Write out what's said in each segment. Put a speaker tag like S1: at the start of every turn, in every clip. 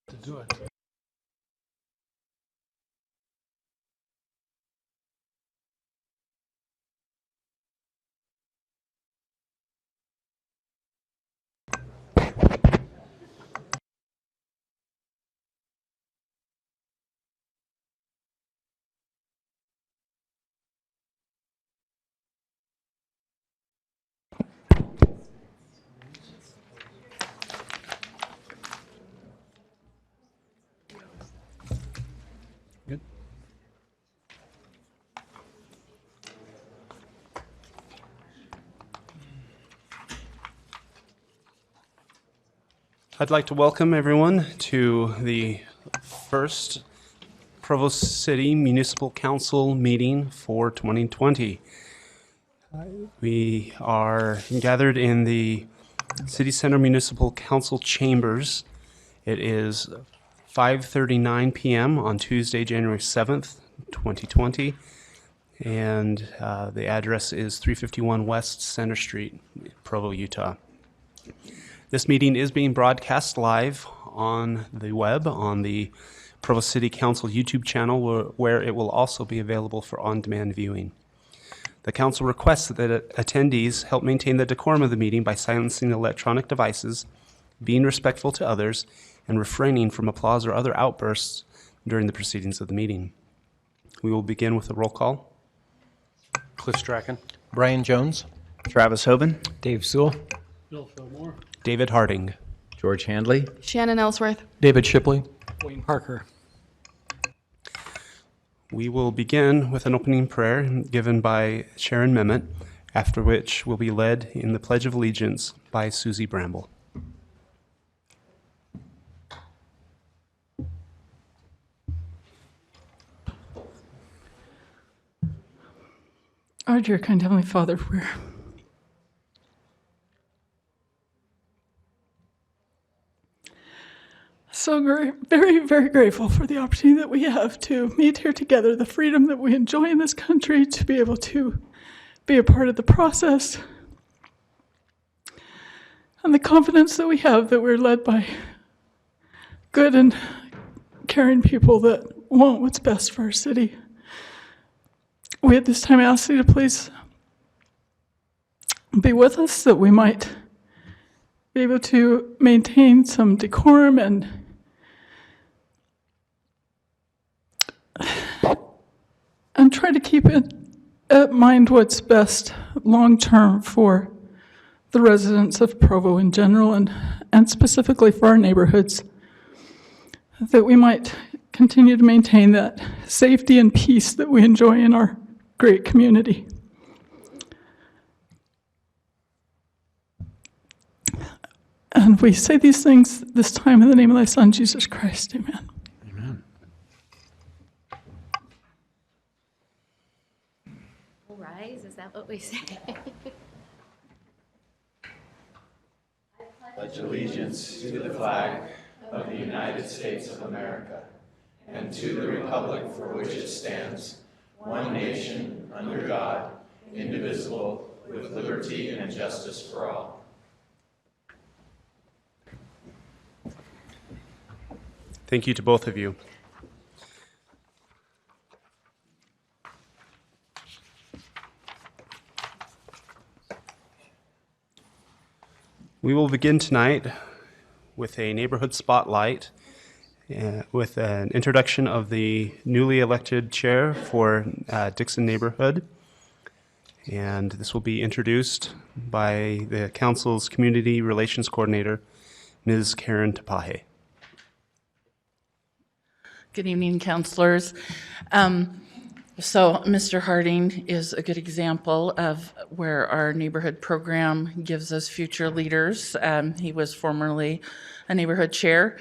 S1: To do it. Good. I'd like to welcome everyone to the first Provo City Municipal Council meeting for 2020. We are gathered in the City Center Municipal Council chambers. It is 5:39 p.m. on Tuesday, January 7th, 2020. And the address is 351 West Center Street, Provo, Utah. This meeting is being broadcast live on the web on the Provo City Council YouTube channel, where it will also be available for on-demand viewing. The council requests that attendees help maintain the decorum of the meeting by silencing electronic devices, being respectful to others, and refraining from applause or other outbursts during the proceedings of the meeting. We will begin with a roll call.
S2: Cliff Strachan.
S3: Brian Jones.
S4: Travis Hoban.
S5: Dave Sewell.
S1: Bill Fillmore.
S4: David Harding.
S5: George Handley.
S6: Shannon Ellsworth.
S2: David Shipley.
S5: Wayne Parker.
S4: We will begin with an opening prayer given by Sharon Memmott, after which will be led in the Pledge of Allegiance by Susie Bramble.
S6: Our dear kind Heavenly Father, we're so very, very grateful for the opportunity that we have to meet here together, the freedom that we enjoy in this country, to be able to be a part of the process. and the confidence that we have that we're led by good and caring people that want what's best for our city. We at this time ask you to please be with us, that we might be able to maintain some decorum and try to keep it at mind what's best long-term for the residents of Provo in general and specifically for our neighborhoods, that we might continue to maintain that safety and peace that we enjoy in our great community. And we say these things this time in the name of thy Son, Jesus Christ. Amen.
S3: All rise, is that what we say?
S4: Pledge allegiance to the flag of the United States of America and to the republic for which it stands, one nation, under God, indivisible, with liberty and justice for all. Thank you to both of you. We will begin tonight with a neighborhood spotlight with an introduction of the newly elected chair for Dixon neighborhood. And this will be introduced by the council's community relations coordinator, Ms. Karen Tapahe.
S7: Good evening, councilors. So Mr. Harding is a good example of where our neighborhood program gives us future leaders. He was formerly a neighborhood chair.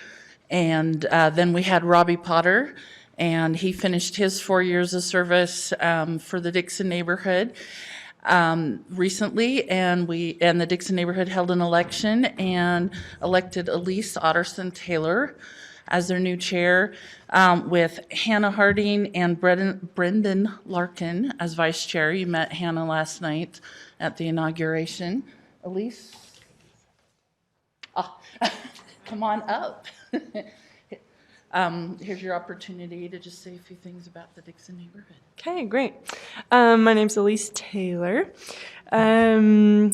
S7: And then we had Robbie Potter, and he finished his 4 years of service for the Dixon neighborhood recently, and the Dixon neighborhood held an election and elected Elise Otterson Taylor as their new chair, with Hannah Harding and Brendan Larkin as vice chair. You met Hannah last night at the inauguration. Elise? Oh, come on up. Here's your opportunity to just say a few things about the Dixon neighborhood.
S8: Okay, great. My name's Elise Taylor. The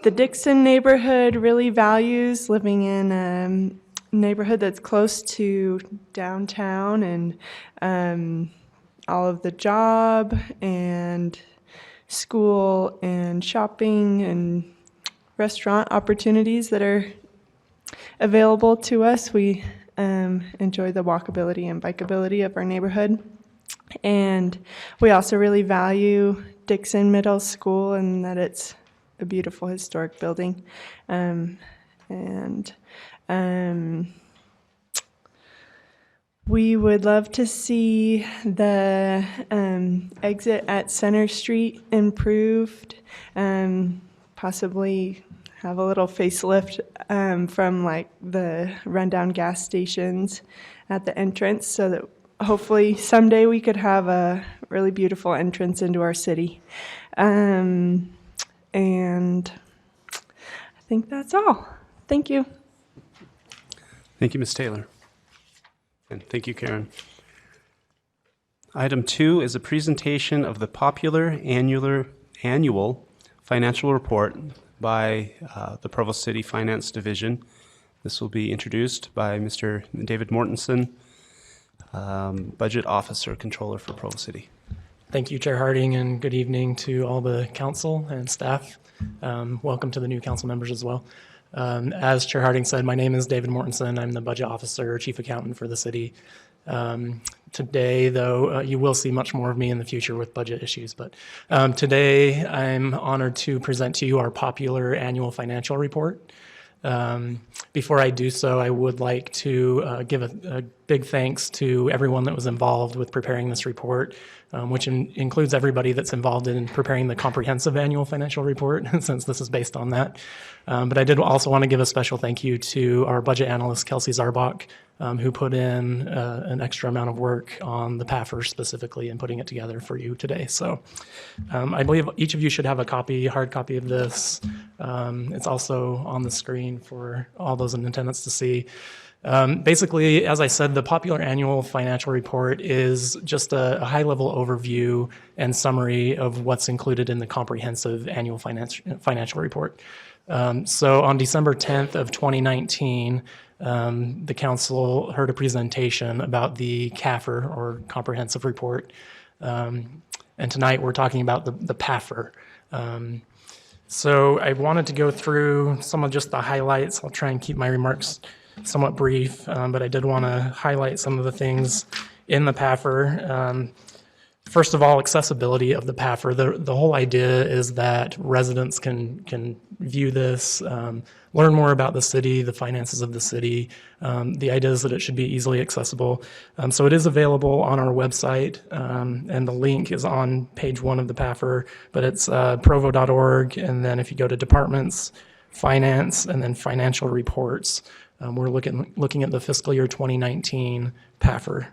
S8: Dixon neighborhood really values living in a neighborhood that's close to downtown and all of the job and school and shopping and restaurant opportunities that are available to us. We enjoy the walkability and bikeability of our neighborhood. And we also really value Dixon Middle School and that it's a beautiful historic building. We would love to see the exit at Center Street improved, possibly have a little facelift from like the rundown gas stations at the entrance, so that hopefully someday we could have a really beautiful entrance into our city. And I think that's all. Thank you.
S4: Thank you, Ms. Taylor. And thank you, Karen. Item 2 is a presentation of the popular annual financial report by the Provo City Finance Division. This will be introduced by Mr. David Mortensen, Budget Officer Controller for Provo City.
S9: Thank you, Chair Harding, and good evening to all the council and staff. Welcome to the new council members as well. As Chair Harding said, my name is David Mortensen. I'm the Budget Officer, Chief Accountant for the city. Today, though, you will see much more of me in the future with budget issues, but today I'm honored to present to you our popular annual financial report. Before I do so, I would like to give a big thanks to everyone that was involved with preparing this report. which includes everybody that's involved in preparing the comprehensive annual financial report, since this is based on that. But I did also want to give a special thank you to our budget analyst, Kelsey Zarbach, who put in an extra amount of work on the PAFR specifically and putting it together for you today. So I believe each of you should have a hard copy of this. It's also on the screen for all those in attendance to see. Basically, as I said, the popular annual financial report is just a high-level overview and summary of what's included in the comprehensive annual financial report. So on December 10th of 2019, the council heard a presentation about the CAFR, or comprehensive report. And tonight we're talking about the PAFR. So I wanted to go through some of just the highlights. I'll try and keep my remarks somewhat brief, but I did want to highlight some of the things in the PAFR. First of all, accessibility of the PAFR. The whole idea is that residents can view this, learn more about the city, the finances of the city. The idea is that it should be easily accessible. So it is available on our website, and the link is on page 1 of the PAFR, but it's provo.org, and then if you go to departments, finance, and then financial reports, we're looking at the fiscal year 2019 PAFR.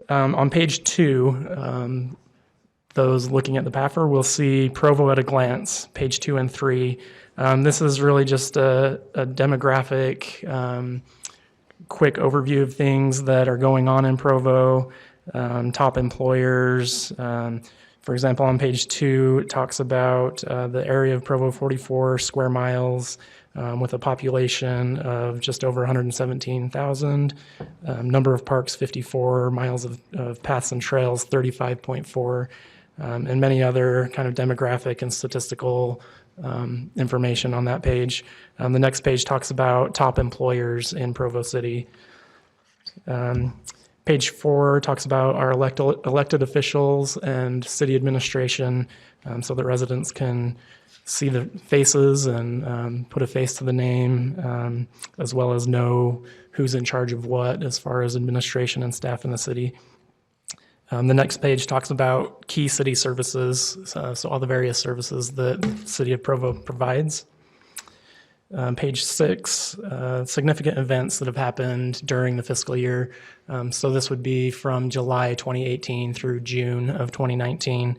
S9: On page 2, those looking at the PAFR will see Provo at a glance, page 2 and 3. This is really just a demographic, quick overview of things that are going on in Provo, top employers. For example, on page 2, it talks about the area of Provo, 44 square miles, with a population of just over 117,000. Number of parks, 54, miles of paths and trails, 35.4, and many other kind of demographic and statistical information on that page. The next page talks about top employers in Provo City. Page 4 talks about our elected officials and city administration, so that residents can see the faces and put a face to the name, as well as know who's in charge of what as far as administration and staff in the city. The next page talks about key city services, so all the various services that the city of Provo provides. Page 6, significant events that have happened during the fiscal year. So this would be from July 2018 through June of 2019.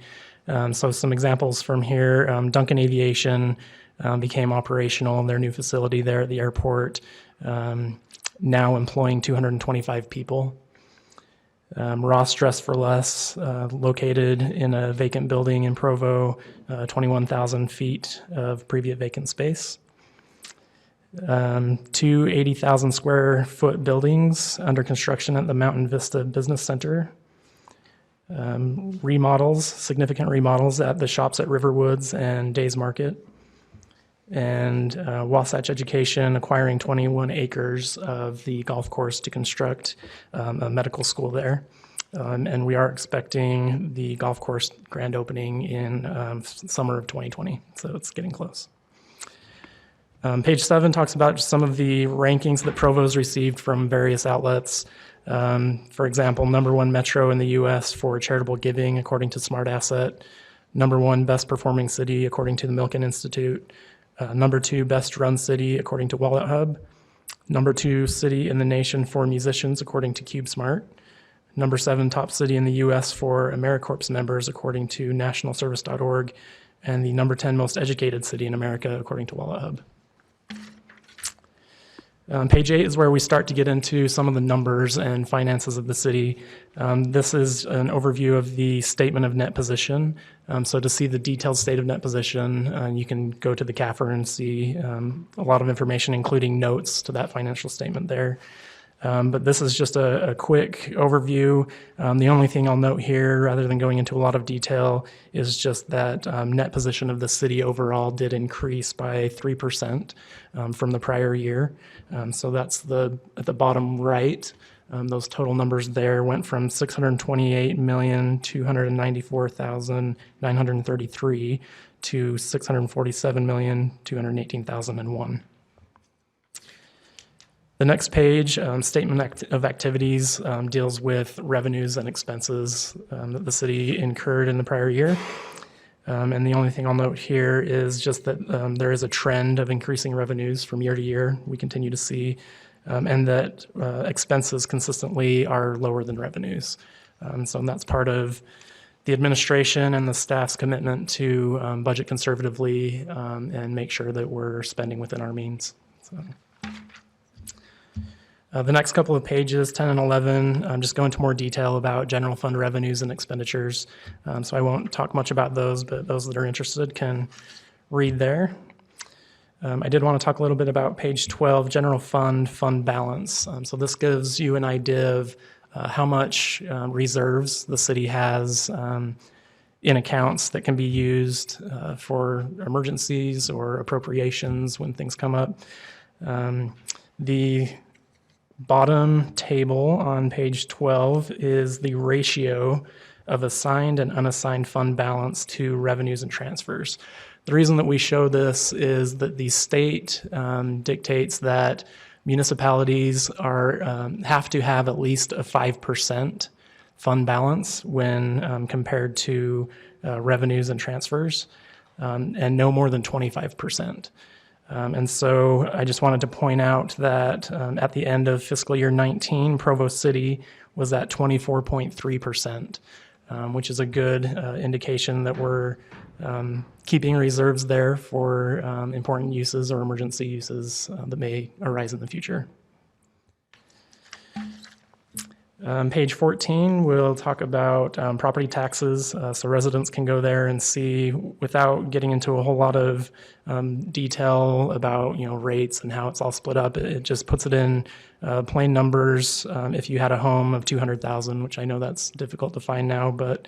S9: So some examples from here, Duncan Aviation became operational in their new facility there at the airport, now employing 225 people. Ross Dress for Less, located in a vacant building in Provo, 21,000 feet of previous vacant space. 2 80,000 square foot buildings under construction at the Mountain Vista Business Center. Remodels, significant remodels at the shops at Riverwoods and Days Market. And Wasatch Education acquiring 21 acres of the golf course to construct a medical school there. And we are expecting the golf course grand opening in summer of 2020, so it's getting close. Page 7 talks about some of the rankings that Provo's received from various outlets. For example, #1 metro in the U.S. for charitable giving, according to Smart Asset. #1 best performing city, according to the Milken Institute. #2 best run city, according to Wallet Hub. #2 city in the nation for musicians, according to CubeSmart. #7 top city in the U.S. for AmeriCorps members, according to nationalservice.org. And the #10 most educated city in America, according to Wallet Hub. Page 8 is where we start to get into some of the numbers and finances of the city. This is an overview of the statement of net position. So to see the detailed state of net position, you can go to the CAFR and see a lot of information, including notes to that financial statement there. But this is just a quick overview. The only thing I'll note here, rather than going into a lot of detail, is just that net position of the city overall did increase by 3% from the prior year. So that's at the bottom right. Those total numbers there went from 628,294,933 to 647,218,001. The next page, Statement of Activities, deals with revenues and expenses that the city incurred in the prior year. And the only thing I'll note here is just that there is a trend of increasing revenues from year to year. We continue to see, and that expenses consistently are lower than revenues. So that's part of the administration and the staff's commitment to budget conservatively and make sure that we're spending within our means. So. The next couple of pages, 10 and 11, just go into more detail about general fund revenues and expenditures. So I won't talk much about those, but those that are interested can read there. I did want to talk a little bit about page 12, general fund balance. So this gives you an idea of how much reserves the city has in accounts that can be used for emergencies or appropriations when things come up. The bottom table on page 12 is the ratio of assigned and unassigned fund balance to revenues and transfers. The reason that we show this is that the state dictates that municipalities have to have at least a 5% fund balance when compared to revenues and transfers, and no more than 25%. And so I just wanted to point out that at the end of fiscal year 19, Provo City was at 24.3%, which is a good indication that we're keeping reserves there for important uses or emergency uses that may arise in the future. Page 14, we'll talk about property taxes, so residents can go there and see, without getting into a whole lot of detail about rates and how it's all split up. It just puts it in plain numbers. If you had a home of $200,000, which I know that's difficult to find now, but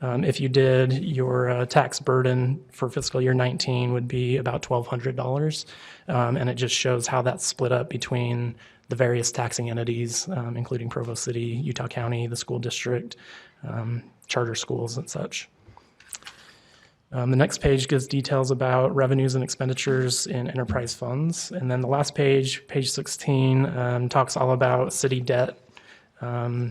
S9: if you did, your tax burden for fiscal year 19 would be about $1,200, and it just shows how that's split up between the various taxing entities, including Provo City, Utah County, the school district, charter schools, and such. The next page gives details about revenues and expenditures in enterprise funds. And then the last page, page 16, talks all about city debt,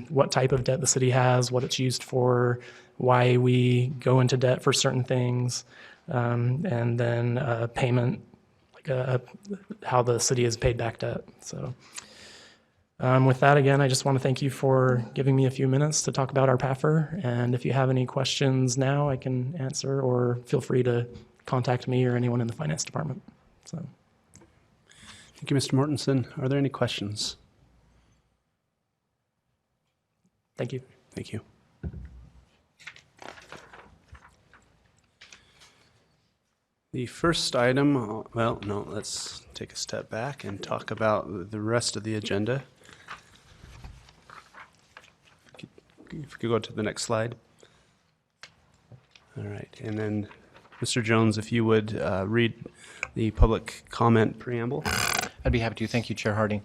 S9: what type of debt the city has, what it's used for, why we go into debt for certain things, and then payment, like how the city has paid back debt. So. With that, again, I just want to thank you for giving me a few minutes to talk about our PAFR. And if you have any questions now, I can answer, or feel free to contact me or anyone in the finance department. So,
S1: Thank you, Mr. Mortensen. Are there any questions?
S9: thank you.
S1: Thank you. The first item, well, no, let's take a step back and talk about the rest of the agenda. If we could go to the next slide. All right, and then Mr. Jones, if you would read the public comment preamble.
S10: I'd be happy to. Thank you, Chair Harding.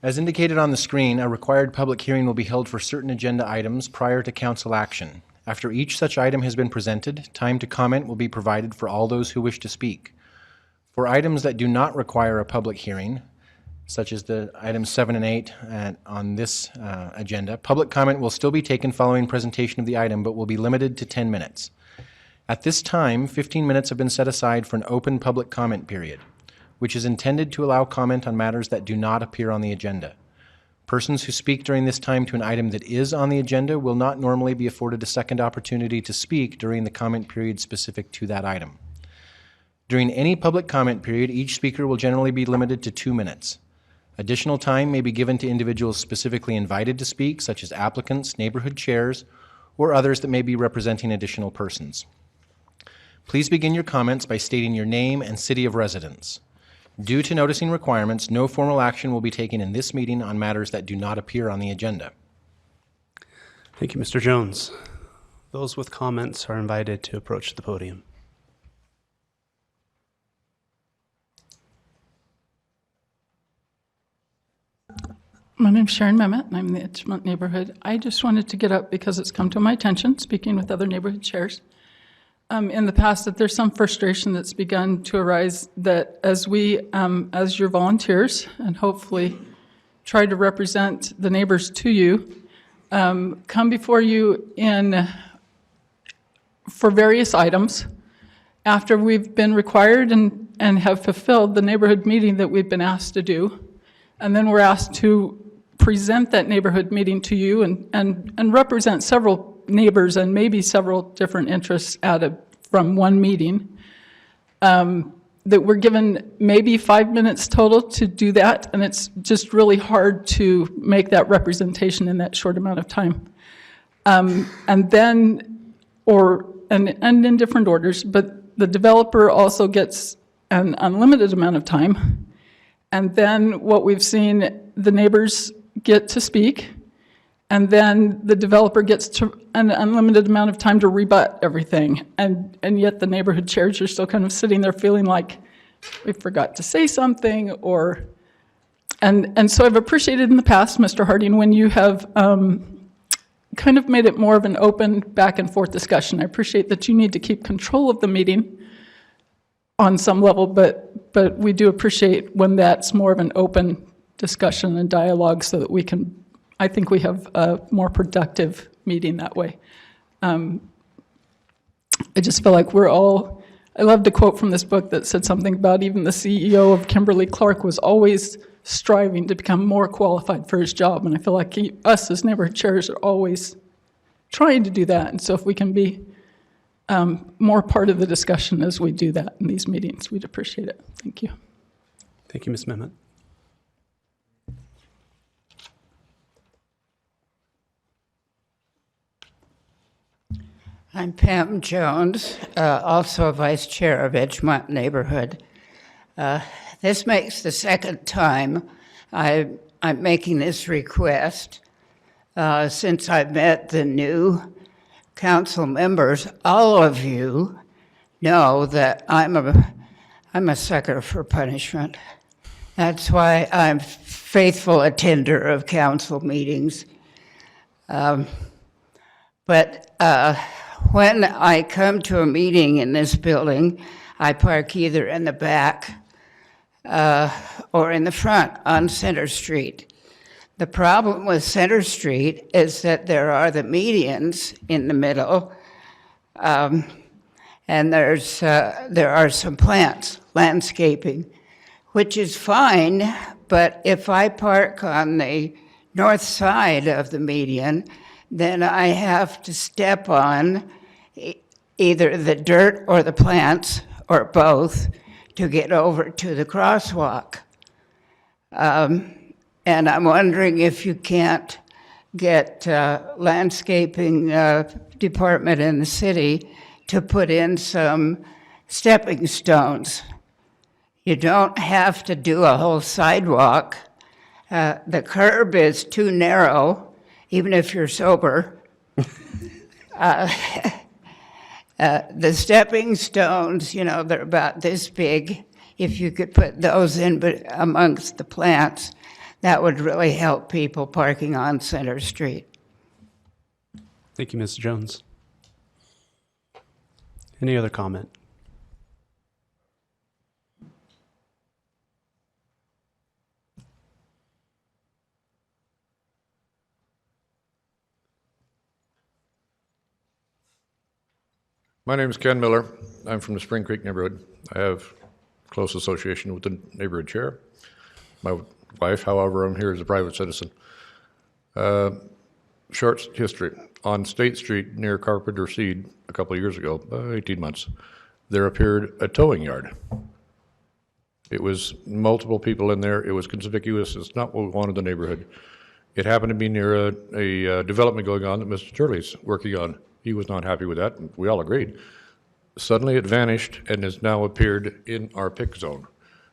S10: As indicated on the screen, a required public hearing will be held for certain agenda items prior to council action. After each such item has been presented, time to comment will be provided for all those who wish to speak. For items that do not require a public hearing, such as the items 7 and 8 on this agenda, public comment will still be taken following presentation of the item, but will be limited to 10 minutes. At this time, 15 minutes have been set aside for an open public comment period, which is intended to allow comment on matters that do not appear on the agenda. Persons who speak during this time to an item that is on the agenda will not normally be afforded a second opportunity to speak during the comment period specific to that item. During any public comment period, each speaker will generally be limited to 2 minutes. Additional time may be given to individuals specifically invited to speak, such as applicants, neighborhood chairs, or others that may be representing additional persons. Please begin your comments by stating your name and city of residence. Due to noticing requirements, no formal action will be taken in this meeting on matters that do not appear on the agenda.
S1: Thank you, Mr. Jones. Those with comments are invited to approach the podium.
S6: My name's Sharon Mehmet, and I'm in the Edgemont neighborhood. I just wanted to get up because it's come to my attention, speaking with other neighborhood chairs, in the past, that there's some frustration that's begun to arise that as we, as your volunteers, and hopefully try to represent the neighbors to you, come before you for various items after we've been required and have fulfilled the neighborhood meeting that we've been asked to do. And then we're asked to present that neighborhood meeting to you and represent several neighbors and maybe several different interests from one meeting. That we're given maybe 5 minutes total to do that, and it's just really hard to make that representation in that short amount of time. And in different orders, but the developer also gets an unlimited amount of time. And then what we've seen, the neighbors get to speak, and then the developer gets an unlimited amount of time to rebut everything. And yet the neighborhood chairs are still kind of sitting there feeling like we forgot to say something, and so I've appreciated in the past, Mr. Harding, when you have kind of made it more of an open back and forth discussion. I appreciate that you need to keep control of the meeting on some level, but we do appreciate when that's more of an open discussion and dialogue so that we can, I think we have a more productive meeting that way. I just feel like I loved a quote from this book that said something about even the CEO of Kimberly-Clark was always striving to become more qualified for his job. And I feel like us as neighborhood chairs are always trying to do that. And so if we can be more part of the discussion as we do that in these meetings, we'd appreciate it. Thank you.
S1: Thank you, Ms. Mehmet.
S11: I'm Pam Jones, also Vice Chair of Edgemont Neighborhood. This makes the second time I'm making this request since I've met the new council members. All of you know that I'm a sucker for punishment. That's why I'm faithful attender of council meetings. When I come to a meeting in this building, I park either in the back or in the front on Center Street. The problem with Center Street is that there are the medians in the middle, and there are some plants, landscaping, which is fine, but if I park on the north side of the median, then I have to step on either the dirt or the plants, or both, to get over to the crosswalk. And I'm wondering if you can't get landscaping department in the city to put in some stepping stones. You don't have to do a whole sidewalk. The curb is too narrow, even if you're sober. The stepping stones, they're about this big. If you could put those in amongst the plants, that would really help people parking on Center Street.
S1: Thank you, Ms. Jones. Any other comment?
S12: My name is Ken Miller. I'm from the Spring Creek neighborhood. I have close association with the neighborhood chair. My wife, however, I'm here as a private citizen. Short history. On State Street near Carpenter Seed a couple of years ago, 18 months, there appeared a towing yard. It was multiple people in there. It was conspicuous. It's not what we wanted in the neighborhood. It happened to be near a development going on that Mr. Turley's working on. He was not happy with that, and we all agreed. Suddenly it vanished and has now appeared in our PIC zone.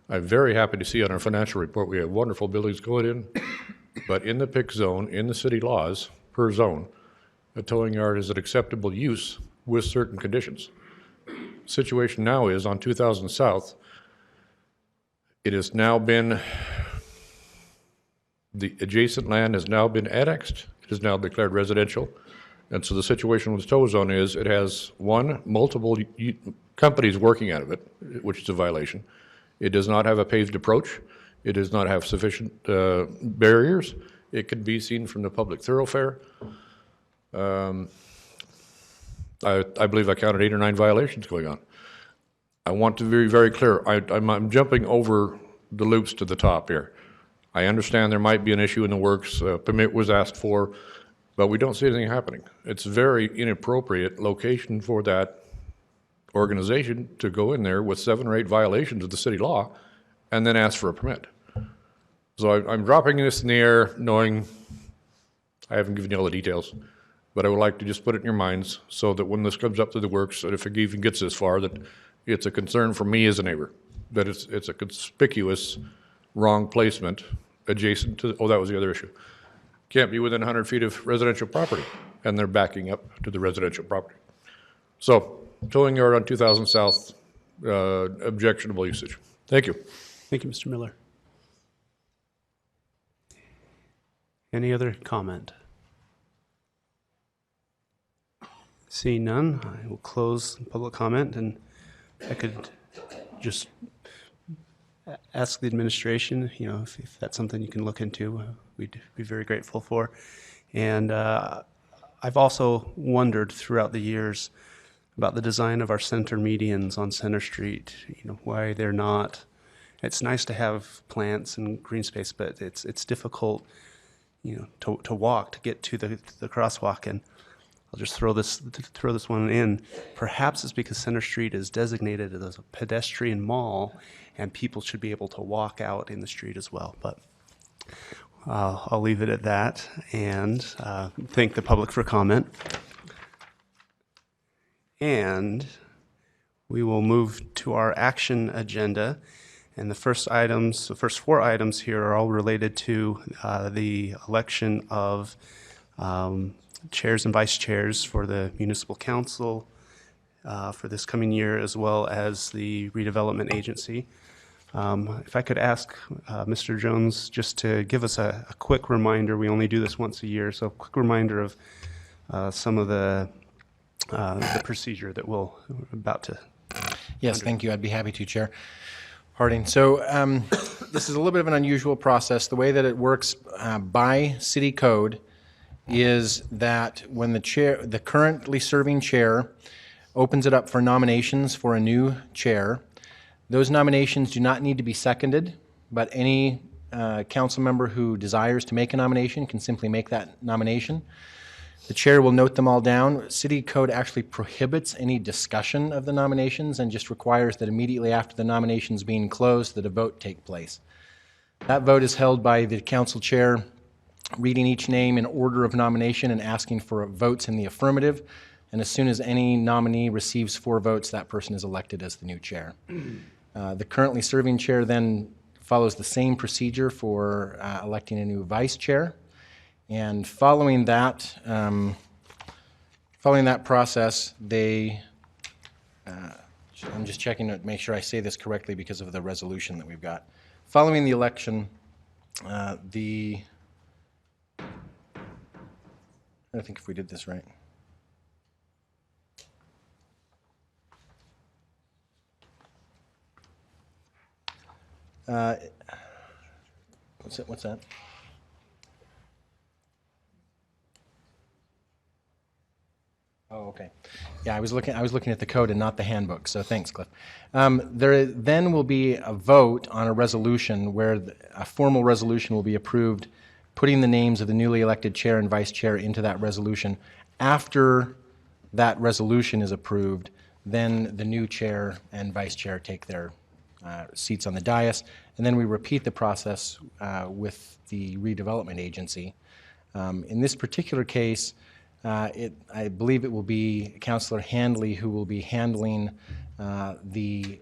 S12: I'm very happy to see on our financial report we have wonderful buildings going in, but in the PIC zone, in the city laws, per zone, a towing yard is an acceptable use with certain conditions. Situation now is on 2000 South, it has now been, the adjacent land has now been annexed. It is now declared residential. And so the situation with the tow zone is it has multiple companies working out of it, which is a violation. It does not have a paved approach. It does not have sufficient barriers. It can be seen from the public thoroughfare. I believe I counted 8 or 9 violations going on. I want to be very clear. I'm jumping over the loops to the top here. I understand there might be an issue in the works. A permit was asked for, but we don't see anything happening. It's a very inappropriate location for that organization to go in there with 7 or 8 violations of the city law and then ask for a permit. So I'm dropping this in the air knowing I haven't given you all the details, but I would like to just put it in your minds so that when this comes up to the works, that if it even gets this far, that it's a concern for me as a neighbor, that it's a conspicuous wrong placement adjacent to, oh, that was the other issue. Can't be within 100 feet of residential property, and they're backing up to the residential property. So, towing yard on 2000 South, objectionable usage. Thank you.
S1: Thank you, Mr. Miller. Any other comment? Seeing none, I will close public comment, and I could just ask the administration, if that's something you can look into, we'd be very grateful for. And I've also wondered throughout the years about the design of our center medians on Center Street, why they're not. It's nice to have plants and green space, but it's difficult, to walk, to get to the crosswalk. And I'll just throw this one in. Perhaps it's because Center Street is designated as a pedestrian mall, and people should be able to walk out in the street as well. But I'll leave it at that and thank the public for comment. And we will move to our action agenda. And the first 4 items here are all related to the election of chairs and vice chairs for the municipal council for this coming year, as well as the redevelopment agency. If I could ask Mr. Jones just to give us a quick reminder. We only do this once a year, so a quick reminder of some of the procedure that we're about to.
S10: Yes, thank you. I'd be happy to, Chair Harding. So this is a little bit of an unusual process. The way that it works by city code is that when the currently serving chair opens it up for nominations for a new chair, those nominations do not need to be seconded, but any council member who desires to make a nomination can simply make that nomination. The chair will note them all down. City code actually prohibits any discussion of the nominations and just requires that immediately after the nominations being closed that a vote take place. That vote is held by the council chair reading each name in order of nomination and asking for votes in the affirmative. And as soon as any nominee receives 4 votes, that person is elected as the new chair. The currently serving chair then follows the same procedure for electing a new vice chair. And following that process, I'm just checking to make sure I say this correctly because of the resolution that we've got. Following the election, I don't think if we did this right. What's that? Oh, okay. Yeah, I was looking at the code and not the handbook, so thanks, Cliff. There then will be a vote on a resolution where a formal resolution will be approved, putting the names of the newly elected chair and vice chair into that resolution. After that resolution is approved, then the new chair and vice chair take their seats on the dais, and then we repeat the process with the redevelopment agency. In this particular case, I believe it will be Councillor Handley who will be handling the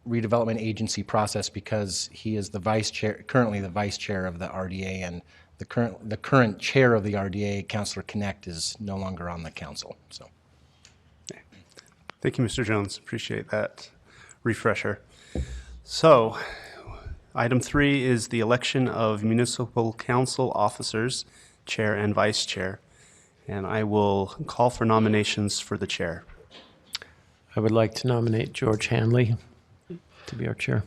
S10: redevelopment agency process because he is the vice chair, currently the vice chair of the RDA, and the current chair of the RDA, Councillor Connect, is no longer on the council. So,
S1: Thank you, Mr. Jones. Appreciate that refresher. So, item 3 is the election of municipal council officers, chair and vice chair. And I will call for nominations for the chair.
S5: I would like to nominate George Handley to be our chair.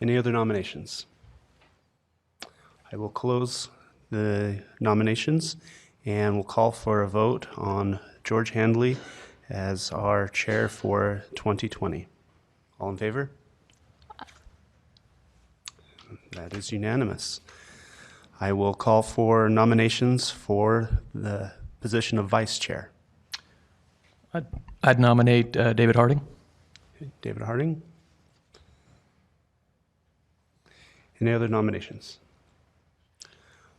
S4: Any other nominations? I will close the nominations and we'll call for a vote on George Handley as our chair for 2020. All in favor? That is unanimous. I will call for nominations for the position of vice chair.
S9: I'd nominate David Harding.
S4: David Harding. Any other nominations?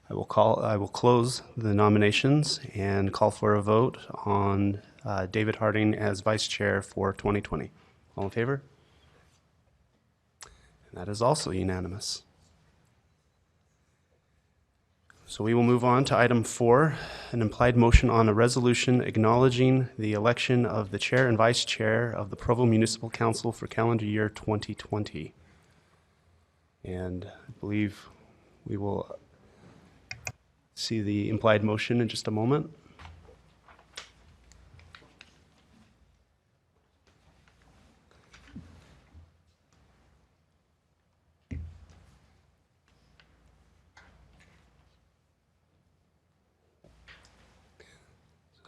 S4: I will close the nominations and call for a vote on David Harding as vice chair for 2020. All in favor? And that is also unanimous. So we will move on to item 4, an implied motion on a resolution acknowledging the election of the chair and vice chair of the Provo Municipal Council for calendar year 2020. And I believe we will see the implied motion in just a moment.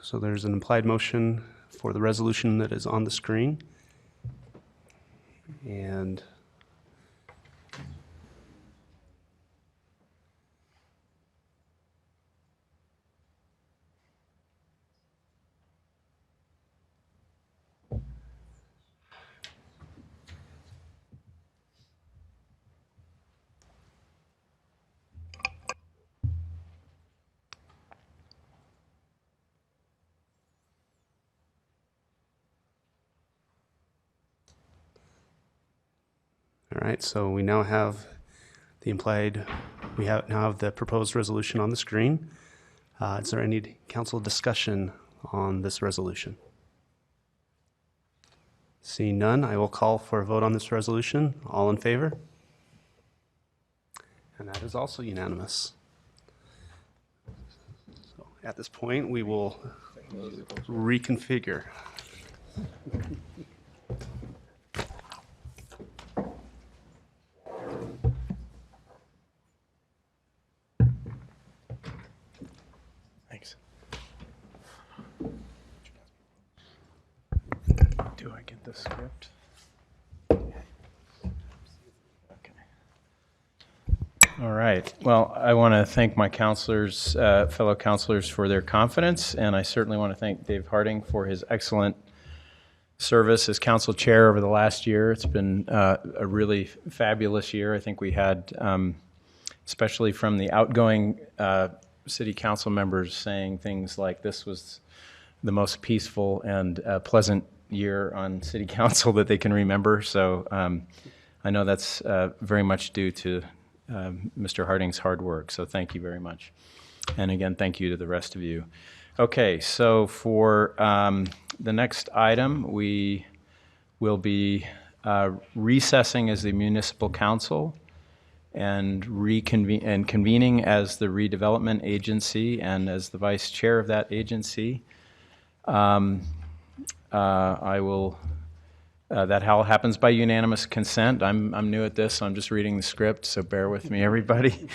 S4: So there's an implied motion for the resolution that is on the screen. And all right, so we now have the now have the proposed resolution on the screen. Is there any council discussion on this resolution? Seeing none, I will call for a vote on this resolution. All in favor? And that is also unanimous. So at this point, we will reconfigure.
S9: Thanks. Do I get the script?
S10: All right. Well, I want to thank my counselors, fellow counselors, for their confidence, and I certainly want to thank Dave Harding for his excellent service as council chair over the last year. It's been a really fabulous year. I think we had, especially from the outgoing city council members, saying things like this was the most peaceful and pleasant year on city council that they can remember. So I know that's very much due to Mr. Harding's hard work, so thank you very much. And again, thank you to the rest of you. Okay, so for the next item, we will be recessing as the municipal council and convening as the redevelopment agency and as the vice chair of that agency. I will. That all happens by unanimous consent. I'm new at this, so I'm just reading the script, so bear with me, everybody.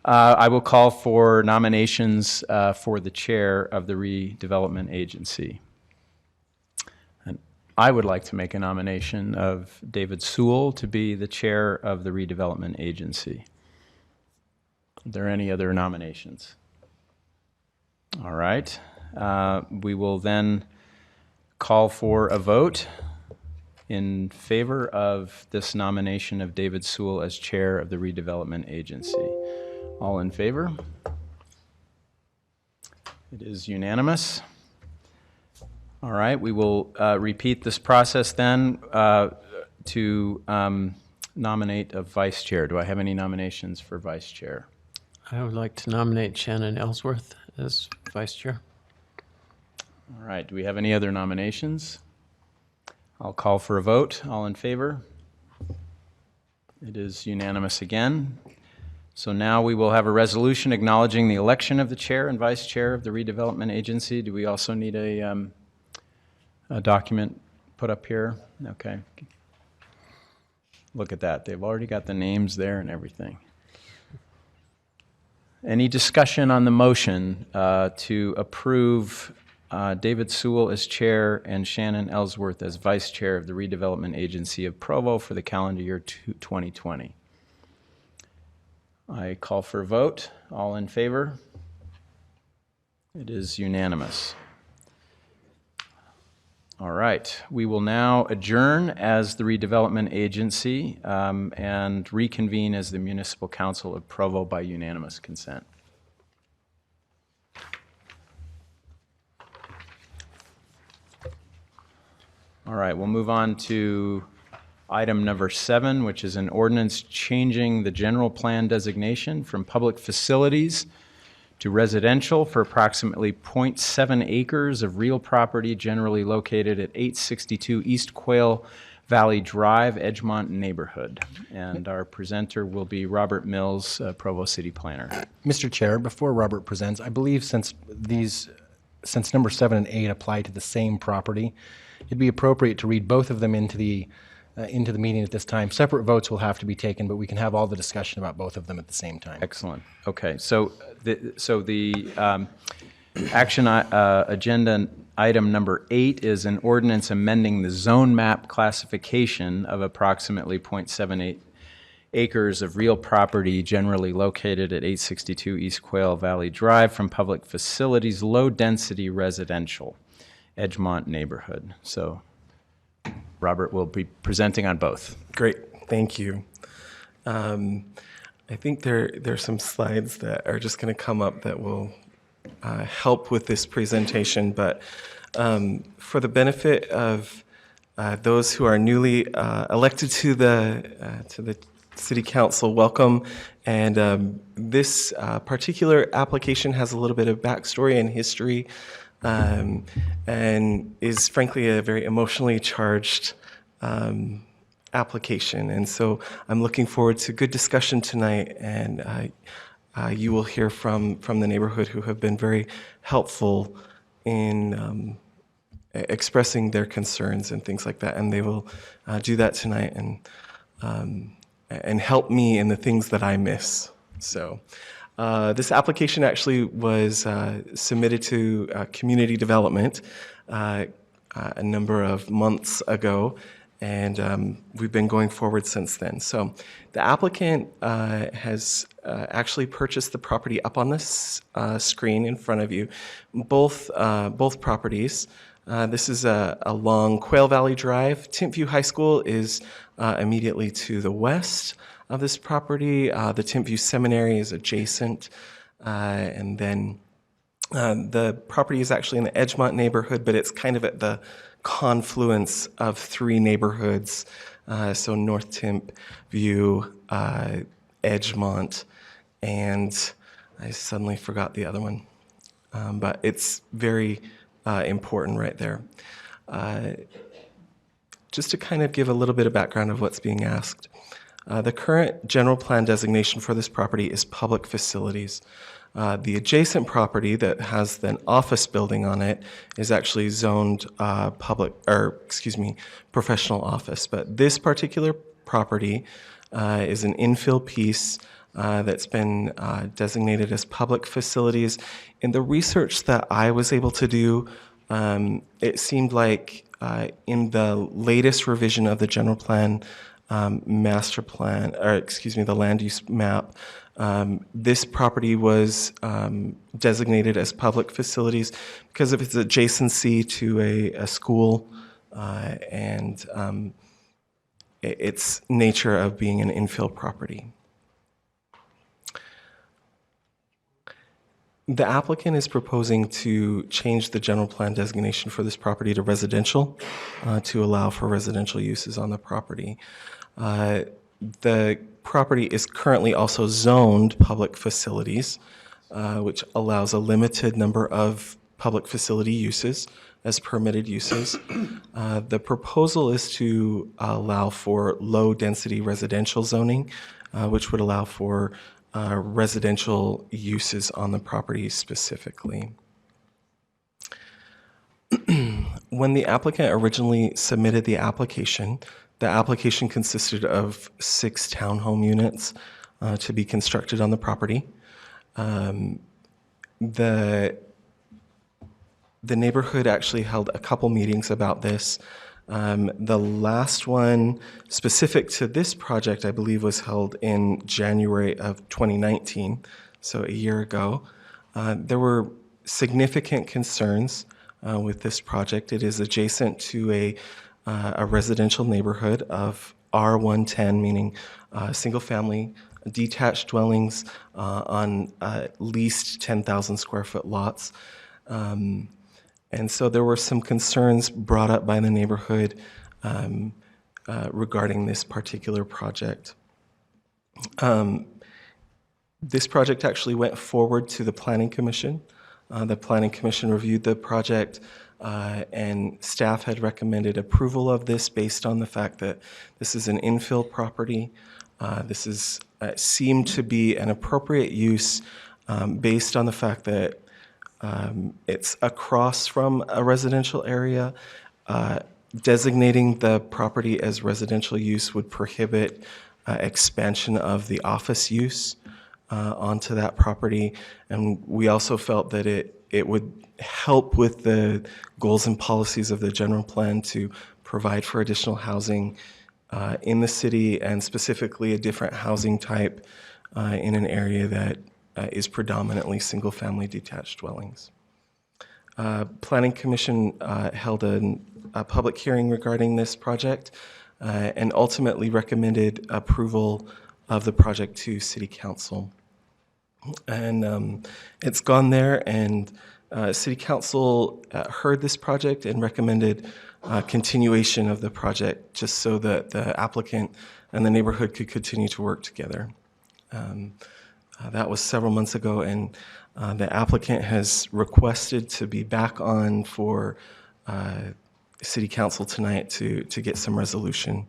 S10: I will call for nominations for the chair of the redevelopment agency. And I would like to make a nomination of David Sewell to be the chair of the redevelopment agency. Are there any other nominations? All right. We will then call for a vote in favor of this nomination of David Sewell as chair of the redevelopment agency. All in favor? It is unanimous. All right, we will repeat this process then to nominate a vice chair. Do I have any nominations for vice chair?
S5: I would like to nominate Shannon Ellsworth as vice chair.
S10: All right, do we have any other nominations? I'll call for a vote. All in favor? It is unanimous again. So now we will have a resolution acknowledging the election of the chair and vice chair of the redevelopment agency. Do we also need a document put up here? Okay.
S13: Look at that. They've already got the names there and everything. Any discussion on the motion to approve David Sewell as chair and Shannon Ellsworth as vice chair of the Redevelopment Agency of Provo for the calendar year 2020? I call for a vote. All in favor? It is unanimous. All right. We will now adjourn as the Redevelopment Agency and reconvene as the Municipal Council of Provo by unanimous consent. All right, we'll move on to item number 7, which is an ordinance changing the general plan designation from public facilities to residential for approximately 0.7 acres of real property generally located at 862 East Quail Valley Drive, Edgemont neighborhood. And our presenter will be Robert Mills, Provo City Planner.
S10: Mr. Chair, before Robert presents, I believe since number 7 and 8 apply to the same property, it'd be appropriate to read both of them into the meeting at this time. Separate votes will have to be taken, but we can have all the discussion about both of them at the same time.
S13: Excellent. Okay, so the action agenda item number 8 is an ordinance amending the zone map classification of approximately 0.78 acres of real property generally located at 862 East Quail Valley Drive from public facilities, low-density residential, Edgemont neighborhood. So Robert will be presenting on both.
S14: Great, thank you. I think there's some slides that are just going to come up that will help with this presentation, but for the benefit of those who are newly elected to the City Council, welcome. And this particular application has a little bit of backstory and history. And is frankly a very emotionally charged application. And so I'm looking forward to good discussion tonight, and you will hear from the neighborhood who have been very helpful in expressing their concerns and things like that. And they will do that tonight and help me in the things that I miss. So. This application actually was submitted to Community Development a number of months ago, and we've been going forward since then. So the applicant has actually purchased the property up on this screen in front of you, both properties. This is along Quail Valley Drive. Timpview High School is immediately to the west of this property. The Timpview Seminary is adjacent, and then the property is actually in the Edgemont neighborhood, but it's kind of at the confluence of 3 neighborhoods, so North Timpview, Edgemont, and I suddenly forgot the other one, but it's very important right there. Just to kind of give a little bit of background of what's being asked. The current general plan designation for this property is public facilities. The adjacent property that has an office building on it is actually zoned professional office. But this particular property is an infill piece that's been designated as public facilities. In the research that I was able to do, it seemed like in the latest revision of the general plan master plan, the land use map, this property was designated as public facilities because of its adjacency to a school and its nature of being an infill property. The applicant is proposing to change the general plan designation for this property to residential to allow for residential uses on the property. The property is currently also zoned public facilities, which allows a limited number of public facility uses as permitted uses. The proposal is to allow for low-density residential zoning, which would allow for residential uses on the property specifically. When the applicant originally submitted the application, The application consisted of 6 townhome units to be constructed on the property. The neighborhood actually held a couple meetings about this. The last one specific to this project, I believe, was held in January of 2019, so a year ago. There were significant concerns with this project. It is adjacent to a residential neighborhood of R110, meaning single-family detached dwellings on at least 10,000 square foot lots. And so there were some concerns brought up by the neighborhood regarding this particular project. This project actually went forward to the Planning Commission. The Planning Commission reviewed the project and staff had recommended approval of this based on the fact that this is an infill property. This is seemed to be an appropriate use based on the fact that it's across from a residential area. Designating the property as residential use would prohibit expansion of the office use onto that property. And we also felt that it would help with the goals and policies of the general plan to provide for additional housing in the city, and specifically a different housing type in an area that is predominantly single-family detached dwellings. Planning Commission held a public hearing regarding this project and ultimately recommended approval of the project to City Council. And it's gone there, and City Council heard this project and recommended continuation of the project just so that the applicant and the neighborhood could continue to work together. That was several months ago, and the applicant has requested to be back on for City Council tonight to get some resolution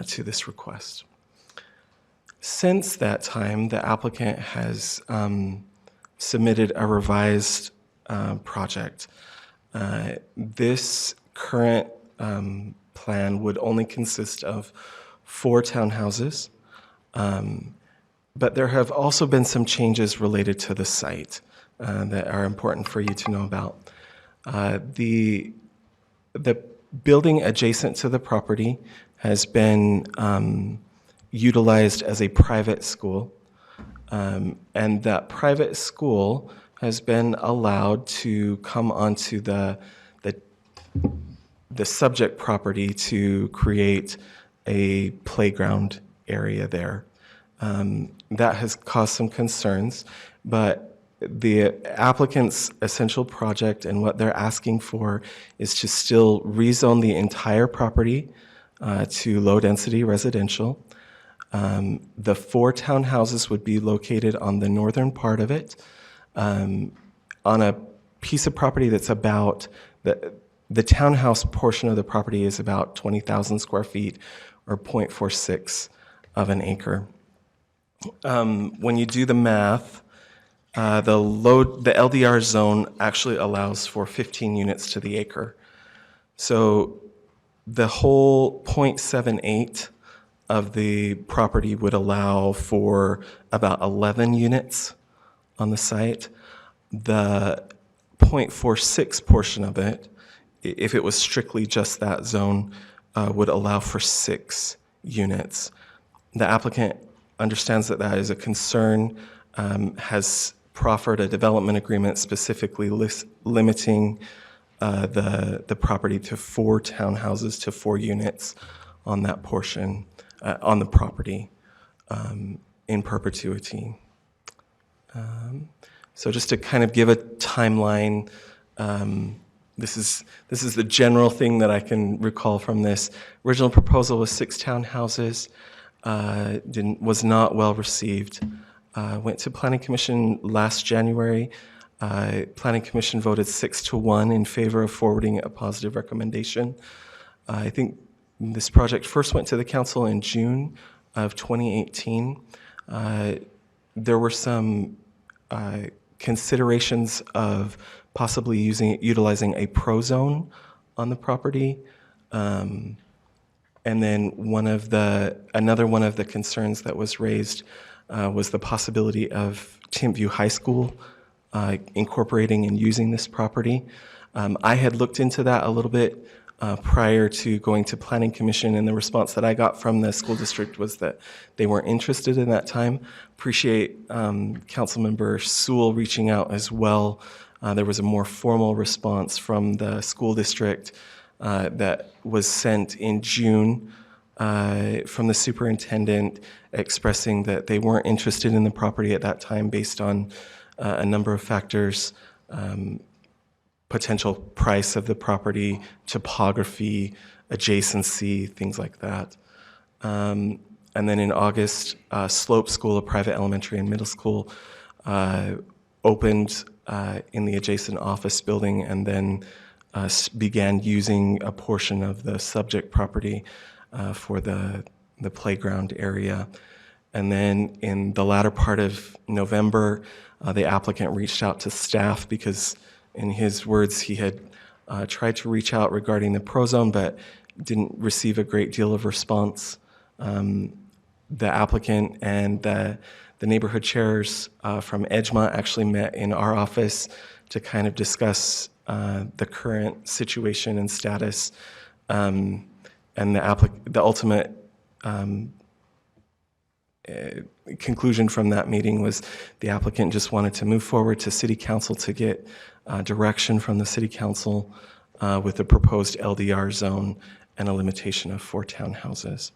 S14: to this request. Since that time, the applicant has submitted a revised project. This current plan would only consist of 4 townhouses, but there have also been some changes related to the site that are important for you to know about. The building adjacent to the property has been utilized as a private school, and that private school has been allowed to come onto the subject property to create a playground area there. That has caused some concerns, but the applicant's essential project and what they're asking for is to still rezone the entire property to low-density residential. The 4 townhouses would be located on the northern part of it, on a piece of property that's about, the townhouse portion of the property is about 20,000 square feet, or 0.46 of an acre. When you do the math, the LDR zone actually allows for 15 units to the acre. So the whole 0.78 of the property would allow for about 11 units on the site. The 0.46 portion of it, if it was strictly just that zone, would allow for 6 units. The applicant understands that that is a concern, has proffered a development agreement specifically limiting the property to 4 townhouses to 4 units on that portion, on the property in perpetuity. So just to kind of give a timeline, this is the general thing that I can recall from this. Original proposal was 6 townhouses, was not well received. Went to Planning Commission last January. Planning Commission voted 6-1 in favor of forwarding a positive recommendation. I think this project first went to the council in June of 2018. There were some considerations of possibly utilizing a pro zone on the property. And then another one of the concerns that was raised was the possibility of Timpview High School incorporating and using this property. I had looked into that a little bit prior to going to Planning Commission, and the response that I got from the school district was that they weren't interested in that time. Appreciate Councilmember Sewell reaching out as well. There was a more formal response from the school district that was sent in June from the superintendent expressing that they weren't interested in the property at that time based on a number of factors, potential price of the property, topography, adjacency, things like that. And then in August, Slope School, a private elementary and middle school, opened in the adjacent office building and then began using a portion of the subject property for the playground area. And then in the latter part of November, the applicant reached out to staff because, in his words, he had tried to reach out regarding the ProZone, but didn't receive a great deal of response. The applicant and the neighborhood chairs from Edgemont actually met in our office to kind of discuss the current situation and status. And the ultimate conclusion from that meeting was the applicant just wanted to move forward to City Council to get direction from the City Council with the proposed LDR zone and a limitation of 4 townhouses.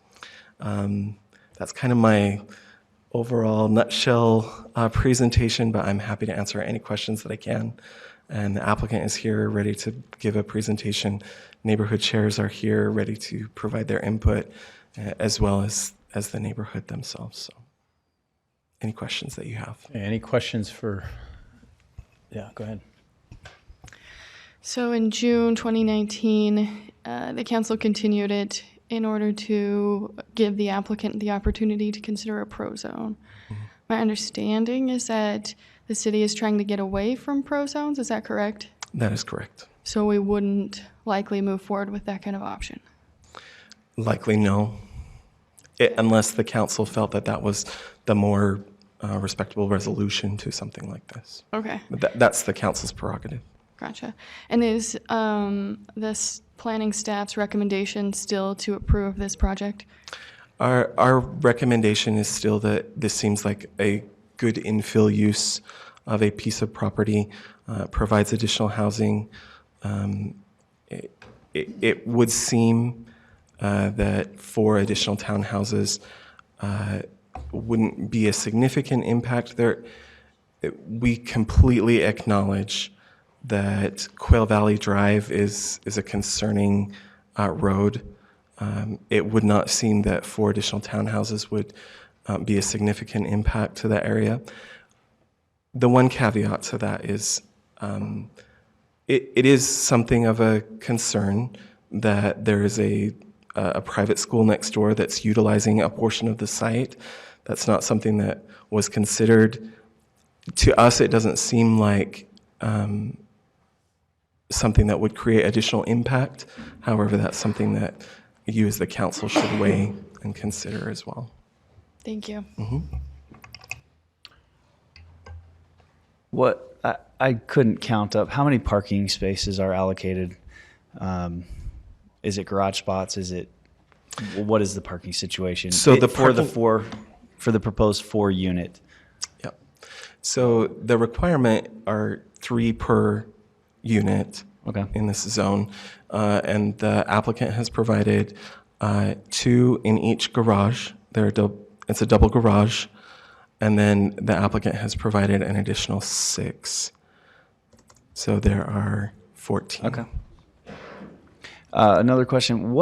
S14: That's kind of my overall nutshell presentation, but I'm happy to answer any questions that I can. And the applicant is here ready to give a presentation. Neighborhood chairs are here ready to provide their input, as well as the neighborhood themselves. So, any questions that you have?
S13: Any questions for, yeah, go ahead.
S8: So in June 2019, the council continued it in order to give the applicant the opportunity to consider a ProZone. My understanding is that the city is trying to get away from ProZones. Is that correct?
S14: That is correct.
S8: So we wouldn't likely move forward with that kind of option?
S14: Likely no, unless the council felt that that was the more respectable resolution to something like this.
S8: Okay.
S14: But that's the council's prerogative.
S8: Gotcha. And is this planning staff's recommendation still to approve this project?
S14: Our recommendation is still that this seems like a good infill use of a piece of property, provides additional housing. It would seem that 4 additional townhouses wouldn't be a significant impact there. We completely acknowledge that Quail Valley Drive is a concerning road. It would not seem that 4 additional townhouses would be a significant impact to that area. The one caveat to that is it is something of a concern that there is a private school next door that's utilizing a portion of the site. That's not something that was considered. To us, it doesn't seem like something that would create additional impact. However, that's something that you as the council should weigh and consider as well.
S8: Thank you.
S15: What I couldn't count up. How many parking spaces are allocated? Is it garage spots? Is it what is the parking situation?
S14: So the
S15: for the proposed 4 unit.
S14: Yep. So the requirement are 3 per unit in this zone, and the applicant has provided 2 in each garage. It's a double garage, and then the applicant has provided an additional 6. So there are 14.
S15: Okay. Another question.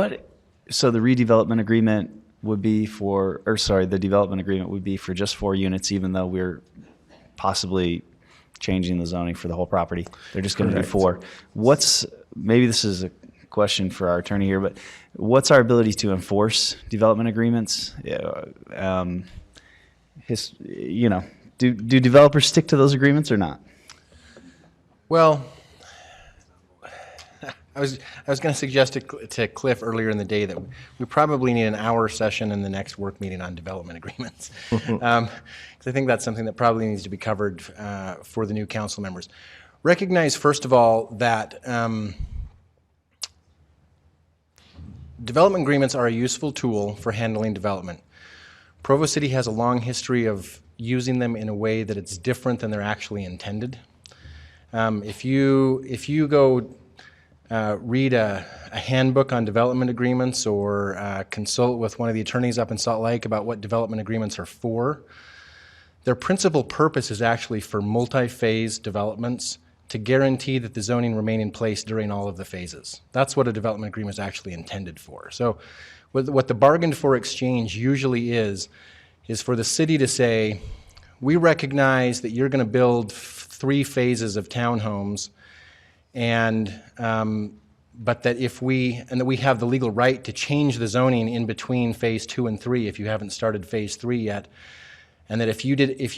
S15: So the redevelopment agreement would be the development agreement would be for just 4 units, even though we're possibly changing the zoning for the whole property. They're just going to do 4. Maybe this is a question for our attorney here, but what's our ability to enforce development agreements? Do developers stick to those agreements or not?
S10: Well, I was going to suggest to Cliff earlier in the day that we probably need an hour session in the next work meeting on development agreements. Because I think that's something that probably needs to be covered for the new council members. Recognize, first of all, that development agreements are a useful tool for handling development. Provo City has a long history of using them in a way that it's different than they're actually intended. If you go read a handbook on development agreements or consult with one of the attorneys up in Salt Lake about what development agreements are for, their principal purpose is actually for multi-phase developments to guarantee that the zoning remain in place during all of the phases. That's what a development agreement is actually intended for. So what the bargained for exchange usually is for the city to say, we recognize that you're going to build 3 phases of townhomes, and but that that we have the legal right to change the zoning in between phase 2 and 3 if you haven't started phase 3 yet, and that if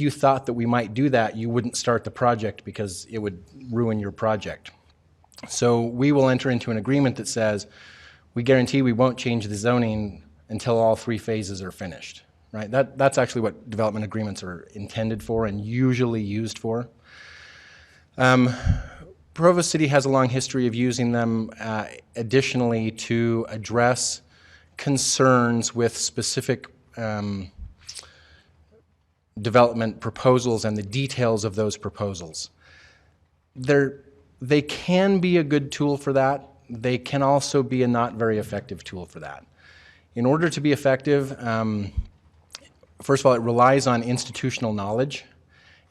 S10: you thought that we might do that, you wouldn't start the project because it would ruin your project. So we will enter into an agreement that says we guarantee we won't change the zoning until all 3 phases are finished. Right? That's actually what development agreements are intended for and usually used for. Provo City has a long history of using them additionally to address concerns with specific development proposals and the details of those proposals. They can be a good tool for that. They can also be a not very effective tool for that. In order to be effective, first of all, it relies on institutional knowledge.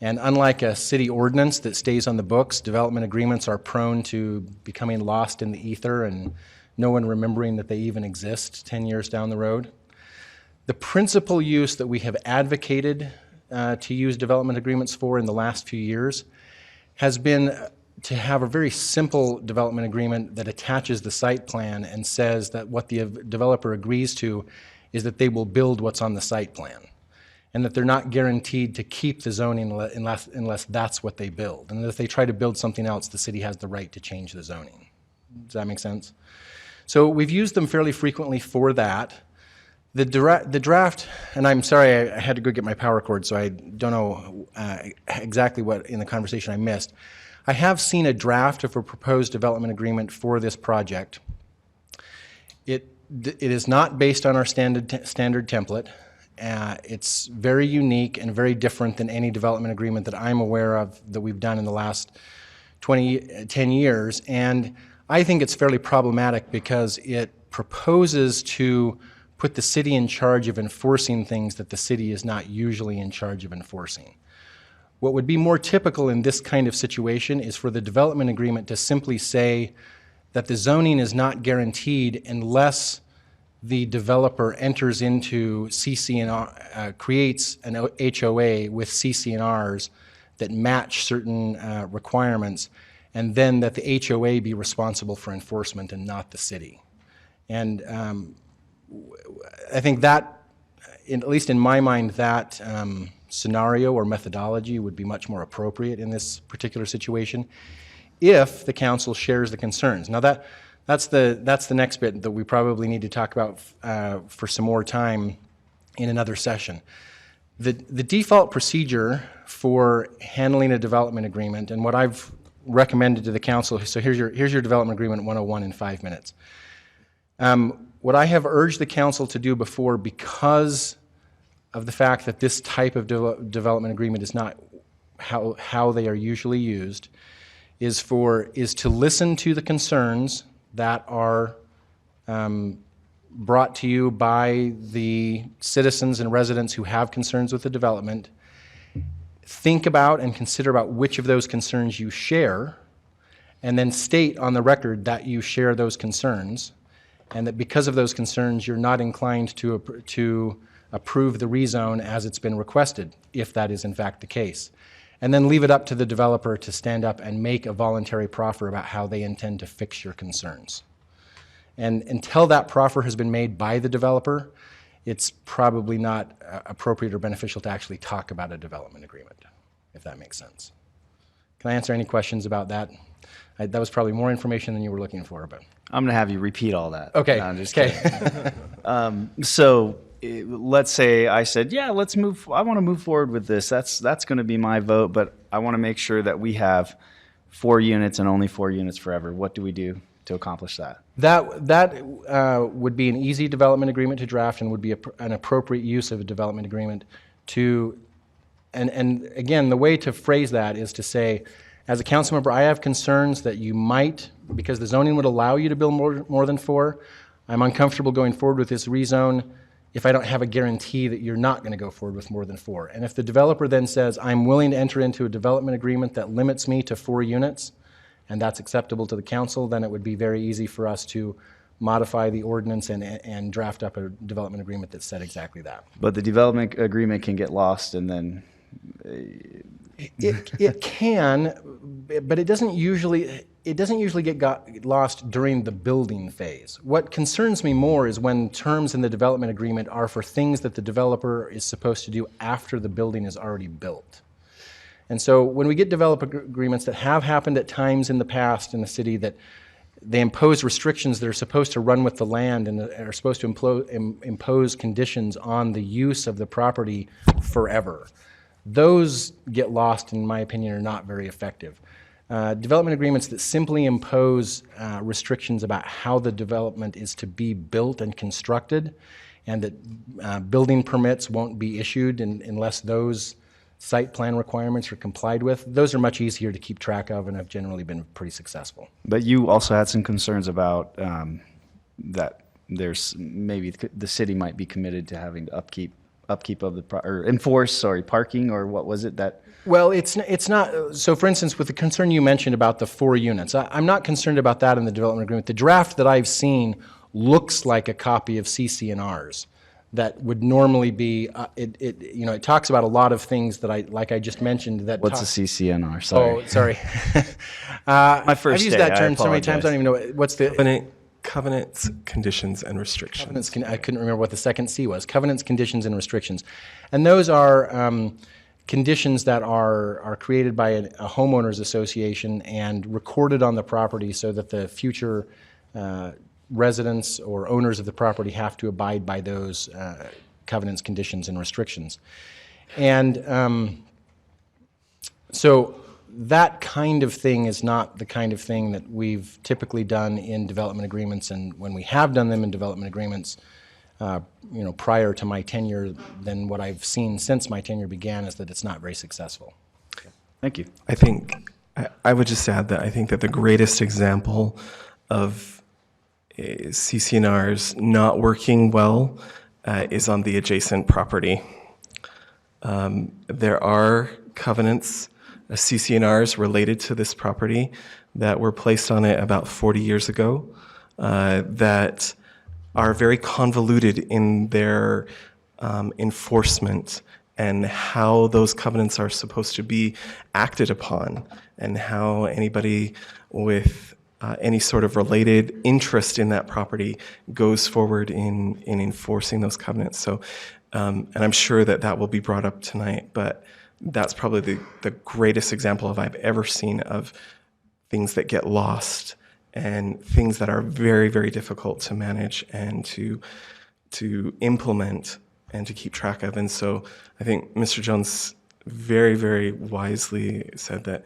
S10: And unlike a city ordinance that stays on the books, development agreements are prone to becoming lost in the ether and no one remembering that they even exist 10 years down the road. The principal use that we have advocated to use development agreements for in the last few years has been to have a very simple development agreement that attaches the site plan and says that what the developer agrees to is that they will build what's on the site plan, and that they're not guaranteed to keep the zoning unless that's what they build. And if they try to build something else, the city has the right to change the zoning. Does that make sense? So we've used them fairly frequently for that. The draft, and I'm sorry, I had to go get my power cord, so I don't know exactly what in the conversation I missed. I have seen a draft of a proposed development agreement for this project. It is not based on our standard template. It's very unique and very different than any development agreement that I'm aware of that we've done in the last 10 years. And I think it's fairly problematic because it proposes to put the city in charge of enforcing things that the city is not usually in charge of enforcing. What would be more typical in this kind of situation is for the development agreement to simply say that the zoning is not guaranteed unless the developer enters into CC&R, creates an HOA with CC&Rs that match certain requirements, and then that the HOA be responsible for enforcement and not the city. And I think that, at least in my mind, that scenario or methodology would be much more appropriate in this particular situation if the council shares the concerns. Now that's the next bit that we probably need to talk about for some more time in another session. The default procedure for handling a development agreement, and what I've recommended to the council, so here's your development agreement 101 in 5 minutes. What I have urged the council to do before, because of the fact that this type of development agreement is not how they are usually used, is to listen to the concerns that are brought to you by the citizens and residents who have concerns with the development. Think about and consider about which of those concerns you share, and then state on the record that you share those concerns, and that because of those concerns, you're not inclined to approve the rezone as it's been requested, if that is in fact the case. And then leave it up to the developer to stand up and make a voluntary proffer about how they intend to fix your concerns. And until that proffer has been made by the developer, it's probably not appropriate or beneficial to actually talk about a development agreement, if that makes sense. Can I answer any questions about that? That was probably more information than you were looking for, but.
S15: I'm going to have you repeat all that.
S10: Okay.
S15: No, I'm just
S10: Okay.
S15: kidding. So let's say I said, yeah, let's move. I want to move forward with this. That's going to be my vote, but I want to make sure that we have 4 units and only 4 units forever. What do we do to accomplish that?
S10: That would be an easy development agreement to draft and would be an appropriate use of a development agreement to, and again, the way to phrase that is to say, as a council member, I have concerns that you might, because the zoning would allow you to build more than 4, I'm uncomfortable going forward with this rezone if I don't have a guarantee that you're not going to go forward with more than 4. And if the developer then says, I'm willing to enter into a development agreement that limits me to 4 units, and that's acceptable to the council, then it would be very easy for us to modify the ordinance and draft up a development agreement that said exactly that.
S15: But the development agreement can get lost and then
S10: It can, but it doesn't usually get lost during the building phase. What concerns me more is when terms in the development agreement are for things that the developer is supposed to do after the building is already built. And so when we get development agreements that have happened at times in the past in the city that they impose restrictions that are supposed to run with the land and are supposed to impose conditions on the use of the property forever. Those get lost, in my opinion, are not very effective. Development agreements that simply impose restrictions about how the development is to be built and constructed, and that building permits won't be issued unless those site plan requirements are complied with, those are much easier to keep track of and have generally been pretty successful.
S15: But you also had some concerns about that there's maybe the city might be committed to having upkeep of the, or enforce, parking, or what was it that?
S10: Well, it's not, so for instance, with the concern you mentioned about the 4 units, I'm not concerned about that in the development agreement. The draft that I've seen looks like a copy of CC&Rs that would normally be, it talks about a lot of things that I just mentioned that.
S15: What's a CC&R? Sorry.
S10: Oh, sorry.
S15: My first
S10: I've used
S15: day,
S10: that
S15: I
S10: term so many times, I don't even know, what's the?
S14: Covenants, conditions, and restrictions.
S10: I couldn't remember what the second C was. Covenants, conditions, and restrictions. And those are conditions that are created by a homeowners association and recorded on the property so that the future residents or owners of the property have to abide by those covenants, conditions, and restrictions. And so that kind of thing is not the kind of thing that we've typically done in development agreements, and when we have done them in development agreements, prior to my tenure, then what I've seen since my tenure began is that it's not very successful.
S15: Thank you.
S14: I think, I would just add that I think that the greatest example of CC&Rs not working well is on the adjacent property. There are covenants, CC&Rs related to this property that were placed on it about 40 years ago that are very convoluted in their enforcement and how those covenants are supposed to be acted upon and how anybody with any sort of related interest in that property goes forward in enforcing those covenants. So, and I'm sure that will be brought up tonight, but that's probably the greatest example I've ever seen of things that get lost and things that are very, very difficult to manage and to implement and to keep track of. And so I think Mr. Jones very, very wisely said that,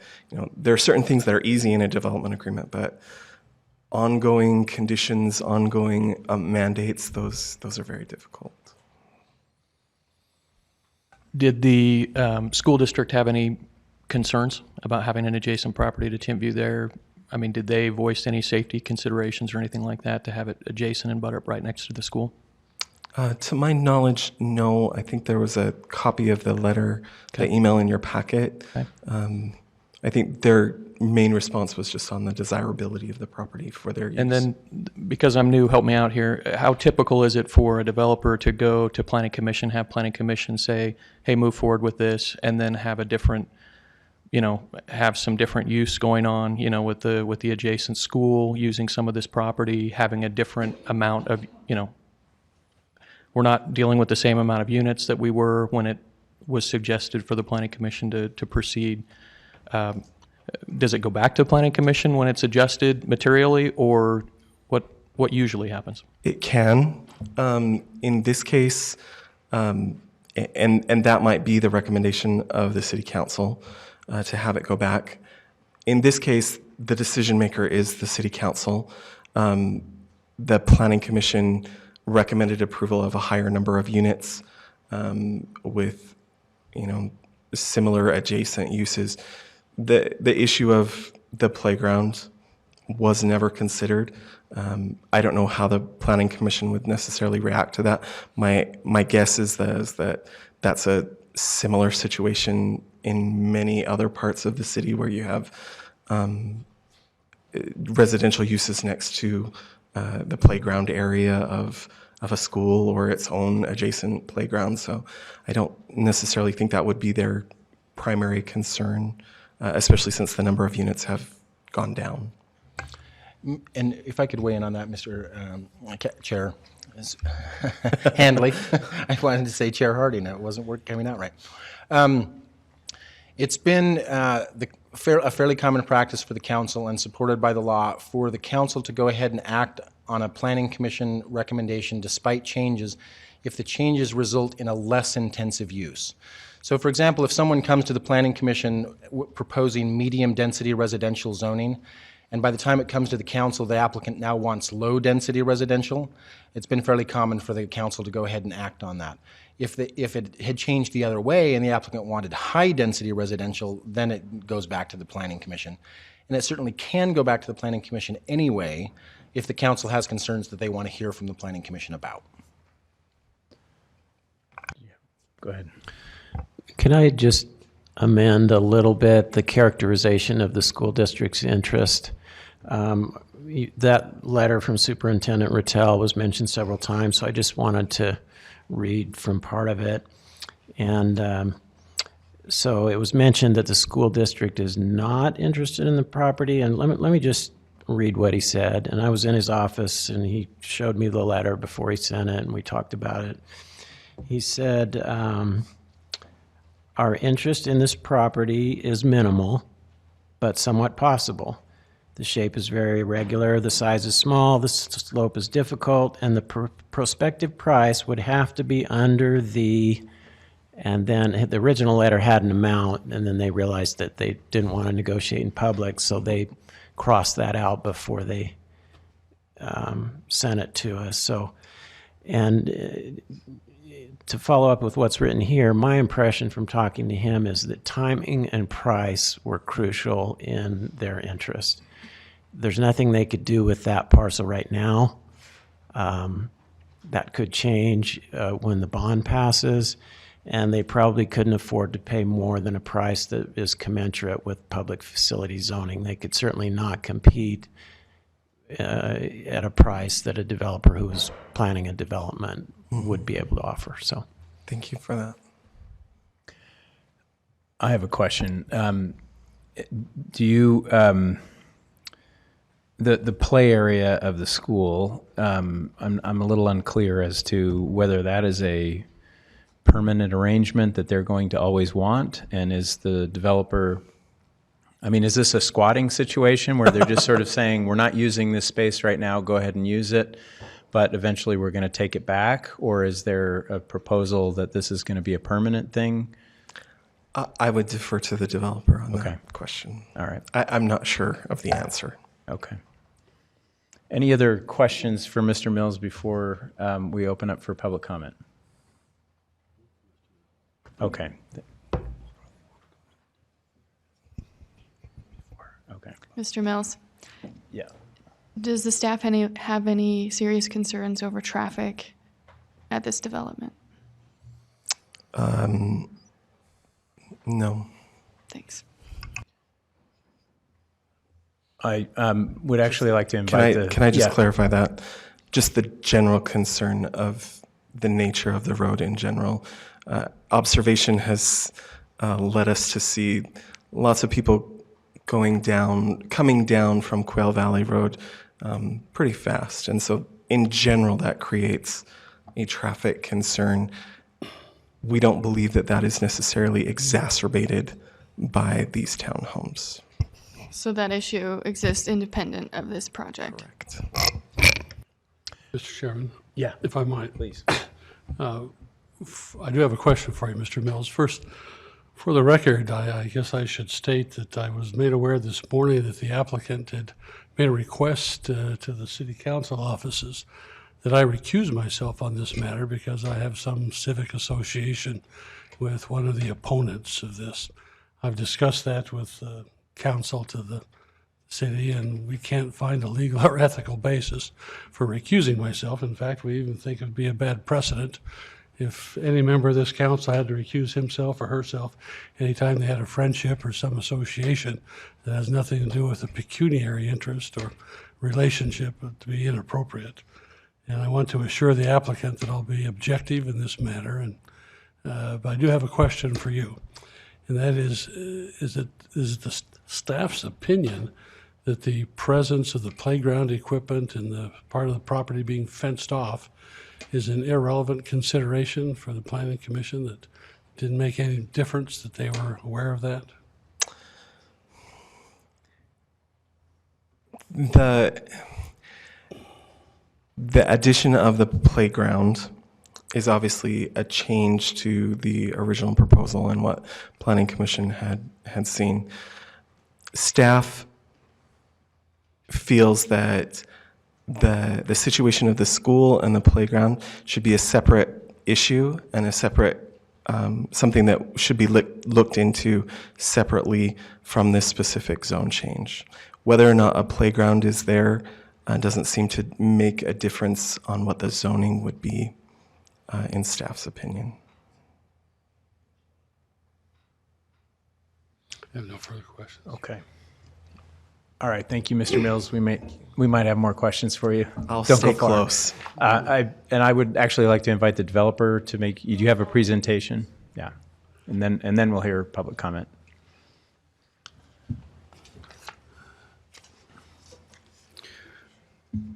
S14: there are certain things that are easy in a development agreement, but ongoing conditions, ongoing mandates, those are very difficult.
S2: Did the school district have any concerns about having an adjacent property to Timpview there? I mean, did they voice any safety considerations or anything like that to have it adjacent and butt up right next to the school?
S14: To my knowledge, no. I think there was a copy of the letter, the email in your packet.
S2: Okay.
S14: I think their main response was just on the desirability of the property for their use.
S2: And then, because I'm new, help me out here. How typical is it for a developer to go to Planning Commission, have Planning Commission say, hey, move forward with this, and then have a different, have some different use going on, with the adjacent school, using some of this property, having a different amount of, we're not dealing with the same amount of units that we were when it was suggested for the Planning Commission to proceed. Does it go back to planning commission when it's adjusted materially, or what usually happens?
S14: It can. In this case, and that might be the recommendation of the city council to have it go back. In this case, the decision maker is the city council. The planning commission recommended approval of a higher number of units with, similar adjacent uses. The issue of the playground was never considered. I don't know how the planning commission would necessarily react to that. My guess is that that's a similar situation in many other parts of the city where you have residential uses next to the playground area of a school or its own adjacent playground. So I don't necessarily think that would be their primary concern, especially since the number of units have gone down.
S10: And if I could weigh in on that, Mr. Chair Handley, I wanted to say Chair Harding. It wasn't coming out right. It's been a fairly common practice for the council and supported by the law for the council to go ahead and act on a planning commission recommendation despite changes if the changes result in a less intensive use. So for example, if someone comes to the planning commission proposing medium density residential zoning, and by the time it comes to the council, the applicant now wants low density residential, it's been fairly common for the council to go ahead and act on that. If it had changed the other way and the applicant wanted high density residential, then it goes back to the planning commission. And it certainly can go back to the planning commission anyway if the council has concerns that they want to hear from the planning commission about.
S13: Go ahead.
S5: Can I just amend a little bit the characterization of the school district's interest? That letter from Superintendent Rattel was mentioned several times, so I just wanted to read from part of it. And so it was mentioned that the school district is not interested in the property, and let me just read what he said. And I was in his office, and he showed me the letter before he sent it, and we talked about it. He said, our interest in this property is minimal, but somewhat possible. The shape is very irregular, the size is small, the slope is difficult, and the prospective price would have to be under the, and then the original letter had an amount, and then they realized that they didn't want to negotiate in public, so they crossed that out before they sent it to us. So, and to follow up with what's written here, my impression from talking to him is that timing and price were crucial in their interest. There's nothing they could do with that parcel right now. That could change when the bond passes, and they probably couldn't afford to pay more than a price that is commensurate with public facility zoning. They could certainly not compete at a price that a developer who is planning a development would be able to offer. So,
S14: thank you for that.
S13: I have a question. Do you, the play area of the school, I'm a little unclear as to whether that is a permanent arrangement that they're going to always want, and is the developer, I mean, is this a squatting situation where they're just sort of saying, we're not using this space right now, go ahead and use it, but eventually we're going to take it back? Or is there a proposal that this is going to be a permanent thing?
S14: I would defer to the developer on that question.
S13: All right.
S14: I'm not sure of the answer.
S13: Okay. Any other questions for Mr. Mills before we open up for public comment? Okay. Okay.
S16: Mr. Mills,
S13: Yeah.
S16: does the staff have any serious concerns over traffic at this development?
S14: No.
S16: Thanks.
S13: I would actually like to invite
S14: Can I just clarify that? Just the general concern of the nature of the road in general. Observation has led us to see lots of people coming down from Quail Valley Road pretty fast. And so in general, that creates a traffic concern. We don't believe that that is necessarily exacerbated by these townhomes.
S16: So that issue exists independent of this project.
S14: Correct.
S17: Mr. Chairman?
S15: Yeah.
S17: If I might.
S15: Please.
S17: I do have a question for you, Mr. Mills. First, for the record, I guess I should state that I was made aware this morning that the applicant had made a request to the city council offices that I recuse myself on this matter because I have some civic association with one of the opponents of this. I've discussed that with counsel to the city, and we can't find a legal or ethical basis for recusing myself. In fact, we even think it would be a bad precedent if any member of this council had to recuse himself or herself anytime they had a friendship or some association that has nothing to do with a pecuniary interest or relationship to be inappropriate. And I want to assure the applicant that I'll be objective in this matter. And but I do have a question for you, and that is it the staff's opinion that the presence of the playground equipment and the part of the property being fenced off is an irrelevant consideration for the planning commission, that didn't make any difference, that they were aware of that?
S14: The addition of the playground is obviously a change to the original proposal and what planning commission had seen. Staff feels that the situation of the school and the playground should be a separate issue and a separate something that should be looked into separately from this specific zone change. Whether or not a playground is there doesn't seem to make a difference on what the zoning would be in staff's opinion.
S17: I have no further questions.
S13: Okay. All right, thank you, Mr. Mills. We might have more questions for you.
S14: I'll
S13: Don't
S14: stay
S13: go far.
S14: close.
S13: I would actually like to invite the developer to make. You do have a presentation, yeah, and then we'll hear public comment.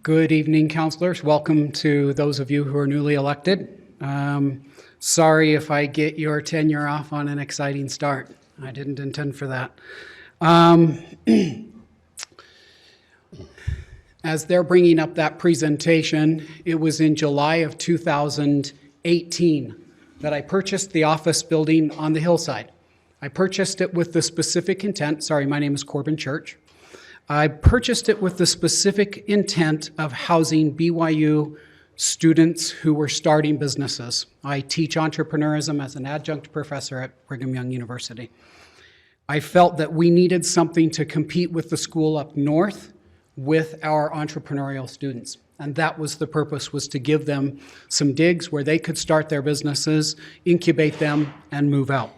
S18: Good evening, councilors. Welcome to those of you who are newly elected. Sorry if I get your tenure off on an exciting start. I didn't intend for that. As they're bringing up that presentation, it was in July of 2018 that I purchased the office building on the hillside. I purchased it with the specific intent, sorry, my name is Corbin Church. I purchased it with the specific intent of housing BYU students who were starting businesses. I teach entrepreneurism as an adjunct professor at Brigham Young University. I felt that we needed something to compete with the school up north with our entrepreneurial students. And that was the purpose, was to give them some digs where they could start their businesses, incubate them, and move out.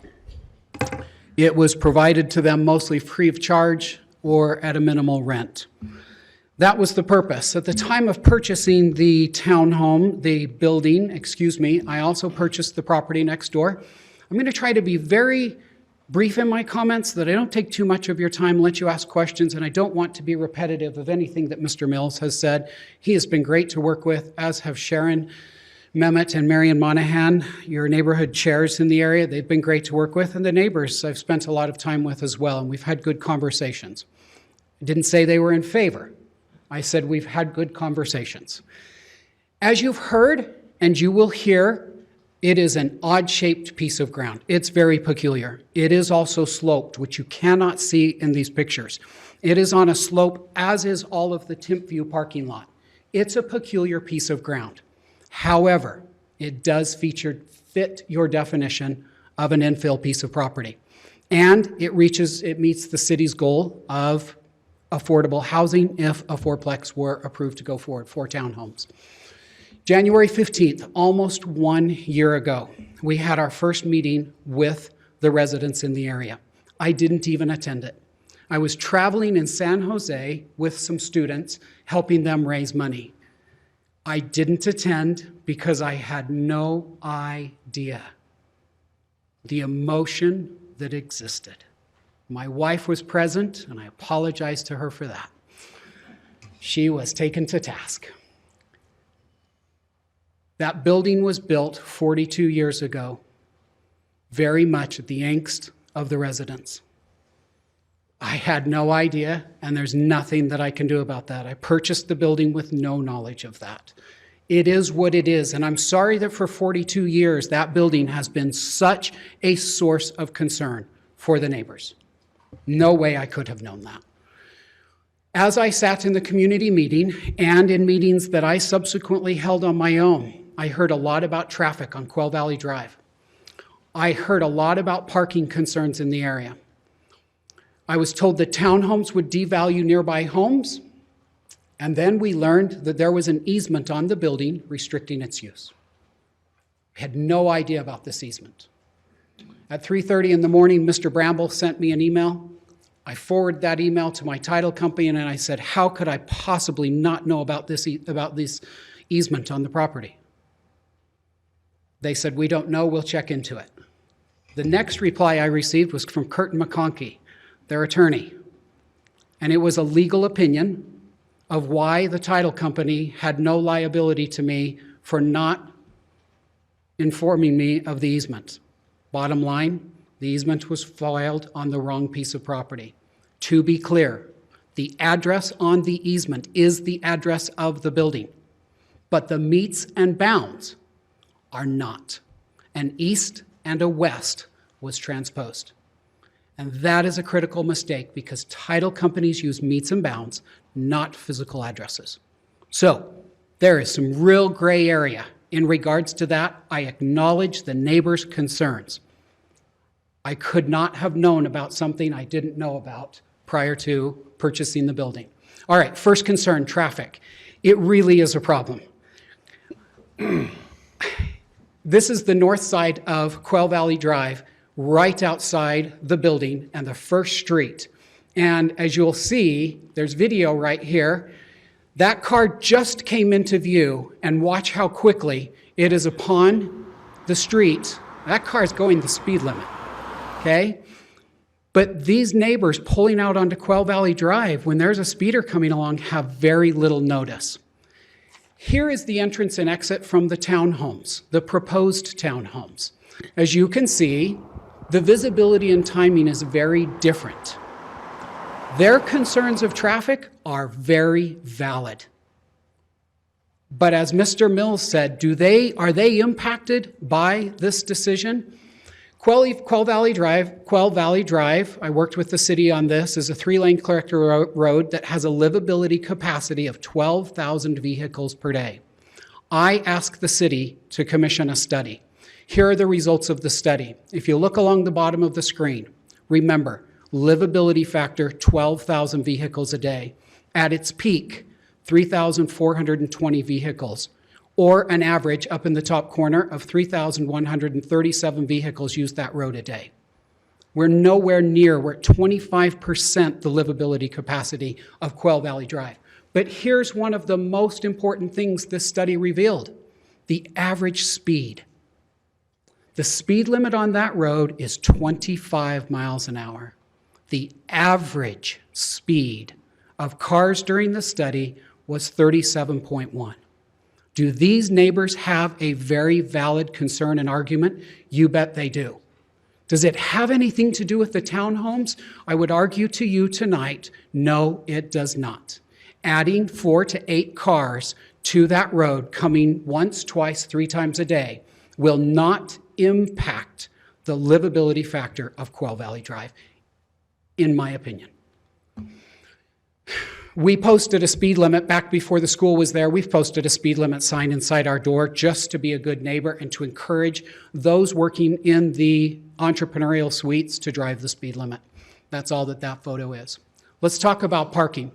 S18: It was provided to them mostly free of charge or at a minimal rent. That was the purpose. At the time of purchasing the townhome, the building, I also purchased the property next door. I'm going to try to be very brief in my comments, so that I don't take too much of your time, let you ask questions, and I don't want to be repetitive of anything that Mr. Mills has said. He has been great to work with, as have Sharon Mehmet and Marion Monahan, your neighborhood chairs in the area. They've been great to work with, and the neighbors I've spent a lot of time with as well, and we've had good conversations. I didn't say they were in favor. I said we've had good conversations. As you've heard, and you will hear, it is an odd-shaped piece of ground. It's very peculiar. It is also sloped, which you cannot see in these pictures. It is on a slope, as is all of the Timpview parking lot. It's a peculiar piece of ground. However, it does fit your definition of an infill piece of property. And it meets the city's goal of affordable housing if a fourplex were approved to go forward, 4 townhomes. January 15th, almost 1 year ago, we had our first meeting with the residents in the area. I didn't even attend it. I was traveling in San Jose with some students, helping them raise money. I didn't attend because I had no idea the emotion that existed. My wife was present, and I apologize to her for that. She was taken to task. That building was built 42 years ago, very much at the angst of the residents. I had no idea, and there's nothing that I can do about that. I purchased the building with no knowledge of that. It is what it is, and I'm sorry that for 42 years that building has been such a source of concern for the neighbors. No way I could have known that. As I sat in the community meeting and in meetings that I subsequently held on my own, I heard a lot about traffic on Quail Valley Drive. I heard a lot about parking concerns in the area. I was told that townhomes would devalue nearby homes, and then we learned that there was an easement on the building restricting its use. I had no idea about this easement. At 3:30 in the morning, Mr. Bramble sent me an email. I forwarded that email to my title company, and I said, how could I possibly not know about this easement on the property? They said, we don't know, we'll check into it. The next reply I received was from Curtin McConkey, their attorney, and it was a legal opinion of why the title company had no liability to me for not informing me of the easement. Bottom line, the easement was filed on the wrong piece of property. To be clear, the address on the easement is the address of the building, but the meets and bounds are not. An east and a west was transposed. And that is a critical mistake because title companies use meets and bounds, not physical addresses. So there is some real gray area in regards to that. I acknowledge the neighbors' concerns. I could not have known about something I didn't know about prior to purchasing the building. All right, first concern, traffic. It really is a problem. This is the north side of Quail Valley Drive, right outside the building and the first street. And as you'll see, there's video right here. That car just came into view, and watch how quickly it is upon the street. That car is going the speed limit, okay? But these neighbors pulling out onto Quail Valley Drive, when there's a speeder coming along, have very little notice. Here is the entrance and exit from the townhomes, the proposed townhomes. As you can see, the visibility and timing is very different. Their concerns of traffic are very valid. But as Mr. Mills said, are they impacted by this decision? Quail Valley Drive, I worked with the city on this, is a 3-lane collector road that has a livability capacity of 12,000 vehicles per day. I asked the city to commission a study. Here are the results of the study. If you look along the bottom of the screen, remember, livability factor, 12,000 vehicles a day. At its peak, 3,420 vehicles, or an average up in the top corner of 3,137 vehicles use that road a day. We're nowhere near, we're at 25% the livability capacity of Quail Valley Drive. But here's one of the most important things this study revealed, the average speed. The speed limit on that road is 25 miles an hour. The average speed of cars during the study was 37.1. Do these neighbors have a very valid concern and argument? You bet they do. Does it have anything to do with the townhomes? I would argue to you tonight, no, it does not. Adding 4 to 8 cars to that road, coming once, twice, 3 times a day, will not impact the livability factor of Quail Valley Drive, in my opinion. We posted a speed limit back before the school was there. We've posted a speed limit sign inside our door just to be a good neighbor and to encourage those working in the entrepreneurial suites to drive the speed limit. That's all that photo is. Let's talk about parking.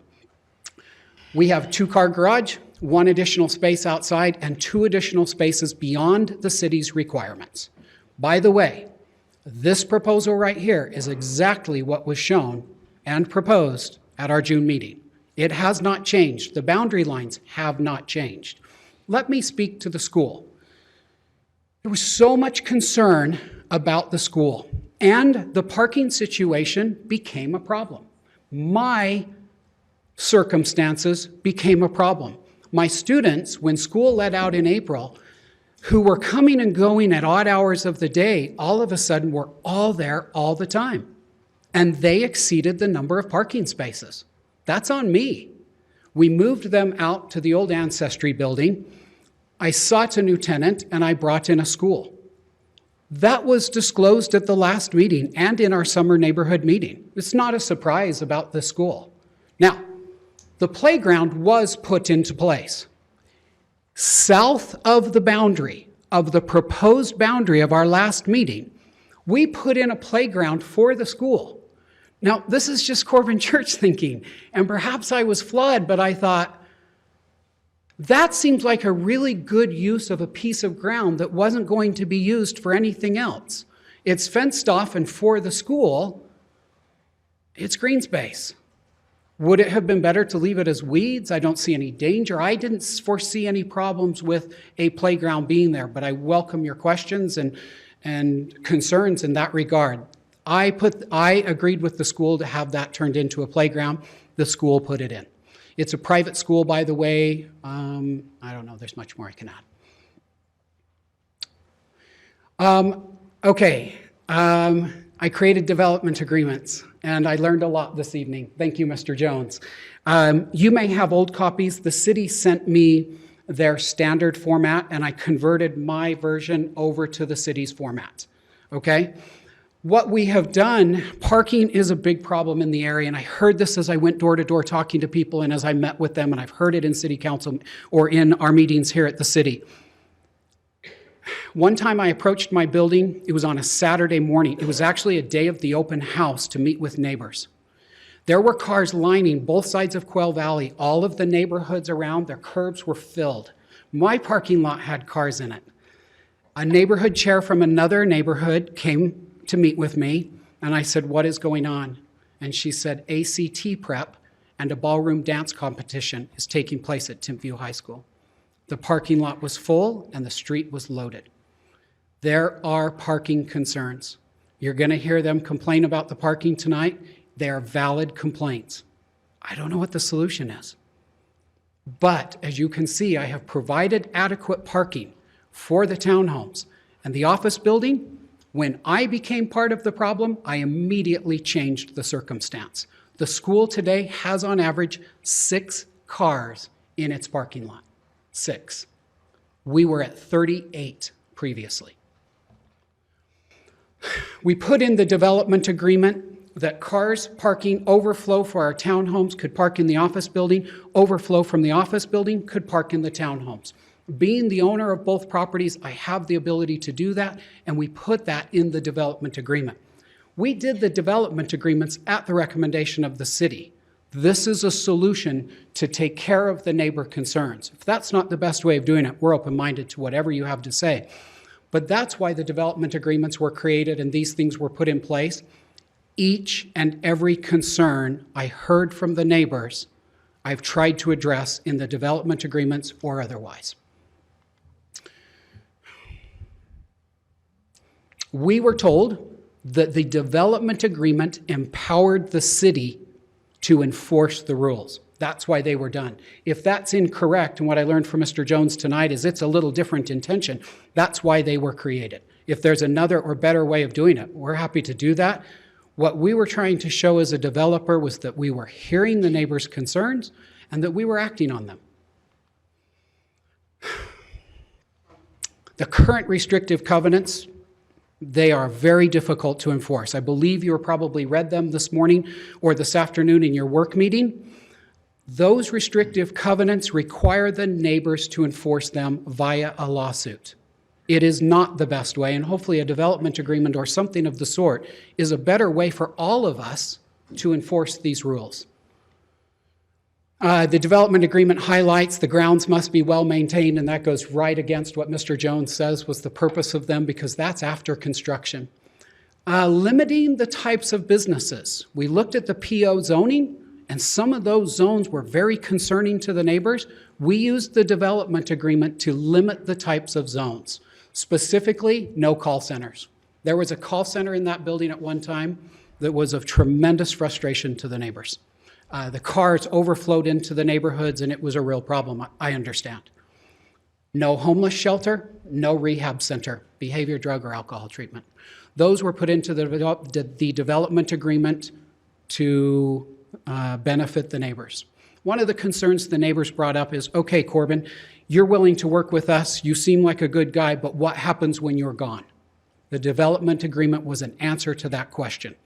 S18: We have 2-car garage, 1 additional space outside, and 2 additional spaces beyond the city's requirements. By the way, this proposal right here is exactly what was shown and proposed at our June meeting. It has not changed. The boundary lines have not changed. Let me speak to the school. There was so much concern about the school, and the parking situation became a problem. My circumstances became a problem. My students, when school let out in April, who were coming and going at odd hours of the day, all of a sudden were all there all the time. and they exceeded the number of parking spaces. That's on me. We moved them out to the old Ancestry building. I sought a new tenant, and I brought in a school. That was disclosed at the last meeting and in our summer neighborhood meeting. It's not a surprise about the school. Now, the playground was put into place. South of the boundary, of the proposed boundary of our last meeting, we put in a playground for the school. Now, this is just Corbin Church thinking, and perhaps I was flawed, but I thought, that seems like a really good use of a piece of ground that wasn't going to be used for anything else. It's fenced off, and for the school, it's green space. Would it have been better to leave it as weeds? I don't see any danger. I didn't foresee any problems with a playground being there, but I welcome your questions and concerns in that regard. I agreed with the school to have that turned into a playground. The school put it in. It's a private school, by the way. I don't know, there's much more I can add. I created development agreements, and I learned a lot this evening. Thank you, Mr. Jones. You may have old copies. The city sent me their standard format, and I converted my version over to the city's format, okay? What we have done, parking is a big problem in the area, and I heard this as I went door to door talking to people and as I met with them, and I've heard it in city council or in our meetings here at the city. One time I approached my building, it was on a Saturday morning. It was actually a day of the open house to meet with neighbors. There were cars lining both sides of Quail Valley. All of the neighborhoods around, their curbs were filled. My parking lot had cars in it. A neighborhood chair from another neighborhood came to meet with me, and I said, what is going on? And she said, ACT prep and a ballroom dance competition is taking place at Timpview High School. The parking lot was full and the street was loaded. There are parking concerns. You're going to hear them complain about the parking tonight. They are valid complaints. I don't know what the solution is. But as you can see, I have provided adequate parking for the townhomes and the office building. When I became part of the problem, I immediately changed the circumstance. The school today has on average 6 cars in its parking lot. 6. We were at 38 previously. We put in the development agreement that cars parking overflow for our townhomes could park in the office building, overflow from the office building could park in the townhomes. Being the owner of both properties, I have the ability to do that, and we put that in the development agreement. We did the development agreements at the recommendation of the city. This is a solution to take care of the neighbor concerns. If that's not the best way of doing it, we're open-minded to whatever you have to say. But that's why the development agreements were created and these things were put in place. Each and every concern I heard from the neighbors, I've tried to address in the development agreements or otherwise. We were told that the development agreement empowered the city to enforce the rules. That's why they were done. If that's incorrect, and what I learned from Mr. Jones tonight is it's a little different intention, that's why they were created. If there's another or better way of doing it, we're happy to do that. What we were trying to show as a developer was that we were hearing the neighbors' concerns and that we were acting on them. The current restrictive covenants, they are very difficult to enforce. I believe you probably read them this morning or this afternoon in your work meeting. Those restrictive covenants require the neighbors to enforce them via a lawsuit. It is not the best way, and hopefully a development agreement or something of the sort is a better way for all of us to enforce these rules. The development agreement highlights the grounds must be well maintained, and that goes right against what Mr. Jones says was the purpose of them, because that's after construction. Limiting the types of businesses. We looked at the PO zoning, and some of those zones were very concerning to the neighbors. We used the development agreement to limit the types of zones. Specifically, no call centers. There was a call center in that building at one time that was of tremendous frustration to the neighbors. The cars overflowed into the neighborhoods, and it was a real problem, I understand. No homeless shelter, no rehab center, behavior, drug, or alcohol treatment. Those were put into the development agreement to benefit the neighbors. One of the concerns the neighbors brought up is, okay, Corbin, you're willing to work with us, you seem like a good guy, but what happens when you're gone? The development agreement was an answer to that question.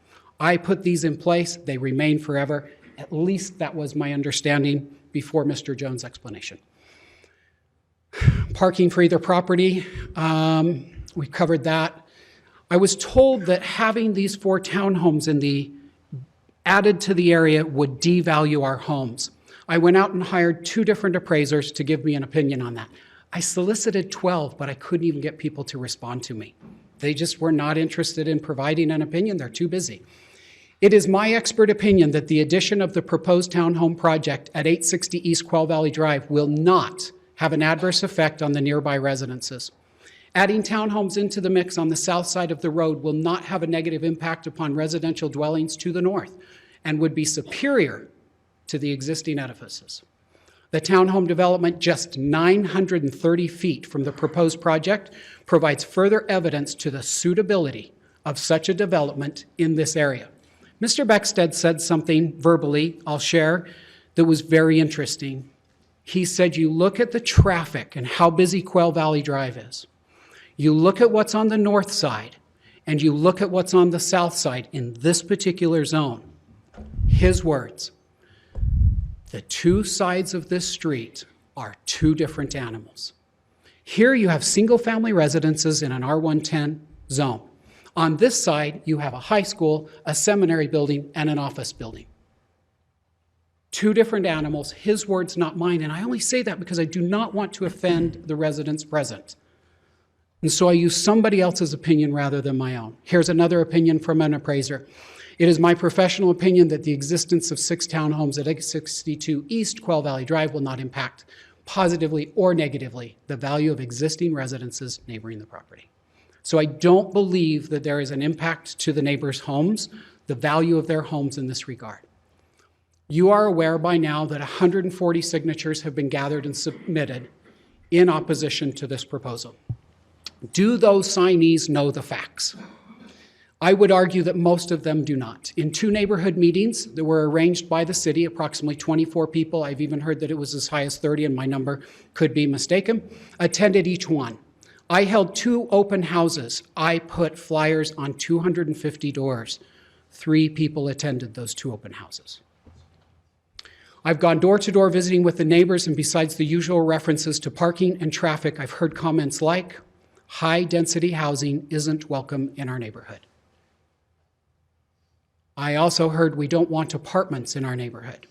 S18: I put these in place, they remain forever. At least that was my understanding before Mr. Jones' explanation. Parking for either property, we covered that. I was told that having these 4 townhomes added to the area would devalue our homes. I went out and hired 2 different appraisers to give me an opinion on that. I solicited 12, but I couldn't even get people to respond to me. They just were not interested in providing an opinion. They're too busy. It is my expert opinion that the addition of the proposed townhome project at 860 East Quail Valley Drive will not have an adverse effect on the nearby residences. Adding townhomes into the mix on the south side of the road will not have a negative impact upon residential dwellings to the north and would be superior to the existing edifices. The townhome development just 930 feet from the proposed project provides further evidence to the suitability of such a development in this area. Mr. Beckstead said something verbally, I'll share, that was very interesting. He said, you look at the traffic and how busy Quail Valley Drive is. You look at what's on the north side, and you look at what's on the south side in this particular zone. His words, the 2 sides of this street are 2 different animals. Here you have single-family residences in an R110 zone. On this side, you have a high school, a seminary building, and an office building. 2 different animals, his words, not mine, and I only say that because I do not want to offend the residents present. And so I use somebody else's opinion rather than my own. Here's another opinion from an appraiser. It is my professional opinion that the existence of 6 townhomes at 862 East Quail Valley Drive will not impact positively or negatively the value of existing residences neighboring the property. So I don't believe that there is an impact to the neighbors' homes, the value of their homes in this regard. You are aware by now that 140 signatures have been gathered and submitted in opposition to this proposal. Do those signees know the facts? I would argue that most of them do not. In 2 neighborhood meetings that were arranged by the city, approximately 24 people, I've even heard that it was as high as 30, and my number could be mistaken, attended each one. I held 2 open houses. I put flyers on 250 doors. 3 people attended those 2 open houses. I've gone door to door visiting with the neighbors, and besides the usual references to parking and traffic, I've heard comments like, high-density housing isn't welcome in our neighborhood. I also heard we don't want apartments in our neighborhood.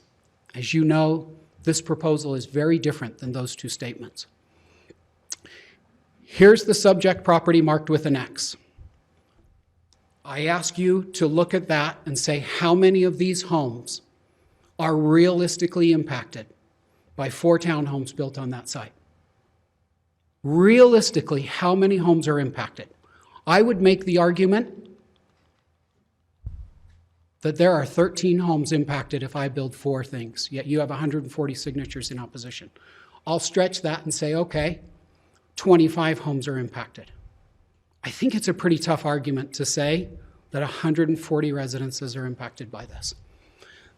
S18: As you know, this proposal is very different than those 2 statements. Here's the subject property marked with an X. I ask you to look at that and say how many of these homes are realistically impacted by 4 townhomes built on that site. Realistically, how many homes are impacted? I would make the argument that there are 13 homes impacted if I build 4 things, yet you have 140 signatures in opposition. I'll stretch that and say, okay, 25 homes are impacted. I think it's a pretty tough argument to say that 140 residences are impacted by this.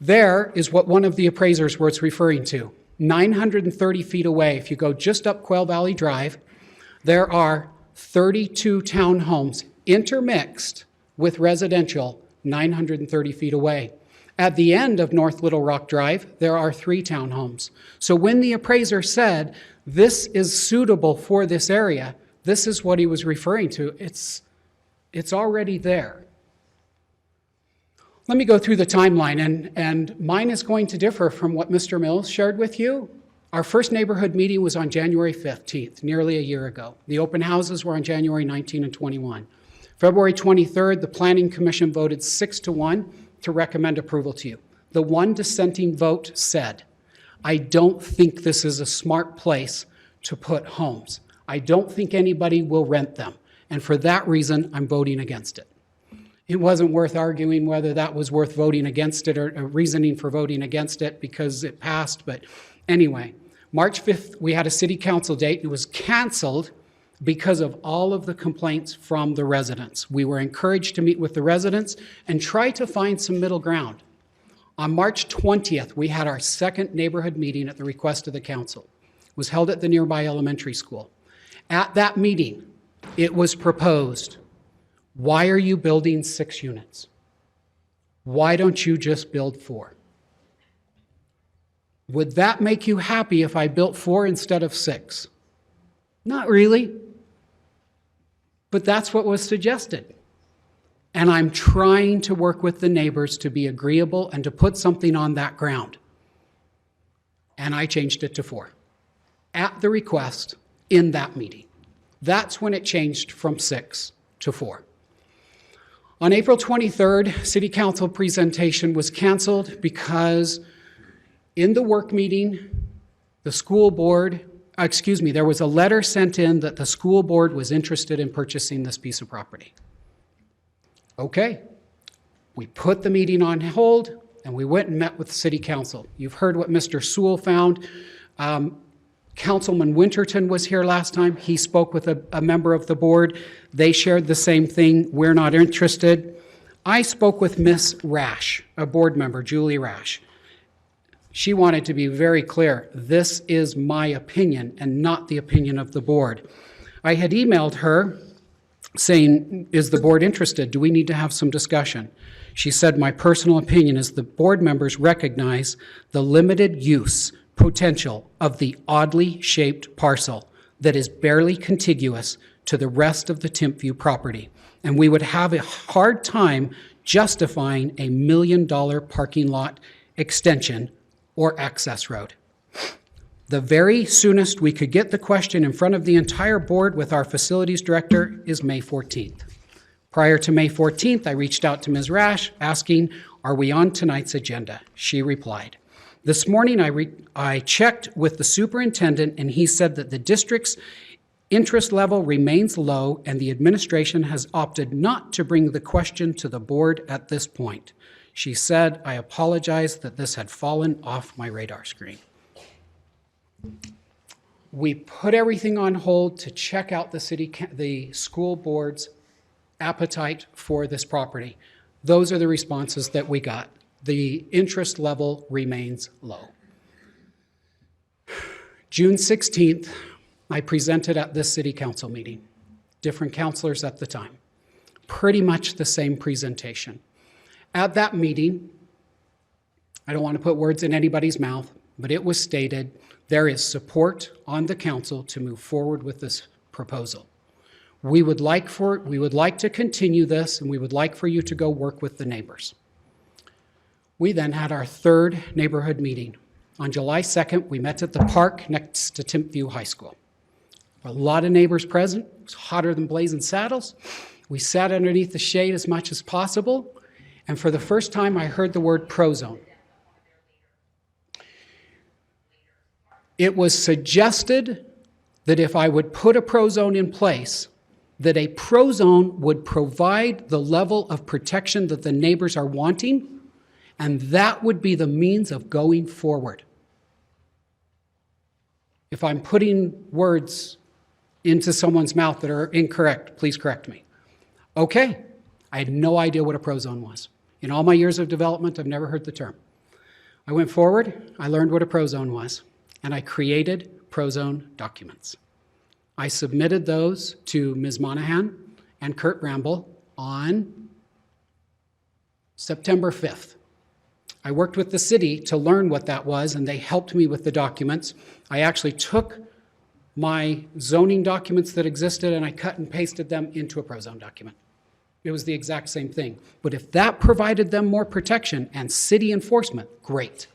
S18: There is what one of the appraisers was referring to. 930 feet away, if you go just up Quail Valley Drive, there are 32 townhomes intermixed with residential 930 feet away. At the end of North Little Rock Drive, there are 3 townhomes. So when the appraiser said, this is suitable for this area, this is what he was referring to. It's already there. Let me go through the timeline, and mine is going to differ from what Mr. Mills shared with you. Our first neighborhood meeting was on January 15th, nearly a year ago. The open houses were on January 19 and 21. February 23rd, the Planning Commission voted 6-1 to recommend approval to you. The 1 dissenting vote said, I don't think this is a smart place to put homes. I don't think anybody will rent them. And for that reason, I'm voting against it. It wasn't worth arguing whether that was worth voting against it or reasoning for voting against it because it passed. But anyway, March 5th, we had a city council date. It was canceled because of all of the complaints from the residents. We were encouraged to meet with the residents and try to find some middle ground. On March 20th, we had our second neighborhood meeting at the request of the council. It was held at the nearby elementary school. At that meeting, it was proposed, why are you building 6 units? Why don't you just build 4? Would that make you happy if I built 4 instead of 6? Not really. But that's what was suggested. And I'm trying to work with the neighbors to be agreeable and to put something on that ground. And I changed it to 4 at the request in that meeting. That's when it changed from 6 to 4. On April 23rd, City Council presentation was canceled because in the work meeting, the school board, there was a letter sent in that the school board was interested in purchasing this piece of property. Okay, we put the meeting on hold and we went and met with the City Council. You've heard what Mr. Sewell found. Councilman Winterton was here last time. He spoke with a member of the board. They shared the same thing. We're not interested. I spoke with Miss Rash, a board member, Julie Rash. She wanted to be very clear. This is my opinion and not the opinion of the board. I had emailed her saying, is the board interested? Do we need to have some discussion? She said, my personal opinion is the board members recognize the limited use potential of the oddly shaped parcel that is barely contiguous to the rest of the Timpview property. And we would have a hard time justifying a $1 million parking lot extension or access road. The very soonest we could get the question in front of the entire board with our facilities director is May 14th. Prior to May 14th, I reached out to Ms. Rash asking, are we on tonight's agenda? She replied. This morning, I checked with the superintendent, and he said that the district's interest level remains low, and the administration has opted not to bring the question to the board at this point. She said, I apologize that this had fallen off my radar screen. We put everything on hold to check out the school board's appetite for this property. Those are the responses that we got. The interest level remains low. June 16th, I presented at this city council meeting, different councilors at the time, pretty much the same presentation. At that meeting, I don't want to put words in anybody's mouth, but it was stated there is support on the council to move forward with this proposal. We would like to continue this, and we would like for you to go work with the neighbors. We then had our third neighborhood meeting. On July 2nd, we met at the park next to Timpview High School. A lot of neighbors present. It was hotter than blazing saddles. We sat underneath the shade as much as possible, and for the first time, I heard the word prozone. It was suggested that if I would put a prozone in place, that a prozone would provide the level of protection that the neighbors are wanting, and that would be the means of going forward. If I'm putting words into someone's mouth that are incorrect, please correct me. Okay, I had no idea what a prozone was. In all my years of development, I've never heard the term. I went forward, I learned what a prozone was, and I created prozone documents. I submitted those to Ms. Monahan and Kurt Bramble on September 5th. I worked with the city to learn what that was, and they helped me with the documents. I actually took my zoning documents that existed and I cut and pasted them into a prozone document. It was the exact same thing. But if that provided them more protection and city enforcement, great.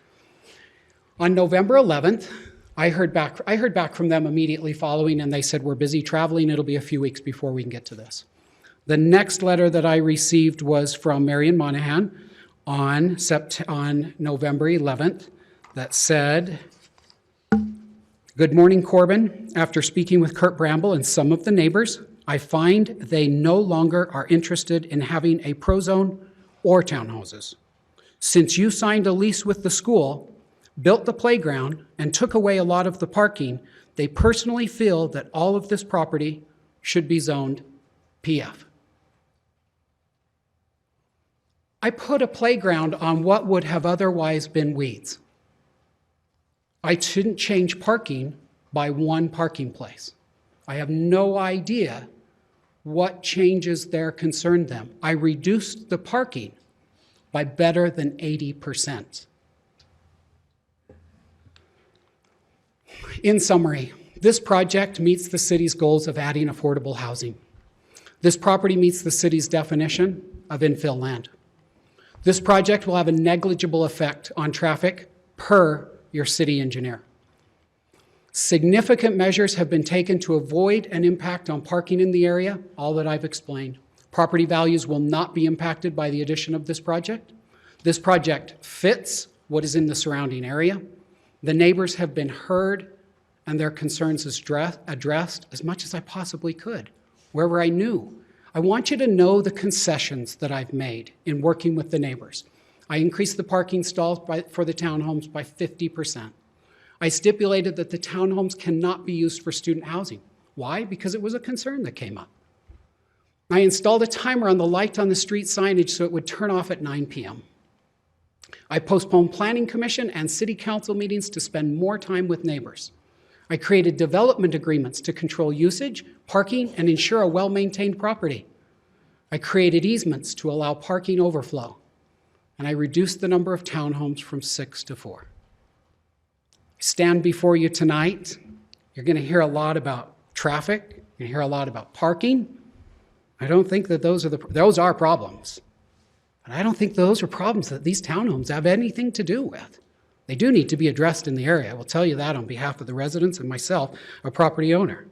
S18: On November 11th, I heard back from them immediately following, and they said, we're busy traveling. It'll be a few weeks before we can get to this. The next letter that I received was from Marion Monahan on November 11th that said, good morning, Corbin. After speaking with Kurt Bramble and some of the neighbors, I find they no longer are interested in having a prozone or townhouses. Since you signed a lease with the school, built the playground, and took away a lot of the parking, they personally feel that all of this property should be zoned PF. I put a playground on what would have otherwise been weeds. I shouldn't change parking by one parking place. I have no idea what changes there concerned them. I reduced the parking by better than 80%. In summary, this project meets the city's goals of adding affordable housing. This property meets the city's definition of infill land. This project will have a negligible effect on traffic per your city engineer. Significant measures have been taken to avoid an impact on parking in the area, all that I've explained. Property values will not be impacted by the addition of this project. This project fits what is in the surrounding area. The neighbors have been heard and their concerns addressed as much as I possibly could, wherever I knew. I want you to know the concessions that I've made in working with the neighbors. I increased the parking stalls for the townhomes by 50%. I stipulated that the townhomes cannot be used for student housing. Why? Because it was a concern that came up. I installed a timer on the light on the street signage so it would turn off at 9 p.m. I postponed planning commission and city council meetings to spend more time with neighbors. I created development agreements to control usage, parking, and ensure a well-maintained property. I created easements to allow parking overflow. And I reduced the number of townhomes from 6 to 4. I stand before you tonight. You're going to hear a lot about traffic. You're going to hear a lot about parking. I don't think that those are problems. But I don't think those are problems that these townhomes have anything to do with. They do need to be addressed in the area. I will tell you that on behalf of the residents and myself, a property owner.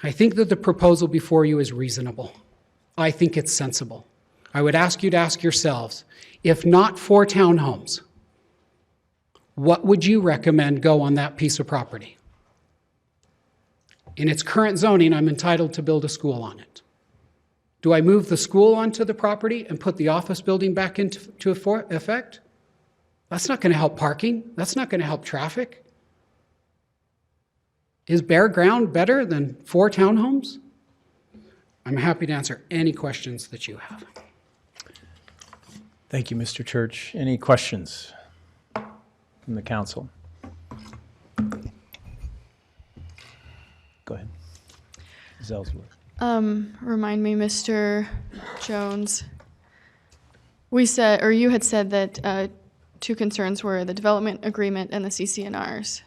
S18: I think that the proposal before you is reasonable. I think it's sensible. I would ask you to ask yourselves, if not 4 townhomes, what would you recommend go on that piece of property? In its current zoning, I'm entitled to build a school on it. Do I move the school onto the property and put the office building back into effect? That's not going to help parking. That's not going to help traffic. Is bare ground better than 4 townhomes? I'm happy to answer any questions that you have.
S13: Thank you, Mr. Church. Any questions from the council? Go ahead. Ms. Ellsworth.
S16: Remind me, Mr. Jones. We said, or you had said that 2 concerns were the development agreement and the CCNRs.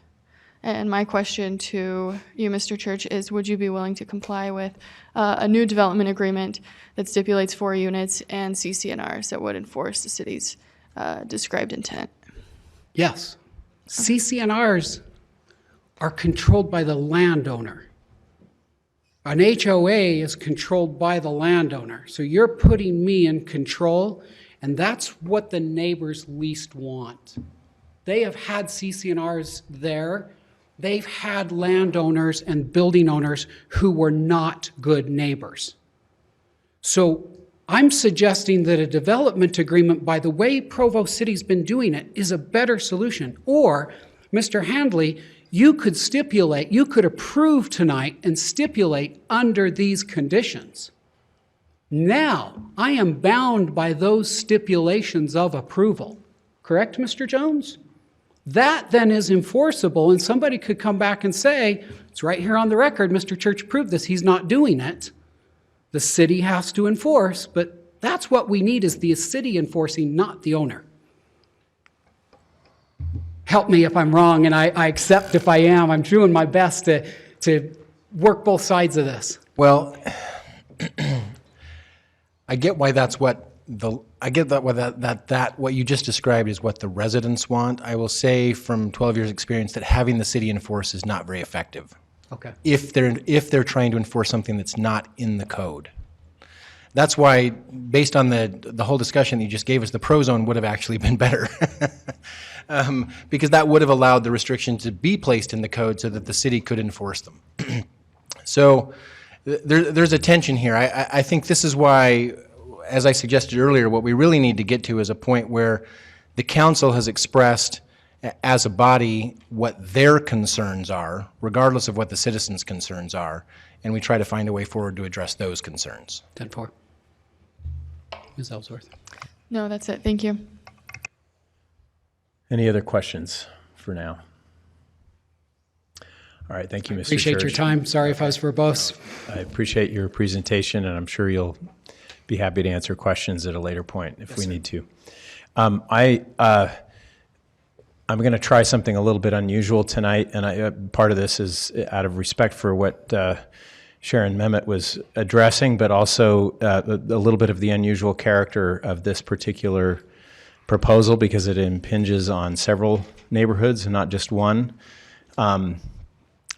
S16: And my question to you, Mr. Church, is would you be willing to comply with a new development agreement that stipulates 4 units and CCNRs that would enforce the city's described intent?
S18: Yes. CCNRs are controlled by the landowner. An HOA is controlled by the landowner. So you're putting me in control, and that's what the neighbors least want. They have had CCNRs there. They've had landowners and building owners who were not good neighbors. So I'm suggesting that a development agreement, by the way Provo City's been doing it, is a better solution. Or, Mr. Handley, you could stipulate, you could approve tonight and stipulate under these conditions. Now, I am bound by those stipulations of approval. Correct, Mr. Jones? That then is enforceable, and somebody could come back and say, it's right here on the record, Mr. Church proved this, he's not doing it. The city has to enforce, but that's what we need, is the city enforcing, not the owner. Help me if I'm wrong, and I accept if I am. I'm doing my best to work both sides of this.
S10: Well, I get why that's what what you just described is what the residents want. I will say from 12 years experience that having the city enforce is not very effective.
S18: Okay.
S10: If they're trying to enforce something that's not in the code. That's why, based on the whole discussion that you just gave us, the pro zone would have actually been better. Because that would have allowed the restriction to be placed in the code so that the city could enforce them. So there's a tension here. I think this is why, as I suggested earlier, what we really need to get to is a point where the council has expressed as a body, what their concerns are, regardless of what the citizens' concerns are, and we try to find a way forward to address those concerns.
S18: 10-4. Ms. Ellsworth.
S16: No, that's it. Thank you.
S13: Any other questions for now? All right, thank you, Mr.
S18: Appreciate your
S13: Church.
S18: time. Sorry if I was verbose.
S13: I appreciate your presentation, and I'm sure you'll be happy to answer questions at a later point if we need to. I'm going to try something a little bit unusual tonight, and part of this is out of respect for what Sharon Mehmet was addressing, but also a little bit of the unusual character of this particular proposal because it impinges on several neighborhoods and not just one.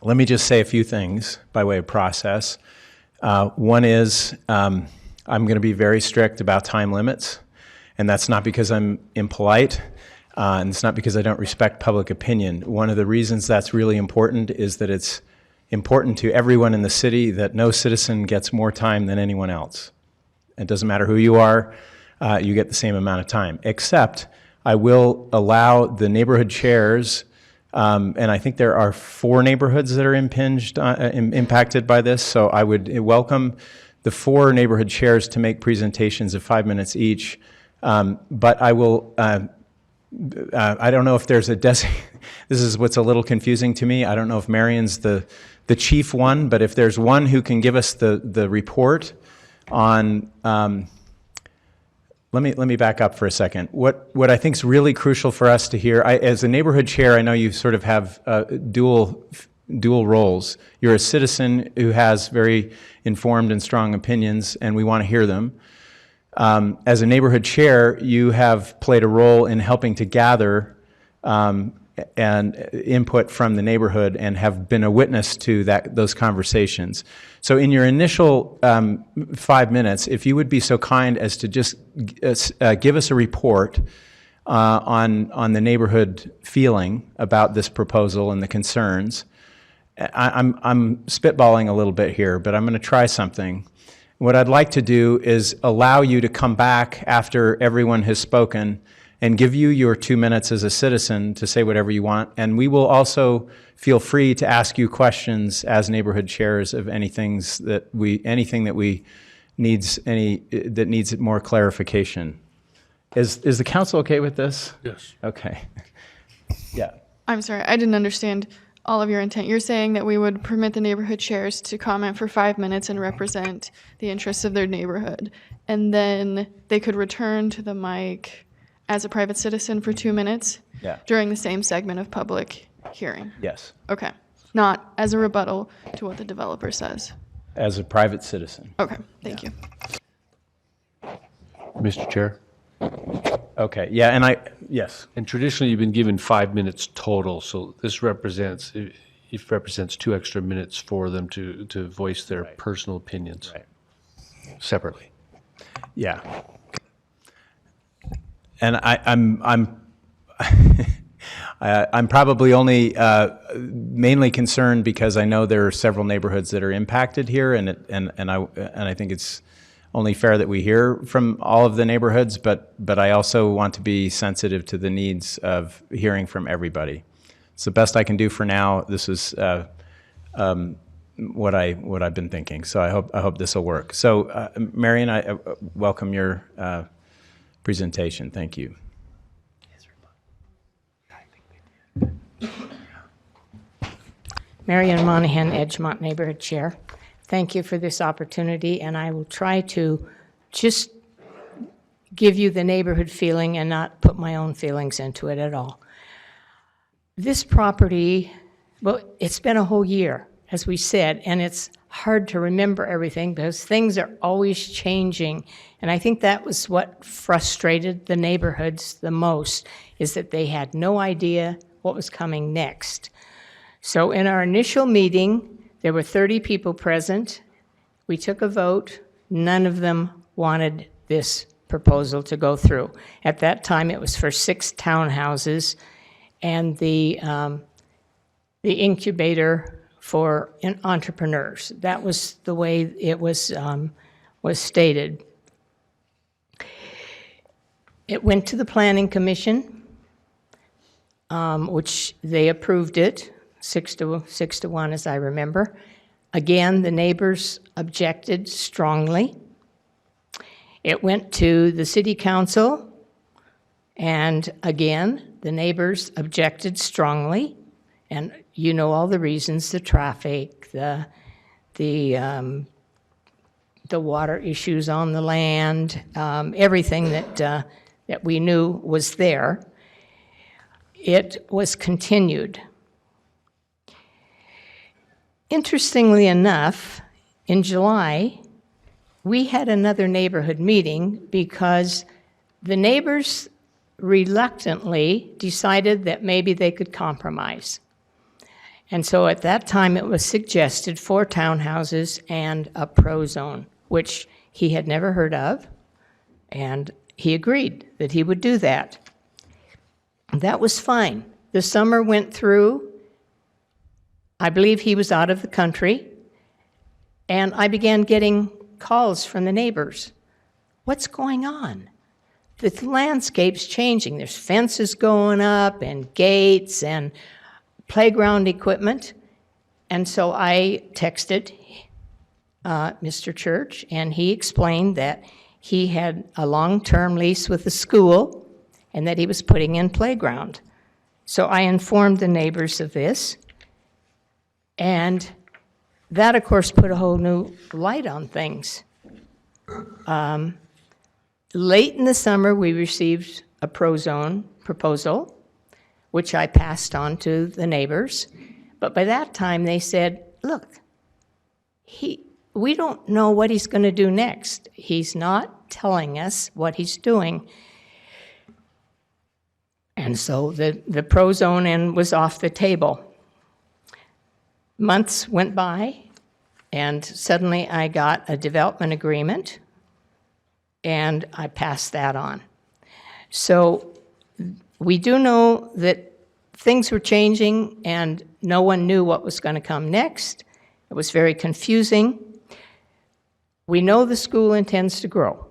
S13: Let me just say a few things by way of process. One is I'm going to be very strict about time limits, and that's not because I'm impolite, and it's not because I don't respect public opinion. One of the reasons that's really important is that it's important to everyone in the city that no citizen gets more time than anyone else. It doesn't matter who you are, you get the same amount of time, except I will allow the neighborhood chairs, and I think there are 4 neighborhoods that are impacted by this, so I would welcome the 4 neighborhood chairs to make presentations of 5 minutes each, but I will, I don't know if there's a this is what's a little confusing to me. I don't know if Marion's the chief one, but if there's one who can give us the report on, let me back up for a second. What I think is really crucial for us to hear, as a neighborhood chair, I know you sort of have dual roles. You're a citizen who has very informed and strong opinions, and we want to hear them. As a neighborhood chair, you have played a role in helping to gather and input from the neighborhood and have been a witness to those conversations. So in your initial 5 minutes, if you would be so kind as to just give us a report on the neighborhood feeling about this proposal and the concerns. I'm spitballing a little bit here, but I'm going to try something. What I'd like to do is allow you to come back after everyone has spoken and give you your 2 minutes as a citizen to say whatever you want. And we will also feel free to ask you questions as neighborhood chairs of anything that needs more clarification. Is the council okay with this?
S17: Yes.
S13: Okay. Yeah.
S16: I'm sorry, I didn't understand all of your intent. You're saying that we would permit the neighborhood chairs to comment for 5 minutes and represent the interests of their neighborhood, and then they could return to the mic as a private citizen for 2 minutes during the same segment of public hearing?
S13: Yes.
S16: Okay. Not as a rebuttal to what the developer says?
S13: As a private citizen.
S16: Okay, thank you.
S19: Mr. Chair?
S13: Okay, yeah, and yes.
S19: And traditionally, you've been given 5 minutes total, so this represents 2 extra minutes for them to voice their personal opinions separately.
S13: Yeah. And I'm probably only mainly concerned because I know there are several neighborhoods that are impacted here, and I think it's only fair that we hear from all of the neighborhoods, but I also want to be sensitive to the needs of hearing from everybody. It's the best I can do for now. This is what I've been thinking. So I hope this will work. So Marion, I welcome your presentation. Thank you.
S20: Marion Monahan, Edgemont Neighborhood Chair. Thank you for this opportunity, and I will try to just give you the neighborhood feeling and not put my own feelings into it at all. This property, well, it's been a whole year, as we said, and it's hard to remember everything because things are always changing. And I think that was what frustrated the neighborhoods the most, is that they had no idea what was coming next. So in our initial meeting, there were 30 people present. We took a vote. None of them wanted this proposal to go through. At that time, it was for 6 townhouses and the incubator for entrepreneurs. That was the way it was stated. It went to the Planning Commission. which they approved it, 6-1 as I remember. Again, the neighbors objected strongly. It went to the city council, and again, the neighbors objected strongly. And you know all the reasons: the traffic, the water issues on the land, everything that we knew was there. It was continued. Interestingly enough, in July, we had another neighborhood meeting because the neighbors reluctantly decided that maybe they could compromise. And so at that time, it was suggested 4 townhouses and a pro zone, which he had never heard of, and he agreed that he would do that. That was fine. The summer went through. I believe he was out of the country, and I began getting calls from the neighbors. What's going on? The landscape's changing. There's fences going up and gates and playground equipment. And so I texted Mr. Church, and he explained that he had a long-term lease with the school and that he was putting in playground. So I informed the neighbors of this, and that, of course, put a whole new light on things. Late in the summer, we received a pro-zone proposal, which I passed on to the neighbors. But by that time, they said, look, we don't know what he's going to do next. He's not telling us what he's doing. And so the pro-zone was off the table. Months went by, and suddenly I got a development agreement, and I passed that on. So we do know that things were changing, and no one knew what was going to come next. It was very confusing. We know the school intends to grow.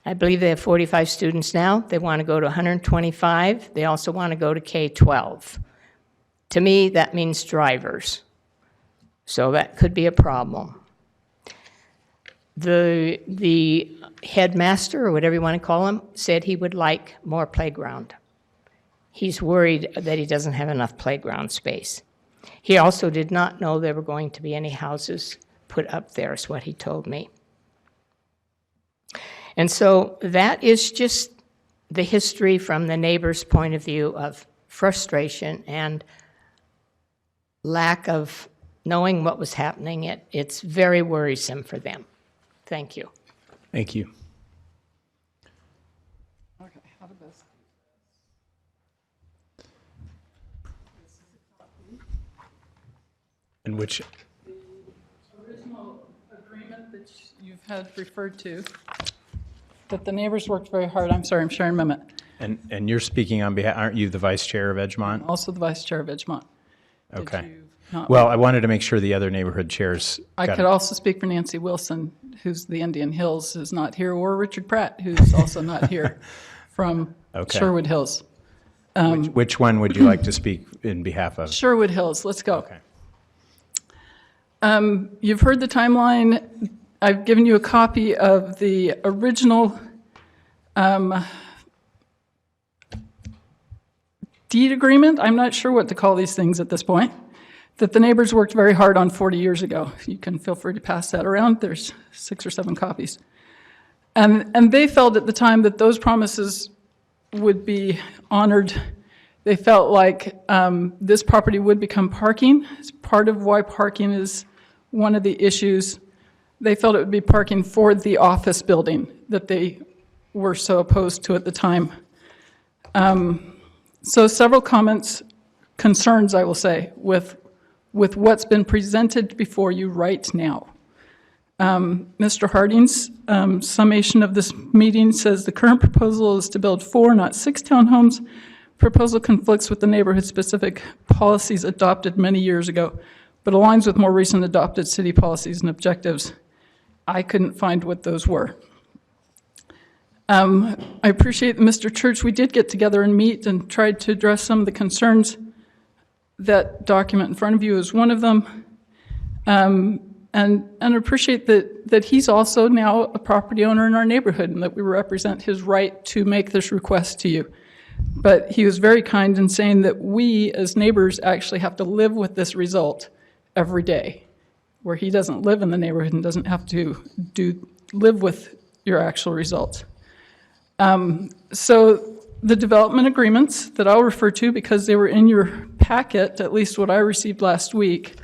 S20: I believe they have 45 students now. They want to go to 125. They also want to go to K-12. To me, that means drivers. So that could be a problem. The headmaster, or whatever you want to call him, said he would like more playground. He's worried that he doesn't have enough playground space. He also did not know there were going to be any houses put up there, is what he told me. And so that is just the history from the neighbor's point of view of frustration and lack of knowing what was happening. It's very worrisome for them. Thank you.
S10: Thank you.
S6: Okay, how did this?
S10: And which?
S6: The original agreement that you've had referred to, that the neighbors worked very hard. I'm sorry, I'm Sharon Memmott.
S13: And you're speaking on behalf, aren't you the vice chair of Edgemont?
S6: Also the vice chair of Edgemont.
S13: Okay.
S6: not-
S13: Well, I wanted to make sure the other neighborhood chairs
S6: I
S13: got
S6: could
S13: it.
S6: also speak for Nancy Wilson, who's the Indian Hills, who's not here, or Richard Pratt, who's also not here, from
S13: Okay.
S6: Sherwood Hills.
S13: Which one would you like to speak in behalf of?
S6: Sherwood Hills, let's go.
S13: Okay.
S6: You've heard the timeline. I've given you a copy of the original deed agreement. I'm not sure what to call these things at this point, that the neighbors worked very hard on 40 years ago. You can feel free to pass that around. There's 6 or 7 copies. And they felt at the time that those promises would be honored. They felt like this property would become parking. It's part of why parking is one of the issues. They felt it would be parking for the office building that they were so opposed to at the time. So several comments, concerns, I will say, with what's been presented before you right now. Mr. Harding's summation of this meeting says the current proposal is to build 4, not 6 townhomes. Proposal conflicts with the neighborhood-specific policies adopted many years ago, but aligns with more recent adopted city policies and objectives. I couldn't find what those were. I appreciate that Mr. Church, we did get together and meet and tried to address some of the concerns. That document in front of you is one of them. And appreciate that he's also now a property owner in our neighborhood and that we represent his right to make this request to you. But he was very kind in saying that we as neighbors actually have to live with this result every day, where he doesn't live in the neighborhood and doesn't have to live with your actual results. So the development agreements that I'll refer to because they were in your packet, at least what I received last week.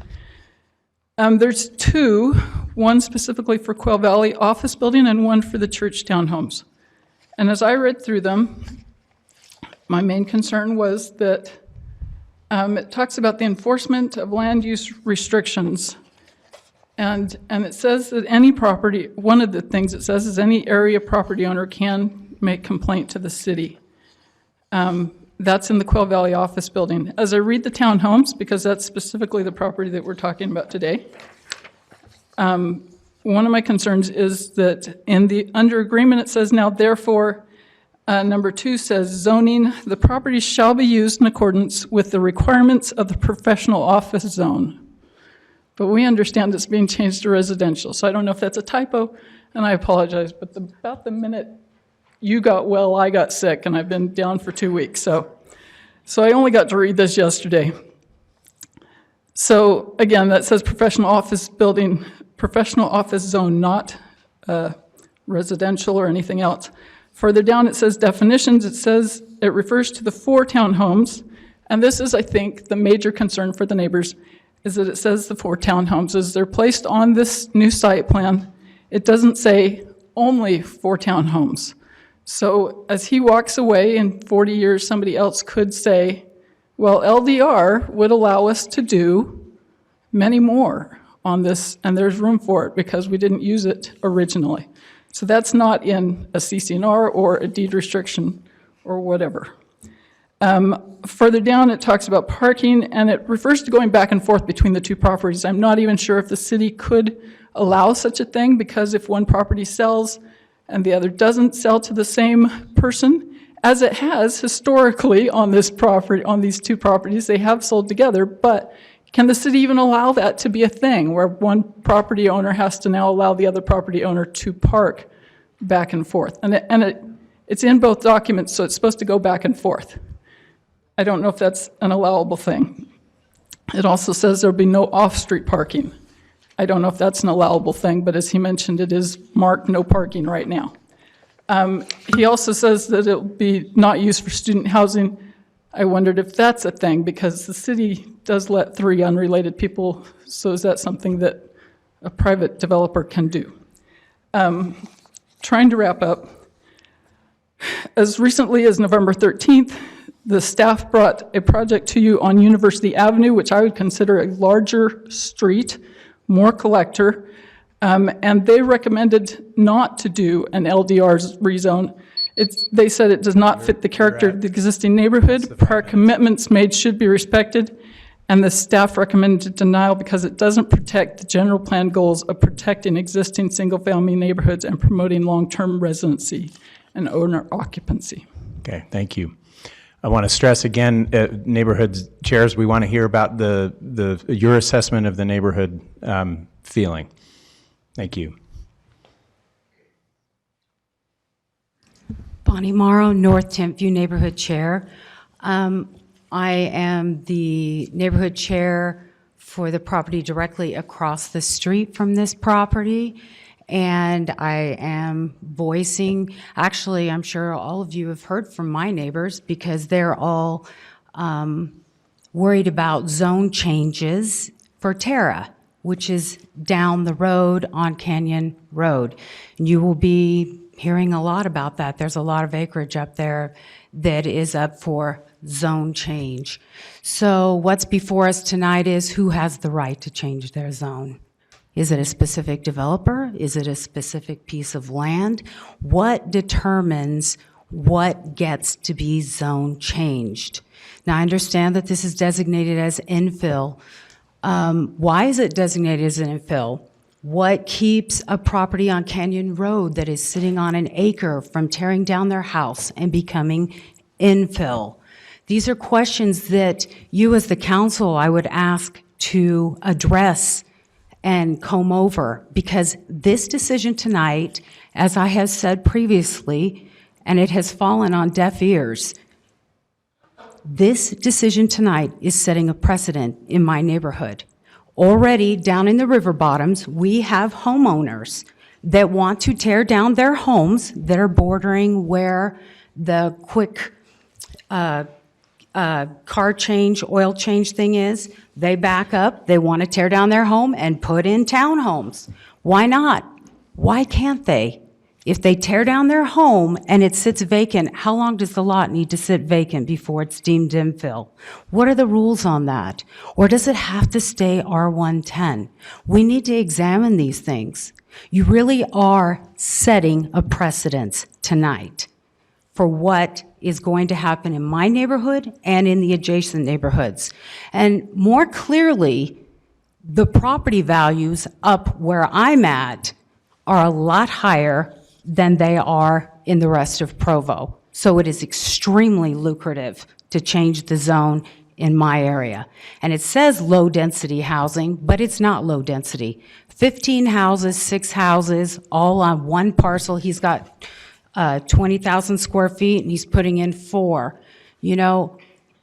S6: There's two, one specifically for Quail Valley Office Building and one for the church townhomes. And as I read through them, my main concern was that it talks about the enforcement of land use restrictions. And it says that any property, one of the things it says is any area property owner can make complaint to the city. That's in the Quail Valley Office Building. As I read the townhomes, because that's specifically the property that we're talking about today, one of my concerns is that in the under agreement it says now therefore, number 2 says zoning, the property shall be used in accordance with the requirements of the professional office zone. But we understand it's being changed to residential, so I don't know if that's a typo, and I apologize, but about the minute you got well, I got sick, and I've been down for 2 weeks, so I only got to read this yesterday. So again, that says professional office building, professional office zone, not residential or anything else. Further down it says definitions, it says it refers to the 4 townhomes, and this is, I think, the major concern for the neighbors, is that it says the 4 townhomes. As they're placed on this new site plan, it doesn't say only 4 townhomes. So as he walks away in 40 years, somebody else could say, well, LDR would allow us to do many more on this, and there's room for it because we didn't use it originally. So that's not in a CC&R or a deed restriction or whatever. Further down, it talks about parking, and it refers to going back and forth between the 2 properties. I'm not even sure if the city could allow such a thing, because if one property sells and the other doesn't sell to the same person, as it has historically on this property, on these 2 properties, they have sold together, but can the city even allow that to be a thing, where one property owner has to now allow the other property owner to park back and forth? And it's in both documents, so it's supposed to go back and forth. I don't know if that's an allowable thing. It also says there'll be no off-street parking. I don't know if that's an allowable thing, but as he mentioned, it is marked no parking right now. He also says that it'll be not used for student housing. I wondered if that's a thing, because the city does let 3 unrelated people, so is that something that a private developer can do? Trying to wrap up. As recently as November 13th, the staff brought a project to you on University Avenue, which I would consider a larger street, more collector, and they recommended not to do an LDR rezone. They said it does not fit the character of the existing neighborhood. Prior commitments made should be respected, and the staff recommended denial because it doesn't protect the general plan goals of protecting existing single-family neighborhoods and promoting long-term residency and owner occupancy.
S10: Okay, thank you. I want to stress again, neighborhood chairs, we want to hear about your assessment of the neighborhood feeling. Thank you.
S21: Bonnie Morrow, North 10th View Neighborhood Chair. I am the neighborhood chair for the property directly across the street from this property. And I am voicing, actually, I'm sure all of you have heard from my neighbors, because they're all worried about zone changes for Terra, which is down the road on Canyon Road. You will be hearing a lot about that. There's a lot of acreage up there that is up for zone change. So what's before us tonight is who has the right to change their zone. Is it a specific developer? Is it a specific piece of land? What determines what gets to be zone changed? Now, I understand that this is designated as infill. Why is it designated as an infill? What keeps a property on Canyon Road that is sitting on an acre from tearing down their house and becoming infill? These are questions that you as the council, I would ask to address and comb over, because this decision tonight, as I have said previously, and it has fallen on deaf ears, this decision tonight is setting a precedent in my neighborhood. Already down in the river bottoms, we have homeowners that want to tear down their homes that are bordering where the quick car change, oil change thing is. They back up, they want to tear down their home and put in townhomes. Why not? Why can't they? If they tear down their home and it sits vacant, how long does the lot need to sit vacant before it's deemed infill? What are the rules on that? Or does it have to stay R110? We need to examine these things. You really are setting a precedence tonight for what is going to happen in my neighborhood and in the adjacent neighborhoods. And more clearly, the property values up where I'm at are a lot higher than they are in the rest of Provo. So it is extremely lucrative to change the zone in my area. And it says low-density housing, but it's not low density. 15 houses, 6 houses, all on one parcel. He's got 20,000 square feet, and he's putting in 4. You know,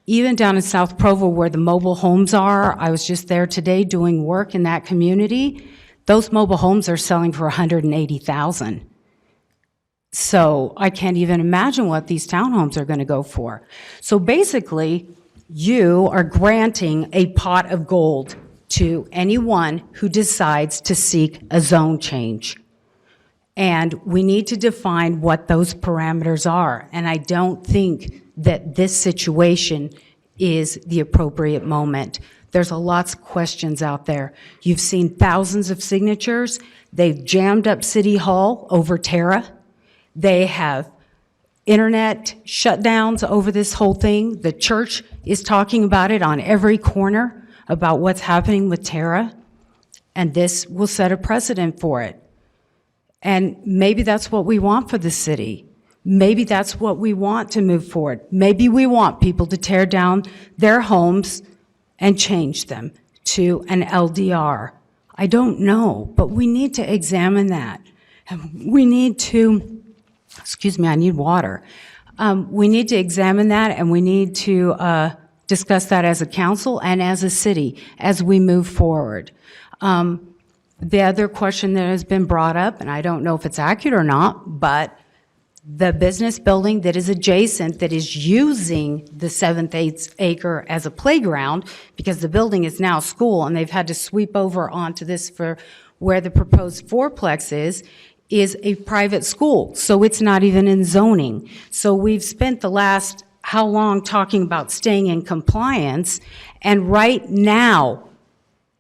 S21: even down in South Provo where the mobile homes are, I was just there today doing work in that community. Those mobile homes are selling for $180,000. So I can't even imagine what these townhomes are going to go for. So basically, you are granting a pot of gold to anyone who decides to seek a zone change. And we need to define what those parameters are. And I don't think that this situation is the appropriate moment. There's lots of questions out there. You've seen thousands of signatures. They've jammed up City Hall over Terra. They have internet shutdowns over this whole thing. The church is talking about it on every corner about what's happening with Terra. And this will set a precedent for it. And maybe that's what we want for the city. Maybe that's what we want to move forward. Maybe we want people to tear down their homes and change them to an LDR. I don't know, but we need to examine that. We need to, excuse me, I need water. We need to examine that, and we need to discuss that as a council and as a city as we move forward. The other question that has been brought up, and I don't know if it's accurate or not, but the business building that is adjacent, that is using the 7/8 acre as a playground, because the building is now school, and they've had to sweep over onto this for where the proposed fourplex is a private school, so it's not even in zoning. So we've spent the last how long talking about staying in compliance, and right now,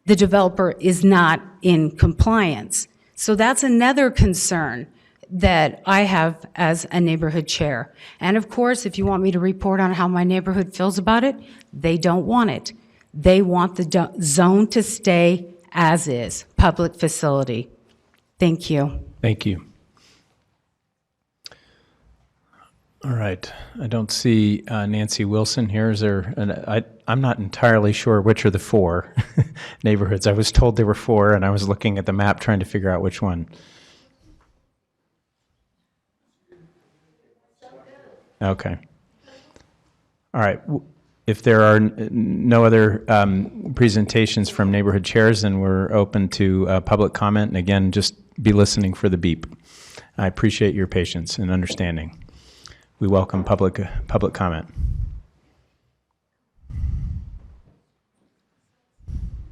S21: the developer is not in compliance. So that's another concern that I have as a neighborhood chair. And of course, if you want me to report on how my neighborhood feels about it, they don't want it. They want the zone to stay as is, public facility. Thank you.
S13: Thank you. All right. I don't see Nancy Wilson here. Is there? I'm not entirely sure which are the 4 neighborhoods. I was told there were 4, and I was looking at the map trying to figure out which one. Okay. All right. If there are no other presentations from neighborhood chairs, then we're open to public comment. And again, just be listening for the beep. I appreciate your patience and understanding. We welcome public comment.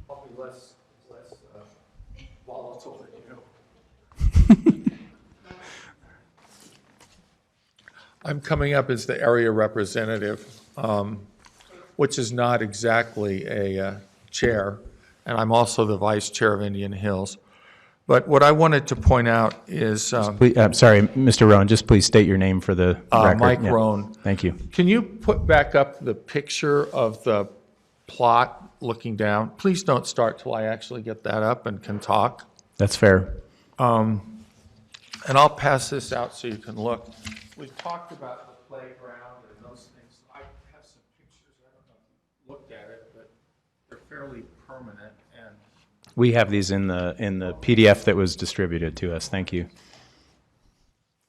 S3: Probably less volatile than you. I'm coming up as the area representative, which is not exactly a chair, and I'm also the vice chair of Indian Hills. But what I wanted to point out is...
S13: I'm sorry, Mr. Rowan, just please state your name for the record.
S3: Mike Rowan.
S13: Thank you.
S3: Can you put back up the picture of the plot looking down? Please don't start till I actually get that up and can talk.
S13: That's fair.
S3: And I'll pass this out so you can look. We've talked about the playground and those things. I have some pictures. I don't know if you looked at it, but they're fairly permanent. And
S13: We have these in the PDF that was distributed to us. Thank you.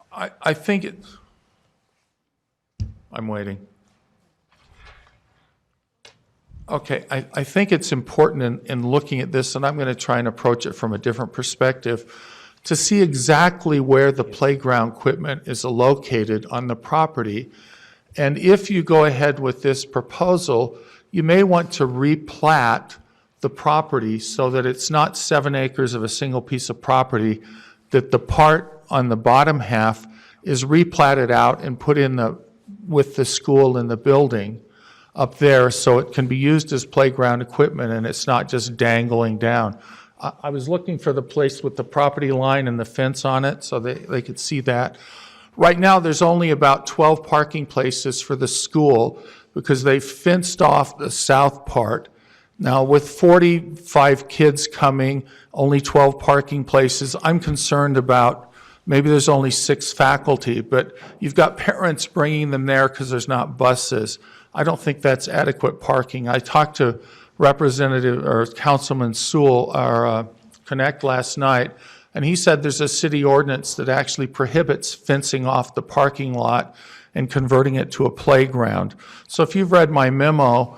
S3: I think it's, I'm waiting. Okay, I think it's important in looking at this, and I'm going to try and approach it from a different perspective, to see exactly where the playground equipment is located on the property. And if you go ahead with this proposal, you may want to replat the property so that it's not 7 acres of a single piece of property, that the part on the bottom half is replatted out and put in with the school and the building up there, so it can be used as playground equipment and it's not just dangling down. I was looking for the place with the property line and the fence on it so they could see that. Right now, there's only about 12 parking places for the school because they fenced off the south part. Now, with 45 kids coming, only 12 parking places, I'm concerned about maybe there's only 6 faculty, but you've got parents bringing them there because there's not buses. I don't think that's adequate parking. I talked to Representative or Councilman Sewell, our Connect last night, and he said there's a city ordinance that actually prohibits fencing off the parking lot and converting it to a playground. So if you've read my memo,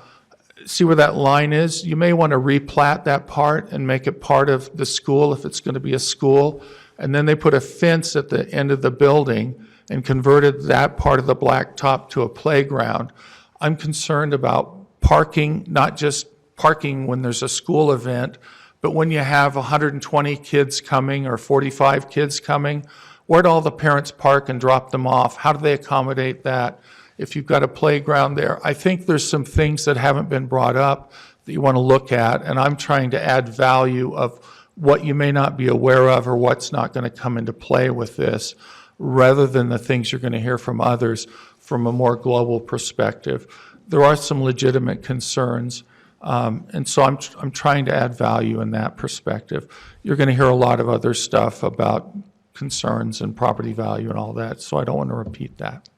S3: see where that line is? You may want to replat that part and make it part of the school if it's going to be a school. And then they put a fence at the end of the building and converted that part of the blacktop to a playground. I'm concerned about parking, not just parking when there's a school event, but when you have 120 kids coming or 45 kids coming, where'd all the parents park and drop them off? How do they accommodate that if you've got a playground there? I think there's some things that haven't been brought up that you want to look at, and I'm trying to add value of what you may not be aware of or what's not going to come into play with this, rather than the things you're going to hear from others from a more global perspective. There are some legitimate concerns, and so I'm trying to add value in that perspective. You're going to hear a lot of other stuff about concerns and property value and all that, so I don't want to repeat that.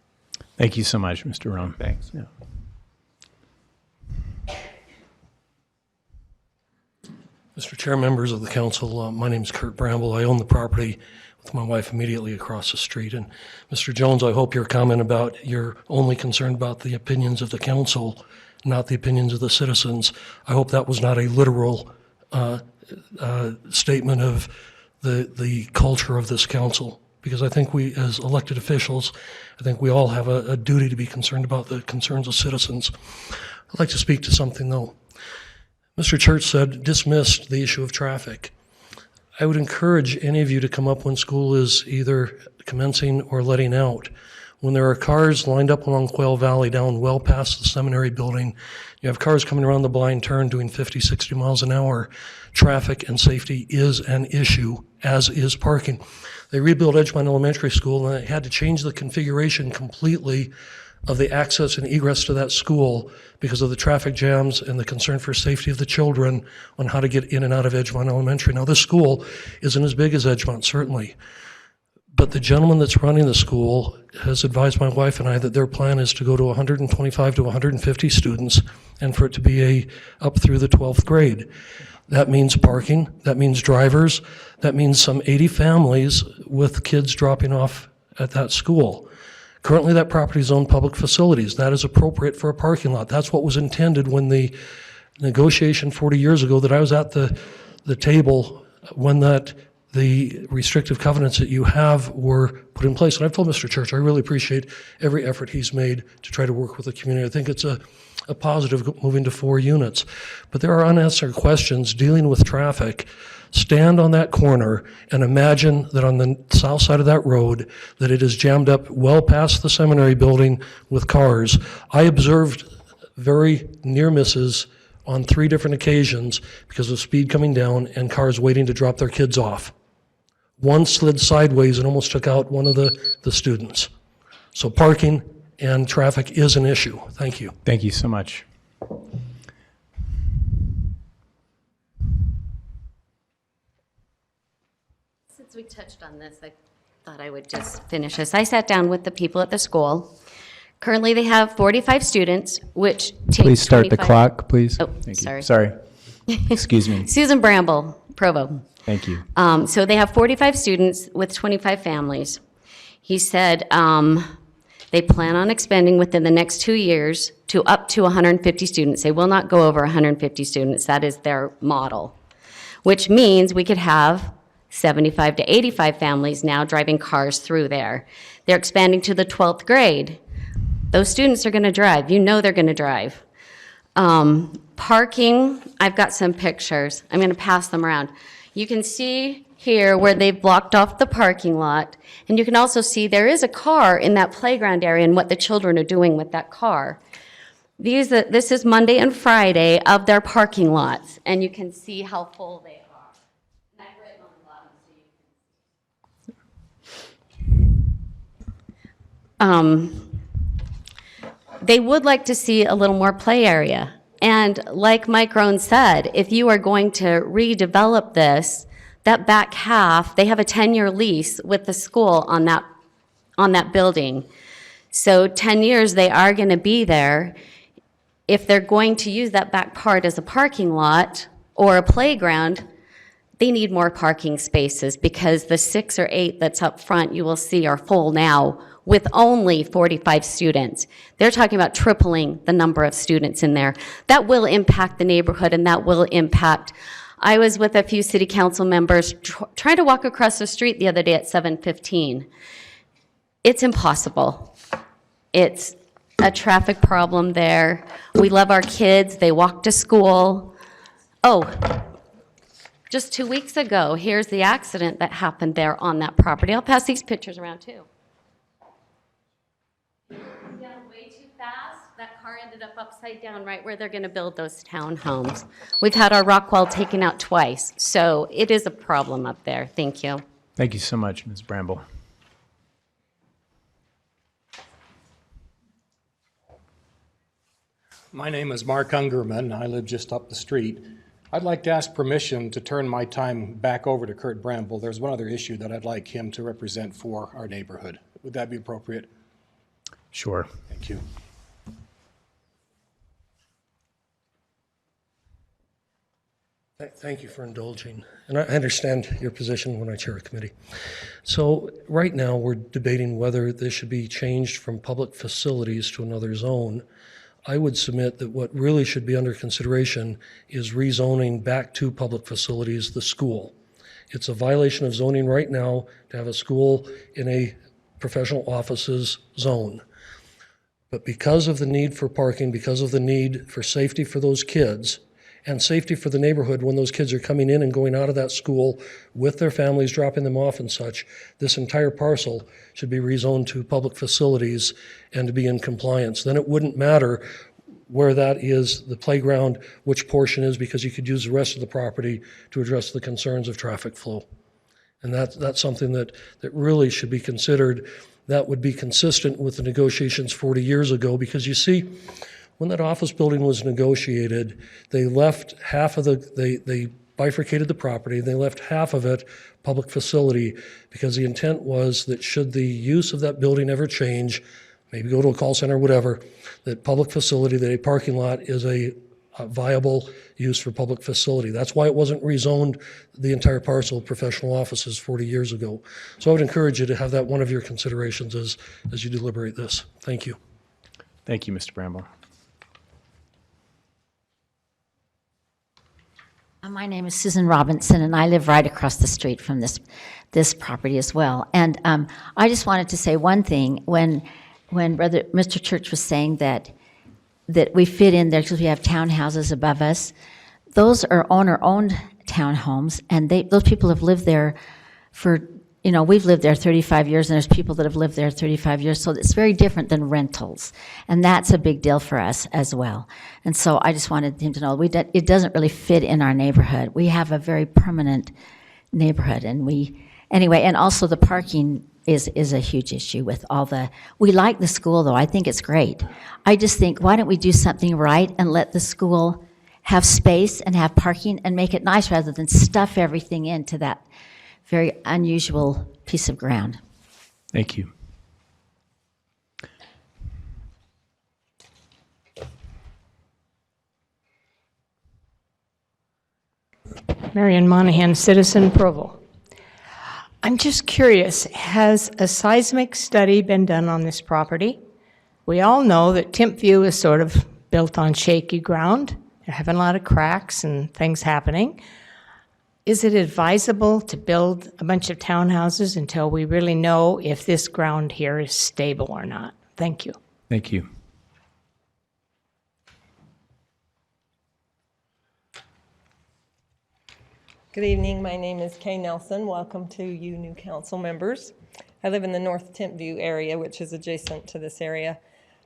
S13: Thank you so much, Mr. Roan.
S3: Thanks.
S13: Yeah.
S17: Mr. Chair, members of the council, my name is Kurt Bramble. I own the property with my wife immediately across the street. And Mr. Jones, I hope your comment about you're only concerned about the opinions of the council, not the opinions of the citizens. I hope that was not a literal statement of the culture of this council, because I think we, as elected officials, I think we all have a duty to be concerned about the concerns of citizens. I'd like to speak to something, though. Mr. Church said, dismissed the issue of traffic. I would encourage any of you to come up when school is either commencing or letting out. When there are cars lined up along Quail Valley down well past the seminary building, you have cars coming around the blind turn doing 50, 60 miles an hour. Traffic and safety is an issue, as is parking. They rebuilt Edgemont Elementary School, and they had to change the configuration completely of the access and egress to that school because of the traffic jams and the concern for safety of the children on how to get in and out of Edgemont Elementary. Now, this school isn't as big as Edgemont, certainly, but the gentleman that's running the school has advised my wife and I that their plan is to go to 125 to 150 students and for it to be up through the 12th grade. That means parking, that means drivers, that means some 80 families with kids dropping off at that school. Currently, that property is owned public facilities. That is appropriate for a parking lot. That's what was intended when the negotiation 40 years ago that I was at the table when the restrictive covenants that you have were put in place. And I've told Mr. Church, I really appreciate every effort he's made to try to work with the community. I think it's a positive moving to 4 units. But there are unanswered questions dealing with traffic. Stand on that corner and imagine that on the south side of that road that it is jammed up well past the seminary building with cars. I observed very near misses on 3 different occasions because of speed coming down and cars waiting to drop their kids off. One slid sideways and almost took out one of the students. So parking and traffic is an issue. Thank you.
S13: Thank you so much.
S7: Since we touched on this, I thought I would just finish this. I sat down with the people at the school. Currently, they have 45 students, which takes
S15: Please start the
S7: 25
S15: clock, please.
S7: Oh,
S15: Thank
S7: sorry.
S15: you. Sorry. Excuse me.
S7: Susan Bramble, Provo.
S15: Thank you.
S7: So they have 45 students with 25 families. He said they plan on expanding within the next 2 years to up to 150 students. They will not go over 150 students. That is their model, which means we could have 75 to 85 families now driving cars through there. They're expanding to the 12th grade. Those students are going to drive. You know they're going to drive. Parking, I've got some pictures. I'm going to pass them around. You can see here where they've blocked off the parking lot, and you can also see there is a car in that playground area and what the children are doing with that car. This is Monday and Friday of their parking lots, and you can see how full they are. And I've written on the bottom so you can they would like to see a little more play area. And like Mike Rohn said, if you are going to redevelop this, that back half, they have a 10-year lease with the school on that building. So 10 years they are going to be there. If they're going to use that back part as a parking lot or a playground, they need more parking spaces because the 6 or 8 that's up front you will see are full now with only 45 students. They're talking about tripling the number of students in there. That will impact the neighborhood and that will impact. I was with a few city council members trying to walk across the street the other day at 7:15. It's impossible. It's a traffic problem there. We love our kids. They walk to school. Oh, just 2 weeks ago, here's the accident that happened there on that property. I'll pass these pictures around too. Down way too fast. That car ended up upside down right where they're going to build those townhomes. We've had our rock wall taken out twice, so it is a problem up there. Thank you.
S10: Thank you so much, Ms. Bramble.
S22: My name is Mark Ungerman. I live just up the street. I'd like to ask permission to turn my time back over to Kurt Bramble. There's one other issue that I'd like him to represent for our neighborhood. Would that be appropriate?
S10: Sure.
S22: Thank you.
S23: Thank you for indulging. And I understand your position when I chair a committee. So right now, we're debating whether this should be changed from public facilities to another zone. I would submit that what really should be under consideration is rezoning back to public facilities, the school. It's a violation of zoning right now to have a school in a professional offices zone. But because of the need for parking, because of the need for safety for those kids, and safety for the neighborhood when those kids are coming in and going out of that school with their families, dropping them off and such, this entire parcel should be rezoned to public facilities and to be in compliance. Then it wouldn't matter where that is, the playground, which portion is, because you could use the rest of the property to address the concerns of traffic flow. And that's something that really should be considered. That would be consistent with the negotiations 40 years ago, because you see, when that office building was negotiated, they left half of they bifurcated the property, they left half of it public facility, because the intent was that should the use of that building ever change, maybe go to a call center, whatever, that public facility, that a parking lot is a viable use for public facility. That's why it wasn't rezoned the entire parcel of professional offices 40 years ago. So I would encourage you to have that one of your considerations as you deliberate this. Thank you.
S10: Thank you, Mr. Bramble.
S24: My name is Susan Robinson, and I live right across the street from this property as well. And I just wanted to say one thing. When Mr. Church was saying that we fit in there because we have townhouses above us, those are owner-owned townhomes, and those people have lived there for, we've lived there 35 years, and there's people that have lived there 35 years, so it's very different than rentals. And that's a big deal for us as well. And so I just wanted him to know it doesn't really fit in our neighborhood. We have a very permanent neighborhood, and and also the parking is a huge issue with we like the school though, I think it's great. I just think, why don't we do something right and let the school have space and have parking and make it nice rather than stuff everything into that very unusual piece of ground.
S19: Thank you.
S20: Marion Monahan, citizen Provo. I'm just curious, has a seismic study been done on this property? We all know that Timpview is sort of built on shaky ground. They're having a lot of cracks and things happening. Is it advisable to build a bunch of townhouses until we really know if this ground here is stable or not? Thank you.
S19: Thank you.
S1: Good evening. My name is Kay Nelson. Welcome to you new council members. I live in the North Timpview area, which is adjacent to this area.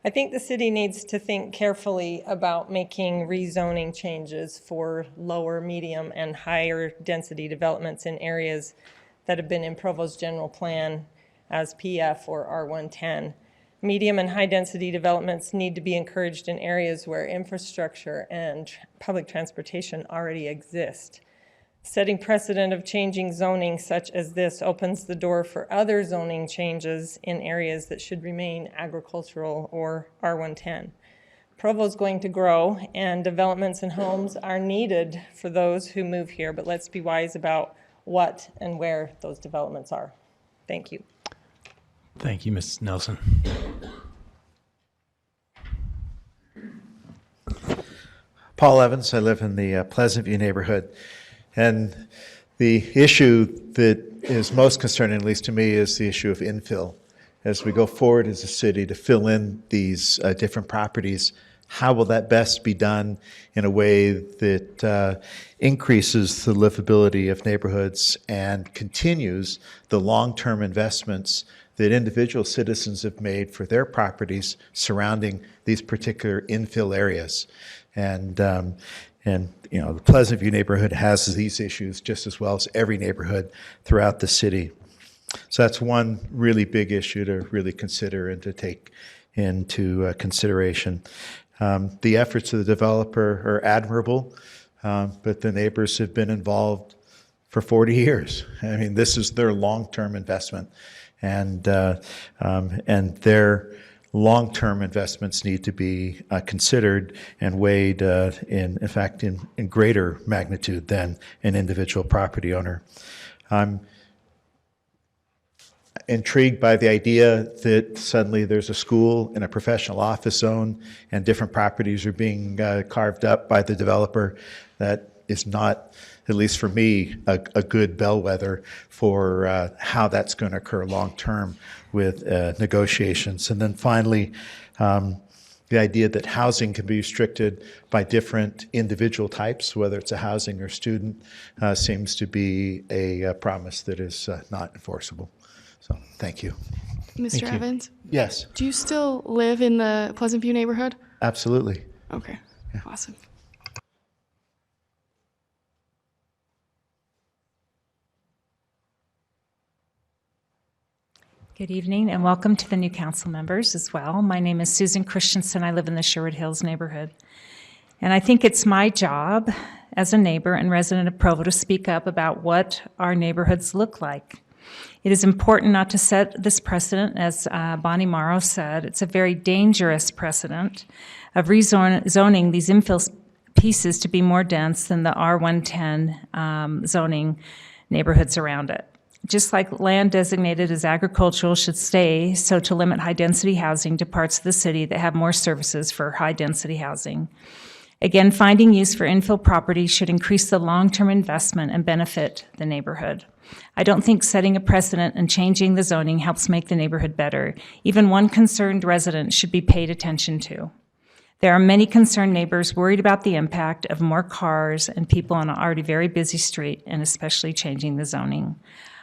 S1: I think the city needs to think carefully about making rezoning changes for lower, medium, and higher density developments in areas that have been in Provo's general plan as PF or R110. Medium and high density developments need to be encouraged in areas where infrastructure and public transportation already exist. Setting precedent of changing zoning such as this opens the door for other zoning changes in areas that should remain agricultural or R110. Provo is going to grow, and developments and homes are needed for those who move here, but let's be wise about what and where those developments are. Thank you.
S19: Thank you, Ms. Nelson.
S4: Paul Evans. I live in the Pleasant View neighborhood. And the issue that is most concerning, at least to me, is the issue of infill. As we go forward as a city to fill in these different properties, how will that best be done in a way that increases the livability of neighborhoods and continues the long-term investments that individual citizens have made for their properties surrounding these particular infill areas? And you know, the Pleasant View neighborhood has these issues just as well as every neighborhood throughout the city. So that's one really big issue to really consider and to take into consideration. The efforts of the developer are admirable, but the neighbors have been involved for 40 years. I mean, this is their long-term investment, and their long-term investments need to be considered and weighed in fact, in greater magnitude than an individual property owner. I'm intrigued by the idea that suddenly there's a school and a professional office zone and different properties are being carved up by the developer. That is not, at least for me, a good bellwether for how that's going to occur long-term with negotiations. And then finally, the idea that housing can be restricted by different individual types, whether it's a housing or student, seems to be a promise that is not enforceable. So, thank you.
S16: Mr. Evans?
S4: Yes.
S16: Do you still live in the Pleasant View neighborhood?
S4: Absolutely.
S16: Okay, awesome.
S11: Good evening and welcome to the new council members as well. My name is Susan Christensen. I live in the Sherwood Hills neighborhood. And I think it's my job as a neighbor and resident of Provo to speak up about what our neighborhoods look like. It is important not to set this precedent, as Bonnie Morrow said. It's a very dangerous precedent of rezoning these infill pieces to be more dense than the R110 zoning neighborhoods around it. Just like land designated as agricultural should stay, so to limit high-density housing to parts of the city that have more services for high-density housing. Again, finding use for infill property should increase the long-term investment and benefit the neighborhood. I don't think setting a precedent and changing the zoning helps make the neighborhood better. Even one concerned resident should be paid attention to. There are many concerned neighbors worried about the impact of more cars and people on an already very busy street, and especially changing the zoning.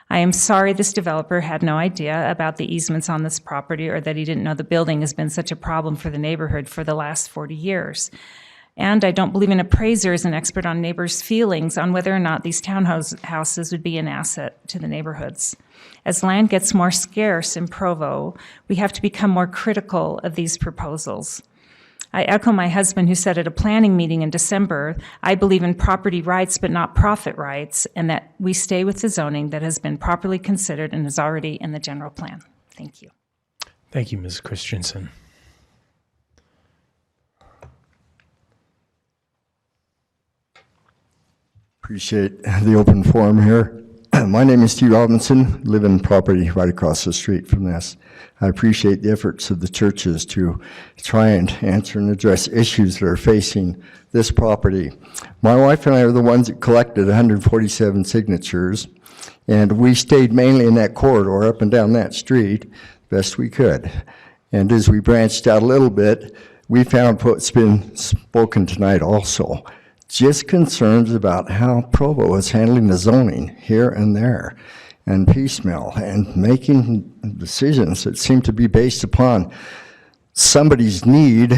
S11: I am sorry this developer had no idea about the easements on this property or that he didn't know the building has been such a problem for the neighborhood for the last 40 years. And I don't believe an appraiser is an expert on neighbors' feelings on whether or not these townhouses would be an asset to the neighborhoods. As land gets more scarce in Provo, we have to become more critical of these proposals. I echo my husband who said at a planning meeting in December, I believe in property rights but not profit rights, and that we stay with the zoning that has been properly considered and is already in the general plan. Thank you.
S10: Thank you, Ms. Christensen.
S2: Appreciate the open forum here. My name is Steve Robinson, live in property right across the street from this. I appreciate the efforts of the churches to try and answer and address issues that are facing this property. My wife and I are the ones that collected 147 signatures, and we stayed mainly in that corridor up and down that street best we could. And as we branched out a little bit, we found what's been spoken tonight also. Just concerns about how Provo is handling the zoning here and there and piecemeal and making decisions that seem to be based upon somebody's need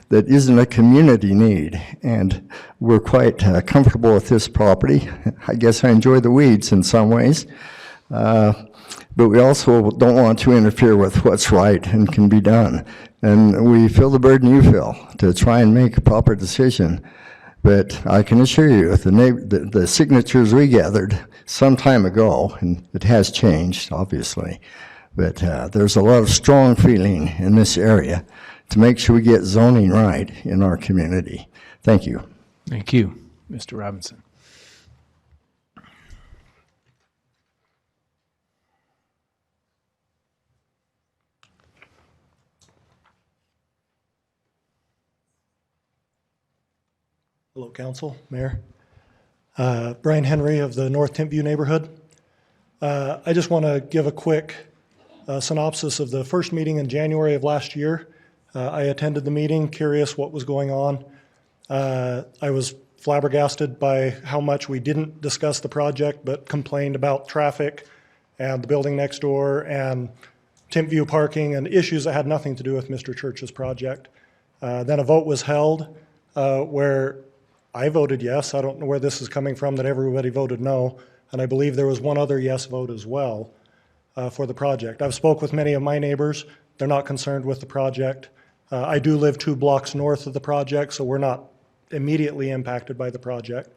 S2: that isn't a community need. And we're quite comfortable with this property. I guess I enjoy the weeds in some ways. But we also don't want to interfere with what's right and can be done. And we feel the burden you feel to try and make a proper decision. But I can assure you, the signatures we gathered some time ago, and it has changed, obviously, but there's a lot of strong feeling in this area to make sure we get zoning right in our community. Thank you.
S10: Thank you, Mr. Robinson.
S8: Hello, Council, Mayor. Brian Henry of the North Timpview neighborhood. I just want to give a quick synopsis of the first meeting in January of last year. I attended the meeting, curious what was going on. I was flabbergasted by how much we didn't discuss the project, but complained about traffic and the building next door and Timpview parking and issues that had nothing to do with Mr. Church's project. Then a vote was held where I voted yes. I don't know where this is coming from that everybody voted no. And I believe there was one other yes vote as well for the project. I've spoke with many of my neighbors. They're not concerned with the project. I do live 2 blocks north of the project, so we're not immediately impacted by the project.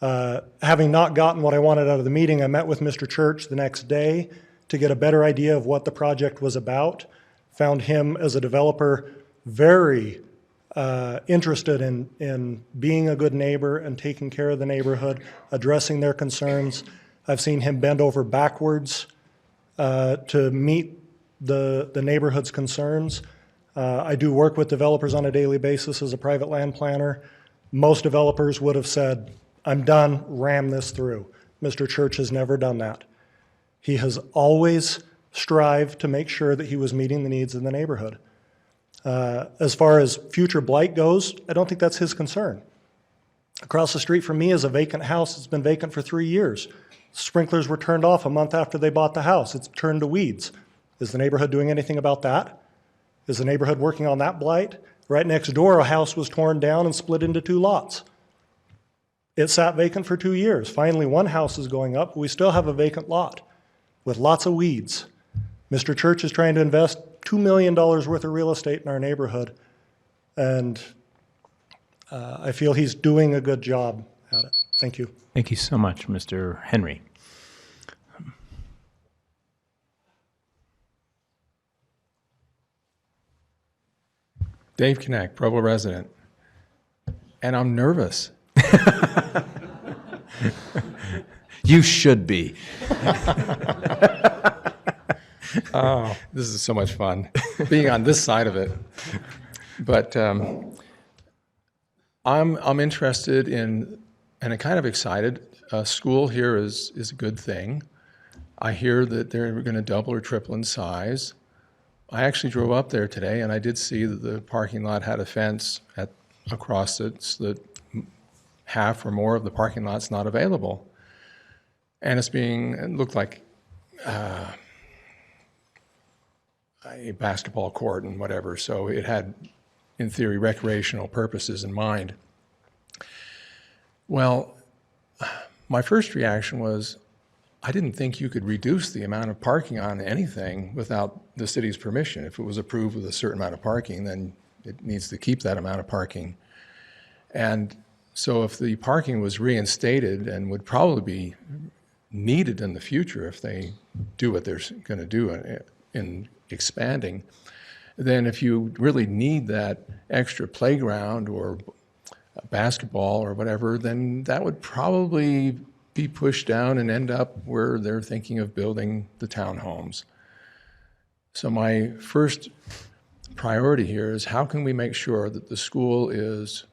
S8: Having not gotten what I wanted out of the meeting, I met with Mr. Church the next day to get a better idea of what the project was about. Found him as a developer very interested in being a good neighbor and taking care of the neighborhood, addressing their concerns. I've seen him bend over backwards to meet the neighborhood's concerns. I do work with developers on a daily basis as a private land planner. Most developers would have said, I'm done, ram this through. Mr. Church has never done that. He has always strived to make sure that he was meeting the needs of the neighborhood. As far as future blight goes, I don't think that's his concern. Across the street from me is a vacant house. It's been vacant for 3 years. Sprinklers were turned off a month after they bought the house. It's turned to weeds. Is the neighborhood doing anything about that? Is the neighborhood working on that blight? Right next door, a house was torn down and split into 2 lots. It sat vacant for 2 years. Finally, one house is going up. We still have a vacant lot with lots of weeds. Mr. Church is trying to invest $2 million worth of real estate in our neighborhood, and I feel he's doing a good job at it. Thank you.
S10: Thank you so much, Mr. Henry.
S3: Dave Knack, Provo resident, and I'm nervous.
S13: You should be.
S3: Oh, this is so much fun, being on this side of it. But I'm interested in, and I'm kind of excited. School here is a good thing. I hear that they're going to double or triple in size. I actually drove up there today, and I did see that the parking lot had a fence across it, so that half or more of the parking lot's not available. And it looked like a basketball court and whatever, so it had, in theory, recreational purposes in mind. Well, my first reaction was, I didn't think you could reduce the amount of parking on anything without the city's permission. If it was approved with a certain amount of parking, then it needs to keep that amount of parking. And so if the parking was reinstated and would probably be needed in the future if they do what they're going to do in expanding, then if you really need that extra playground or basketball or whatever, then that would probably be pushed down and end up where they're thinking of building the townhomes. So my first priority here is how can we make sure that the school is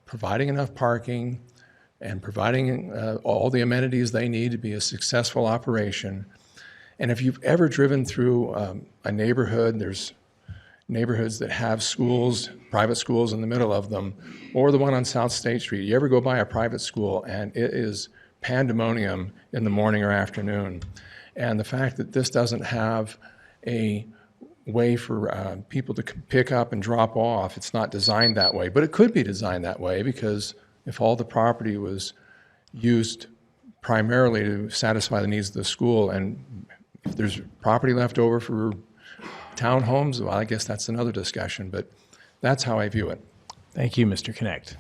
S3: providing enough parking and providing all the amenities they need to be a successful operation. And if you've ever driven through a neighborhood, there's neighborhoods that have schools, private schools in the middle of them, or the one on South State Street. You ever go by a private school and it is pandemonium in the morning or afternoon. And the fact that this doesn't have a way for people to pick up and drop off, it's not designed that way. But it could be designed that way because if all the property was used primarily to satisfy the needs of the school and if there's property left over for townhomes, well, I guess that's another discussion, but that's how I view it.
S10: Thank you, Mr. Connect.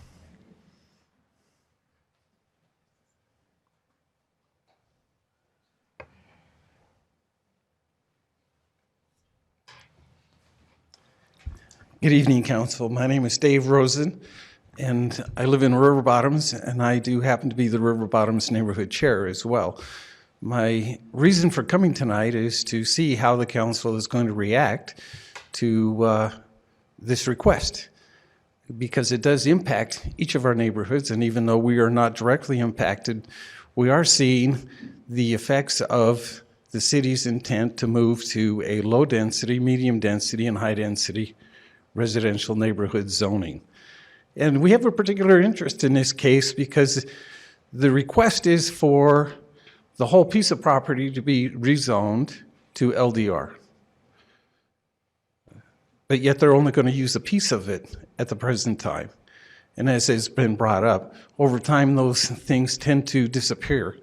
S5: Good evening, Council. My name is Dave Rosen, and I live in River Bottoms, and I do happen to be the River Bottoms Neighborhood Chair as well. My reason for coming tonight is to see how the council is going to react to this request, because it does impact each of our neighborhoods, and even though we are not directly impacted, we are seeing the effects of the city's intent to move to a low-density, medium-density, and high-density residential neighborhood zoning. And we have a particular interest in this case because the request is for the whole piece of property to be rezoned to LDR. But yet they're only going to use a piece of it at the present time. And as has been brought up, over time those things tend to disappear.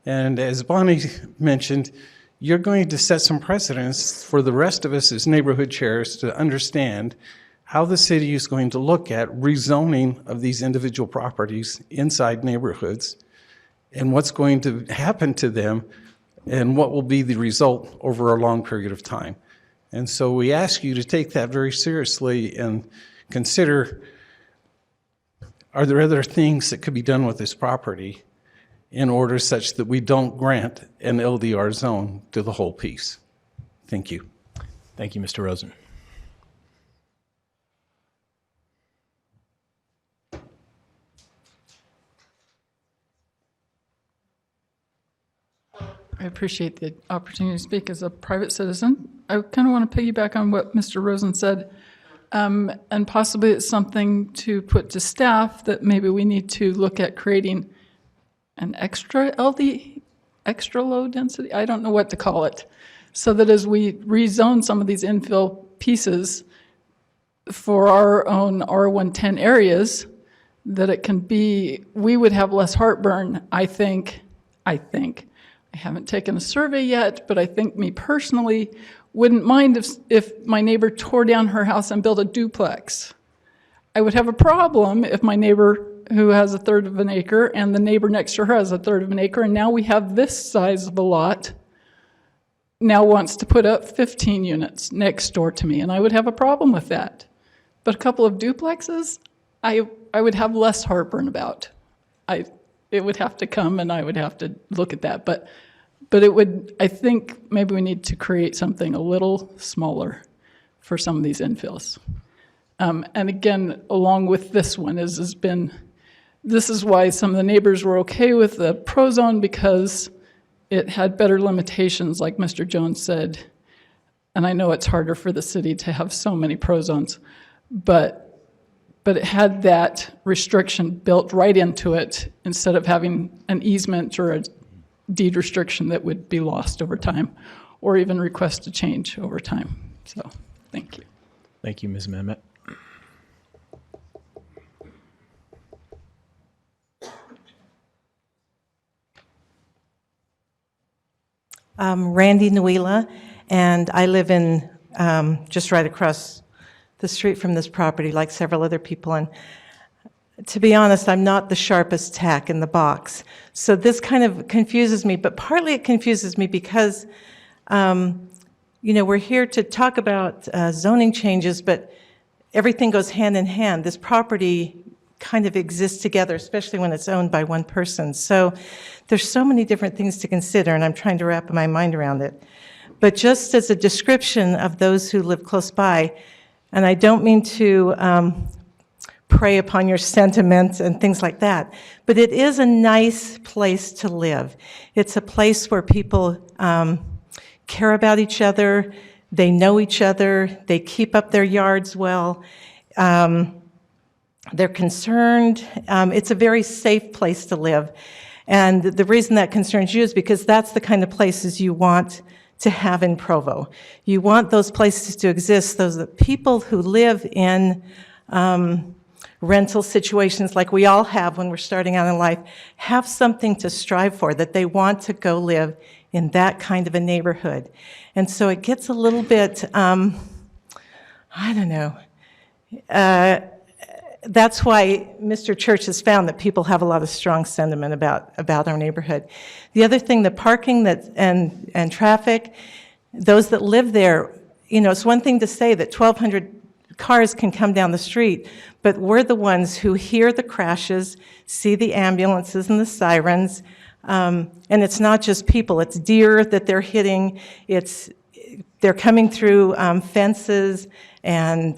S5: And as Bonnie mentioned, you're going to set some precedents for the rest of us as neighborhood chairs to understand how the city is going to look at rezoning of these individual properties inside neighborhoods and what's going to happen to them and what will be the result over a long period of time. And so we ask you to take that very seriously and consider, are there other things that could be done with this property in order such that we don't grant an LDR zone to the whole piece? Thank you.
S10: Thank you, Mr. Rosen.
S6: I appreciate the opportunity to speak as a private citizen. I kind of want to piggyback on what Mr. Rosen said, and possibly it's something to put to staff that maybe we need to look at creating an extra low density, I don't know what to call it, so that as we rezone some of these infill pieces for our own R110 areas, that it can be, we would have less heartburn, I think. I haven't taken a survey yet, but I think me personally wouldn't mind if my neighbor tore down her house and built a duplex. I would have a problem if my neighbor who has 1/3 of an acre and the neighbor next to her has 1/3 of an acre, and now we have this size of a lot, now wants to put up 15 units next door to me, and I would have a problem with that. But a couple of duplexes, I would have less heartburn about. It would have to come and I would have to look at that. But it would, I think maybe we need to create something a little smaller for some of these infills. And again, along with this one, this is why some of the neighbors were okay with the pro zone, because it had better limitations, like Mr. Jones said. And I know it's harder for the city to have so many pro zones, but it had that restriction built right into it instead of having an easement or a deed restriction that would be lost over time or even request a change over time. So, thank you.
S10: Thank you, Ms. Mehmet.
S9: Randy Nuila, and I live in just right across the street from this property, like several other people. And to be honest, I'm not the sharpest tack in the box. So this kind of confuses me, but partly it confuses me because, we're here to talk about zoning changes, but everything goes hand in hand. This property kind of exists together, especially when it's owned by one person. So there's so many different things to consider, and I'm trying to wrap my mind around it. But just as a description of those who live close by, and I don't mean to prey upon your sentiment and things like that, but it is a nice place to live. It's a place where people care about each other, they know each other, they keep up their yards well, they're concerned. It's a very safe place to live. And the reason that concerns you is because that's the kind of places you want to have in Provo. You want those places to exist, those people who live in rental situations like we all have when we're starting out in life, have something to strive for, that they want to go live in that kind of a neighborhood. And so it gets a little bit, I don't know. That's why Mr. Church has found that people have a lot of strong sentiment about our neighborhood. The other thing, the parking and traffic, those that live there, it's one thing to say that 1,200 cars can come down the street, but we're the ones who hear the crashes, see the ambulances and the sirens, and it's not just people, it's deer that they're hitting, they're coming through fences and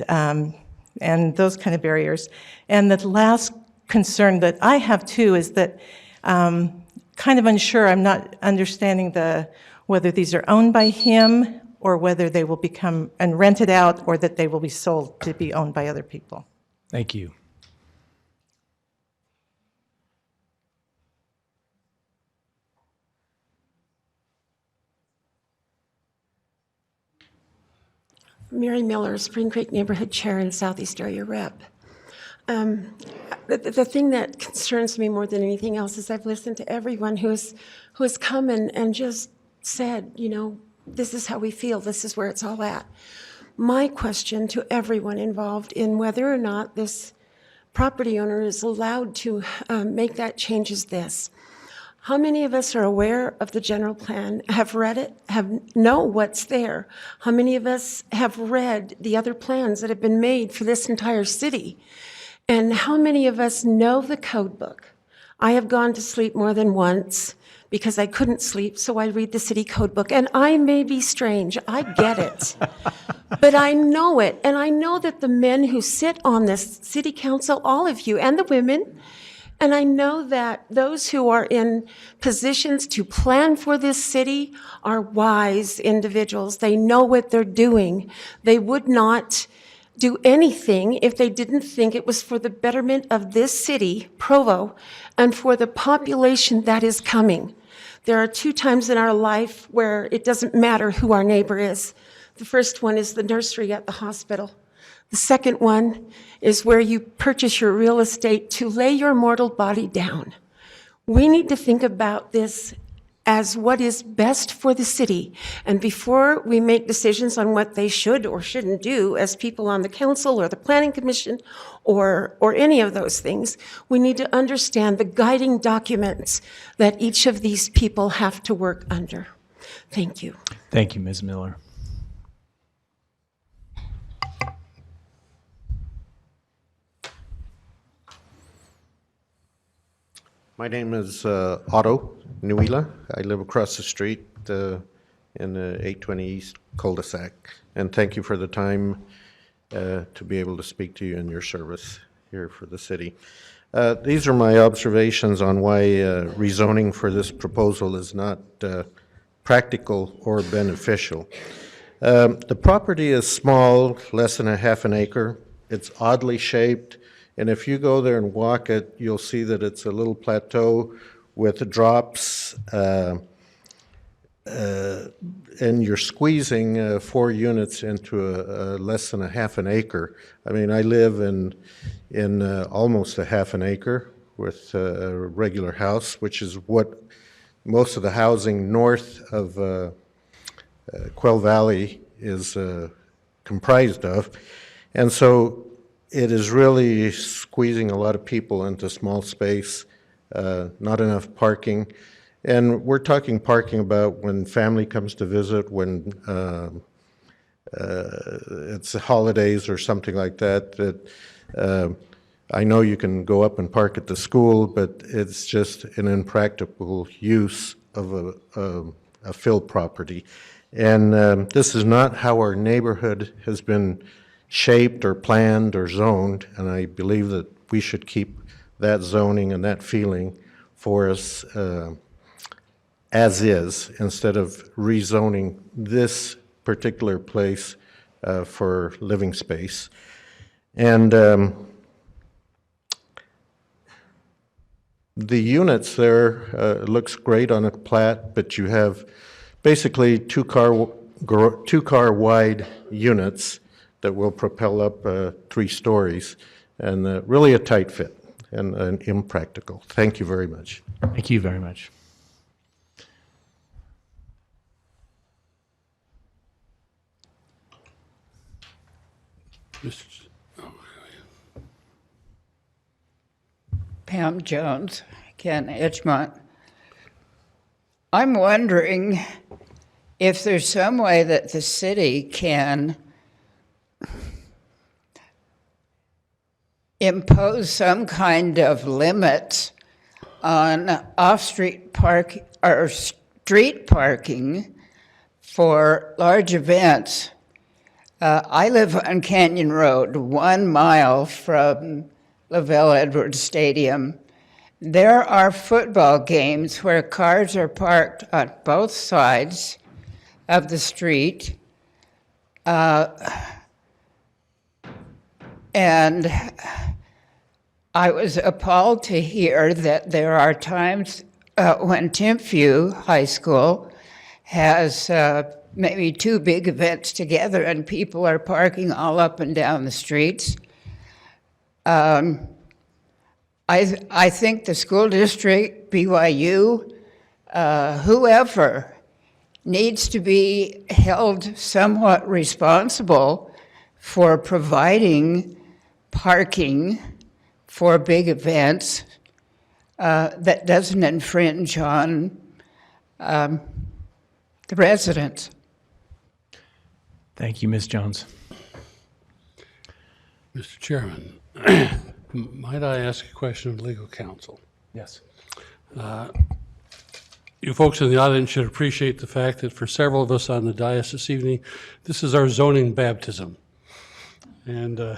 S9: those kind of barriers. And the last concern that I have too is that kind of unsure, I'm not understanding whether these are owned by him or whether they will become and rented out or that they will be sold to be owned by other people.
S10: Thank you.
S12: Mary Miller, Spring Creek Neighborhood Chair and Southeast Area Rep. The thing that concerns me more than anything else is I've listened to everyone who has come and just said, this is how we feel, this is where it's all at. My question to everyone involved in whether or not this property owner is allowed to make that change is this. How many of us are aware of the general plan, have read it, know what's there? How many of us have read the other plans that have been made for this entire city? And how many of us know the code book? I have gone to sleep more than once because I couldn't sleep, so I read the city code book. And I may be strange, I get it. But I know it, and I know that the men who sit on this city council, all of you, and the women, and I know that those who are in positions to plan for this city are wise individuals. They know what they're doing. They would not do anything if they didn't think it was for the betterment of this city, Provo, and for the population that is coming. There are 2 times in our life where it doesn't matter who our neighbor is. The first one is the nursery at the hospital. The second one is where you purchase your real estate to lay your mortal body down. We need to think about this as what is best for the city. And before we make decisions on what they should or shouldn't do as people on the council or the planning commission or any of those things, we need to understand the guiding documents that each of these people have to work under. Thank you.
S10: Thank you, Ms. Miller.
S14: My name is Otto Nuila. I live across the street in the 820 East cul-de-sac. And thank you for the time to be able to speak to you in your service here for the city. These are my observations on why rezoning for this proposal is not practical or beneficial. The property is small, less than a half an acre. It's oddly shaped. And if you go there and walk it, you'll see that it's a little plateau with drops, and you're squeezing 4 units into a less than a half an acre. I mean, I live in almost a half an acre with a regular house, which is what most of the housing north of Quail Valley is comprised of. And so it is really squeezing a lot of people into small space, not enough parking. And we're talking parking about when family comes to visit, when it's holidays or something like that, I know you can go up and park at the school, but it's just an impractical use of a fill property. And this is not how our neighborhood has been shaped or planned or zoned, and I believe that we should keep that zoning and that feeling for us as is, instead of rezoning this particular place for living space. And the units there looks great on a plat, but you have basically two-car wide units that will propel up 3 stories, and really a tight fit and impractical. Thank you very much.
S10: Thank you very much.
S15: Pam Jones, Ken Edgemont. I'm wondering if there's some way that the city can impose some kind of limits on off-street park or street parking for large events. I live on Canyon Road, 1 mile from LaVelle Edwards Stadium. There are football games where cars are parked on both sides of the street. And I was appalled to hear that there are times when Timpview High School has maybe 2 big events together and people are parking all up and down the streets. I think the school district, BYU, whoever needs to be held somewhat responsible for providing parking for big events that doesn't infringe on the residents.
S10: Thank you, Ms. Jones.
S17: Mr. Chairman, might I ask a question of legal counsel?
S10: Yes.
S17: You folks in the audience should appreciate the fact that for several of us on the dais this evening, this is our zoning baptism. And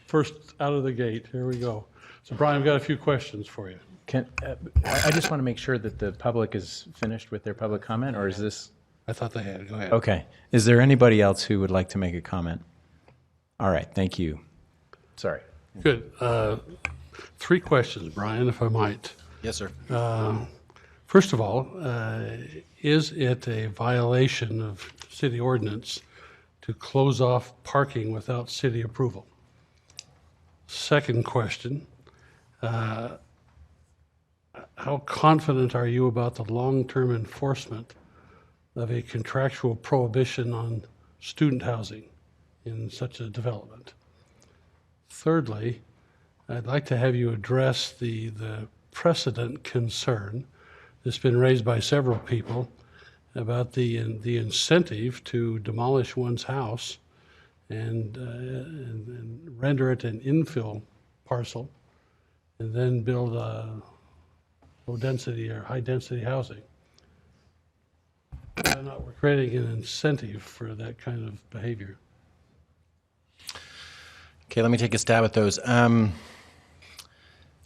S17: first out of the gate, here we go. So Brian, I've got a few questions for you.
S10: I just want to make sure that the public is finished with their public comment, or is this?
S17: I thought they had. Go ahead.
S10: Okay. Is there anybody else who would like to make a comment? All right. Thank you. Sorry.
S17: Good. 3 questions, Brian, if I might.
S10: Yes, sir.
S17: First of all, is it a violation of city ordinance to close off parking without city approval? Second question, how confident are you about the long-term enforcement of a contractual prohibition on student housing in such a development? Thirdly, I'd like to have you address the precedent concern that's been raised by several people about the incentive to demolish one's house and render it an infill parcel and then build low density or high density housing. Whether or not we're creating an incentive for that kind of behavior.
S10: Okay, let me take a stab at those.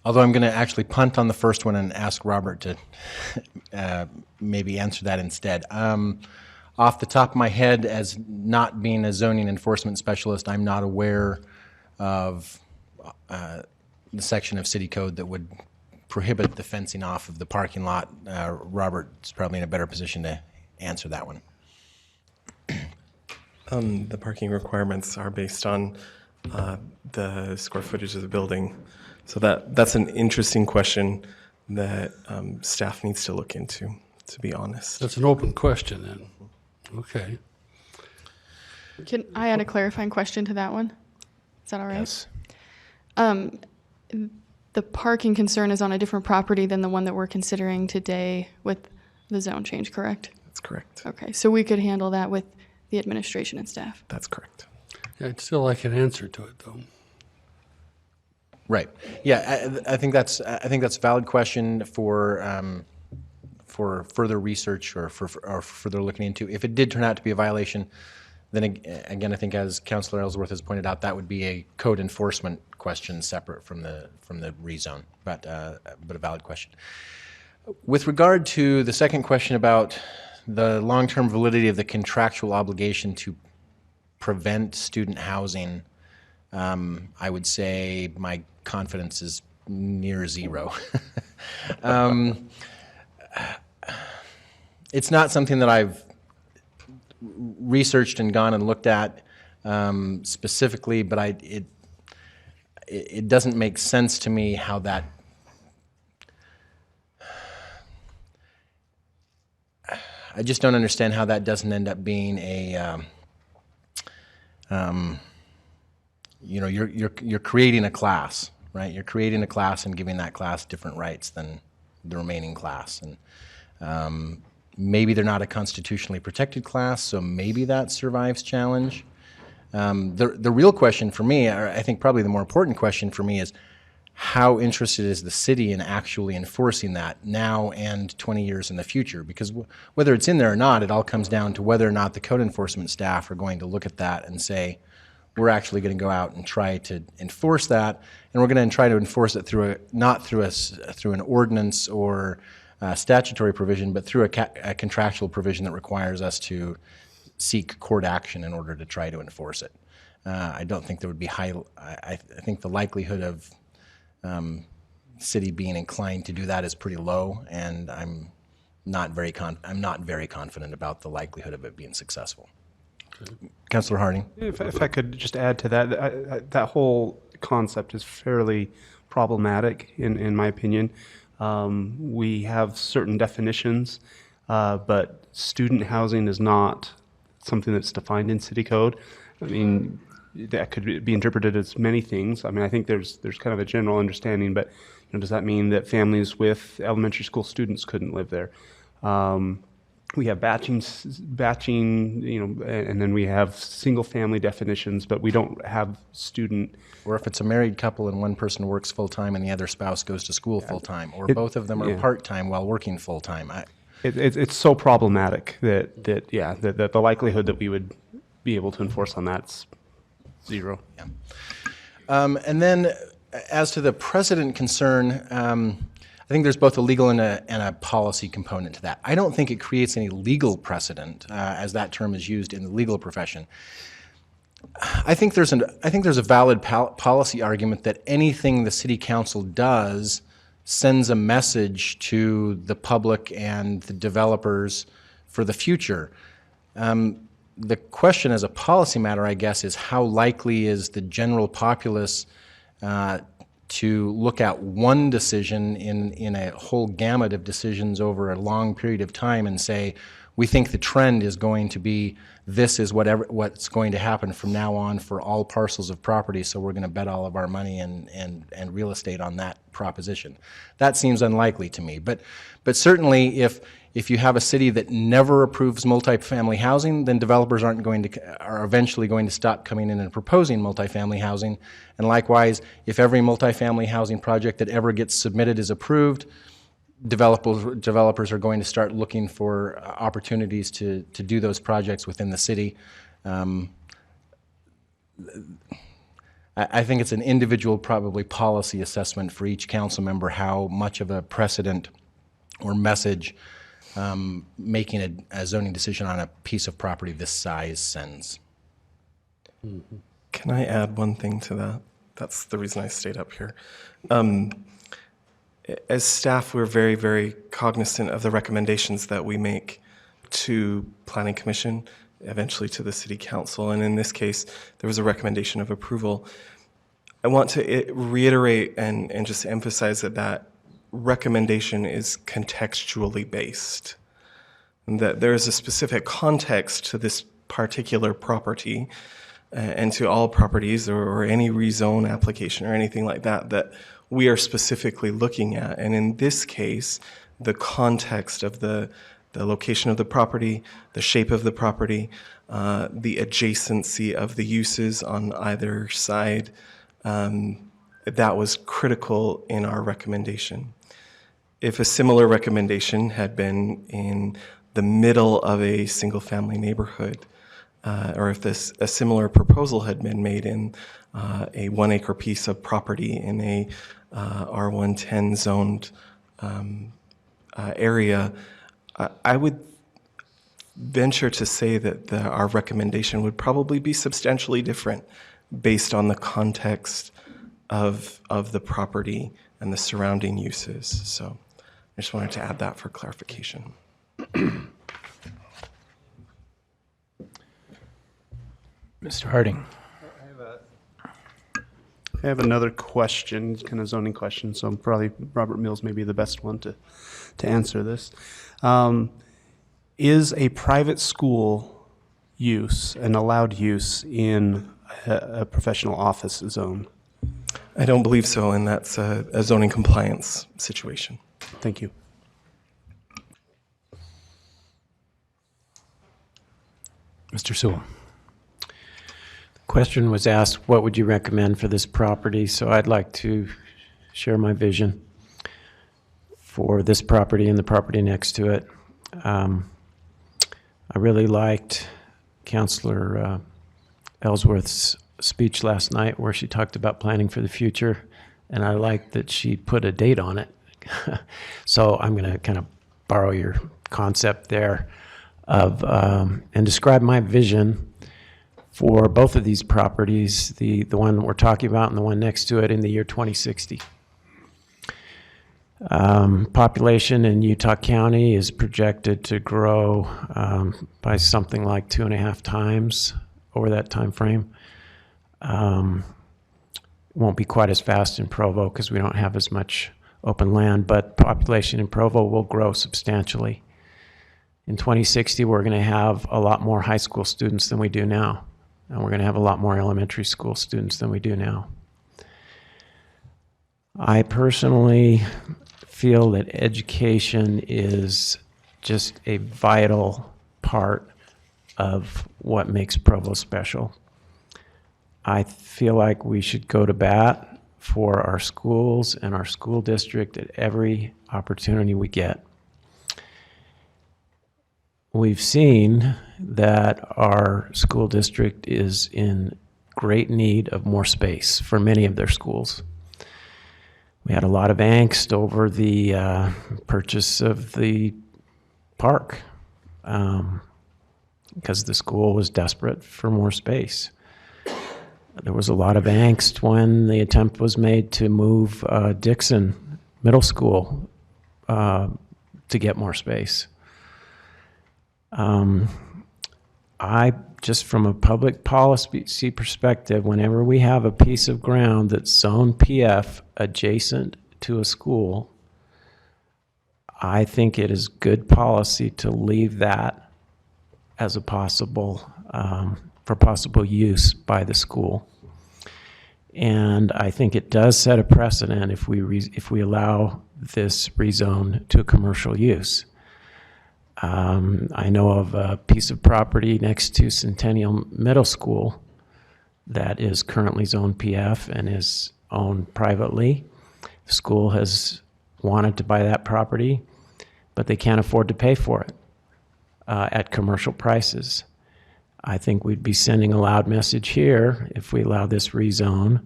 S10: Although I'm going to actually punt on the first one and ask Robert to maybe answer that instead. Off the top of my head, as not being a zoning enforcement specialist, I'm not aware of the section of city code that would prohibit the fencing off of the parking lot. Robert's probably in a better position to answer that one.
S18: The parking requirements are based on the square footage of the building. So that's an interesting question that staff needs to look into, to be honest.
S17: That's an open question then. Okay.
S16: Can I add a clarifying question to that one? Is that all right?
S10: Yes.
S16: The parking concern is on a different property than the one that we're considering today with the zone change, correct?
S18: That's correct.
S16: Okay, so we could handle that with the administration and staff.
S18: That's correct.
S17: I'd still like an answer to it, though.
S10: Right. Yeah, I think that's a valid question for further research or for further looking into. If it did turn out to be a violation, then again, I think as Councillor Ellsworth has pointed out, that would be a code enforcement question separate from the rezone, but a valid question. With regard to the second question about the long-term validity of the contractual obligation to prevent student housing, I would say my confidence is near zero. It's not something that I've researched and gone and looked at specifically, but it doesn't make sense to me how that. I just don't understand how that doesn't end up being a. You're creating a class, right? You're creating a class and giving that class different rights than the remaining class, and maybe they're not a constitutionally protected class, so maybe that survives challenge. The real question for me, or I think probably the more important question for me, is how interested is the city in actually enforcing that now and 20 years in the future? Because whether it's in there or not, it all comes down to whether or not the code enforcement staff are going to look at that and say, we're actually going to go out and try to enforce that, and we're going to try to enforce it not through an ordinance or statutory provision, but through a contractual provision that requires us to seek court action in order to try to enforce it. I don't think there would be I think the likelihood of city being inclined to do that is pretty low, and I'm not very confident about the likelihood of it being successful. Councillor Harding.
S7: If I could just add to that, that whole concept is fairly problematic in my opinion. We have certain definitions, but student housing is not something that's defined in city code. I mean, that could be interpreted as many things. I mean, I think there's kind of a general understanding, but does that mean that families with elementary school students couldn't live there? We have batching, and then we have single-family definitions, but we don't have student.
S10: Or if it's a married couple and one person works full-time and the other spouse goes to school full-time, or both of them are part-time while working full-time.
S7: It's so problematic that the likelihood that we would be able to enforce on that's zero.
S10: Yeah. And then, as to the precedent concern, I think there's both a legal and a policy component to that. I don't think it creates any legal precedent, as that term is used in the legal profession. I think there's a valid policy argument that anything the city council does sends a message to the public and the developers for the future. The question as a policy matter, I guess, is how likely is the general populace to look at one decision in a whole gamut of decisions over a long period of time and say, we think the trend is going to be this is what's going to happen from now on for all parcels of property, so we're going to bet all of our money and real estate on that proposition. That seems unlikely to me. But certainly if you have a city that never approves multifamily housing, then developers are eventually going to stop coming in and proposing multifamily housing. And likewise, if every multifamily housing project that ever gets submitted is approved, developers are going to start looking for opportunities to do those projects within the city. I think it's an individual, probably policy assessment for each council member how much of a precedent or message making a zoning decision on a piece of property this size sends.
S18: Can I add one thing to that? That's the reason I stayed up here. As staff, we're very, very cognizant of the recommendations that we make to Planning Commission, eventually to the City Council, and in this case, there was a recommendation of approval. I want to reiterate and just emphasize that recommendation is contextually based, and that there is a specific context to this particular property and to all properties or any rezone application or anything like that that we are specifically looking at. And in this case, the context of the location of the property, the shape of the property, the adjacency of the uses on either side, that was critical in our recommendation. If a similar recommendation had been in the middle of a single-family neighborhood, or if a similar proposal had been made in a 1 acre piece of property in a R110 zoned area, I would venture to say that our recommendation would probably be substantially different based on the context of the property and the surrounding uses. So I just wanted to add that for clarification.
S10: Mr. Harding.
S7: I have another question, kind of zoning question, so probably Robert Mills may be the best one to answer this. Is a private school use an allowed use in a professional office zone?
S18: I don't believe so, and that's a zoning compliance situation.
S7: Thank you.
S21: Mr. Sewell. The question was asked, what would you recommend for this property? So I'd like to share my vision for this property and the property next to it. I really liked Councillor Ellsworth's speech last night where she talked about planning for the future, and I liked that she put a date on it. So I'm going to kind of borrow your concept there of and describe my vision for both of these properties, the one we're talking about and the one next to it, in the year 2060. Population in Utah County is projected to grow by something like 2.5 times over that time frame. Won't be quite as fast in Provo because we don't have as much open land, but population in Provo will grow substantially. In 2060, we're going to have a lot more high school students than we do now, and we're going to have a lot more elementary school students than we do now. I personally feel that education is just a vital part of what makes Provo special. I feel like we should go to bat for our schools and our school district at every opportunity we get. We've seen that our school district is in great need of more space for many of their schools. We had a lot of angst over the purchase of the park because the school was desperate for more space. There was a lot of angst when the attempt was made to move Dixon Middle School to get more space. I, just from a public policy perspective, whenever we have a piece of ground that's zone PF adjacent to a school, I think it is good policy to leave that as a possible, for possible use by the school. And I think it does set a precedent if we allow this rezone to a commercial use. I know of a piece of property next to Centennial Middle School that is currently zoned PF and is owned privately. The school has wanted to buy that property, but they can't afford to pay for it at commercial prices. I think we'd be sending a loud message here if we allow this rezone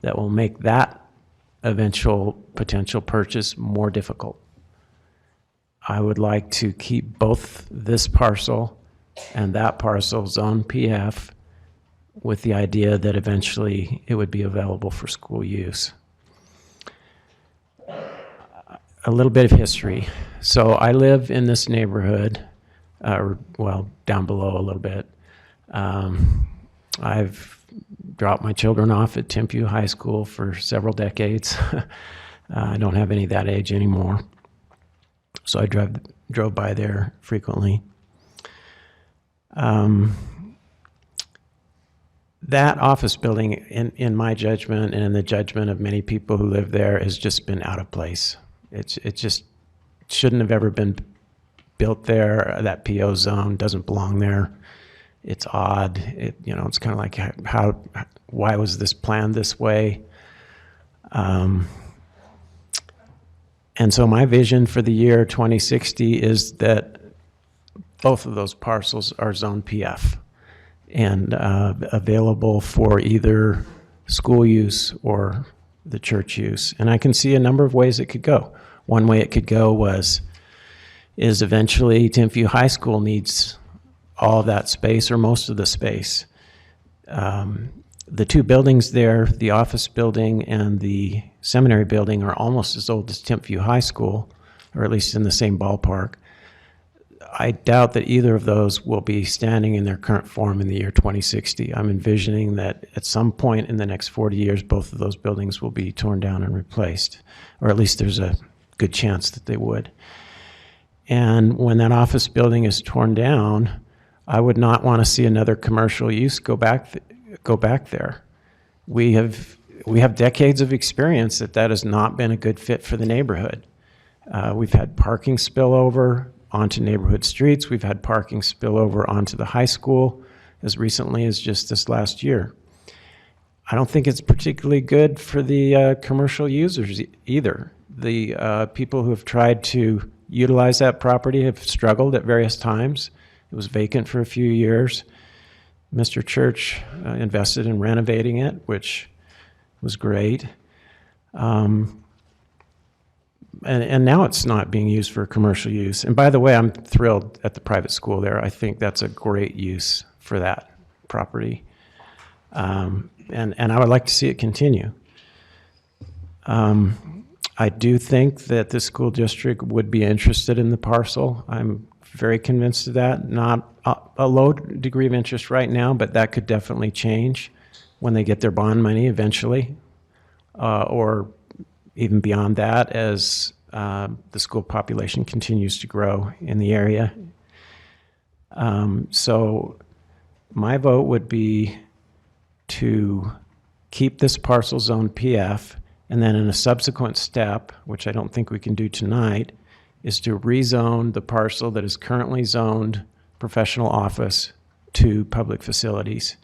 S21: that will make that eventual potential purchase more difficult. I would like to keep both this parcel and that parcel zone PF with the idea that eventually it would be available for school use. A little bit of history. So I live in this neighborhood, well, down below a little bit. I've dropped my children off at Timpview High School for several decades. I don't have any that age anymore. So I drove by there frequently. that office building, in my judgment and in the judgment of many people who live there, has just been out of place. It just shouldn't have ever been built there. That PO zone doesn't belong there. It's odd. It's kind of like why was this planned this way? And so my vision for the year 2060 is that both of those parcels are zone PF and available for either school use or the church use. And I can see a number of ways it could go. One way it could go is eventually Timpview High School needs all of that space or most of the space. The two buildings there, the office building and the seminary building, are almost as old as Timpview High School, or at least in the same ballpark. I doubt that either of those will be standing in their current form in the year 2060. I'm envisioning that at some point in the next 40 years, both of those buildings will be torn down and replaced, or at least there's a good chance that they would. And when that office building is torn down, I would not want to see another commercial use go back there. We have decades of experience that has not been a good fit for the neighborhood. We've had parking spillover onto neighborhood streets. We've had parking spillover onto the high school as recently as just this last year. I don't think it's particularly good for the commercial users either. The people who have tried to utilize that property have struggled at various times. It was vacant for a few years. Mr. Church invested in renovating it, which was great. And now it's not being used for commercial use. And by the way, I'm thrilled at the private school there. I think that's a great use for that property. And I would like to see it continue. I do think that the school district would be interested in the parcel. I'm very convinced of that. Not a low degree of interest right now, but that could definitely change when they get their bond money eventually, or even beyond that as the school population continues to grow in the area. So my vote would be to keep this parcel zone PF, and then in a subsequent step, which I don't think we can do tonight, is to rezone the parcel that is currently zoned professional office to public facilities.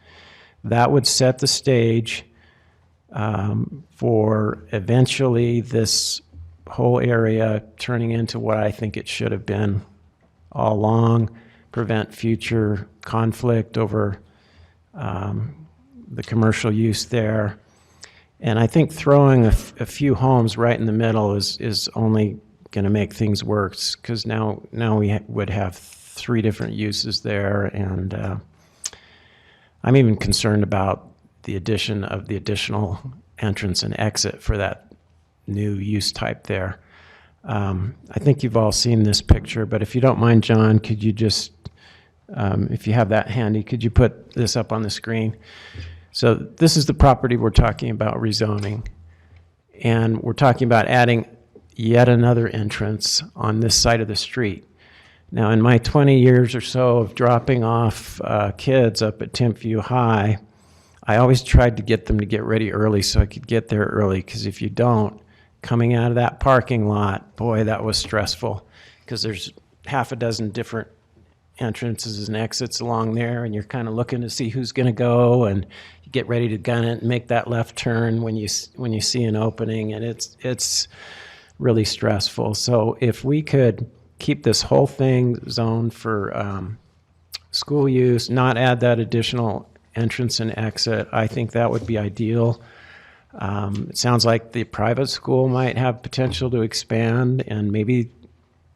S21: That would set the stage for eventually this whole area turning into what I think it should have been all along, prevent future conflict over the commercial use there. And I think throwing a few homes right in the middle is only going to make things worse, because now we would have 3 different uses there, and I'm even concerned about the addition of the additional entrance and exit for that new use type there. I think you've all seen this picture, but if you don't mind, John, could you just, if you have that handy, could you put this up on the screen? So this is the property we're talking about rezoning, and we're talking about adding yet another entrance on this side of the street. Now, in my 20 years or so of dropping off kids up at Timpview High, I always tried to get them to get ready early so I could get there early, because if you don't, coming out of that parking lot, boy, that was stressful, because there's half a dozen different entrances and exits along there, and you're kind of looking to see who's going to go, and you get ready to gun it and make that left turn when you see an opening, and it's really stressful. So if we could keep this whole thing zoned for school use, not add that additional entrance and exit, I think that would be ideal. It sounds like the private school might have potential to expand, and maybe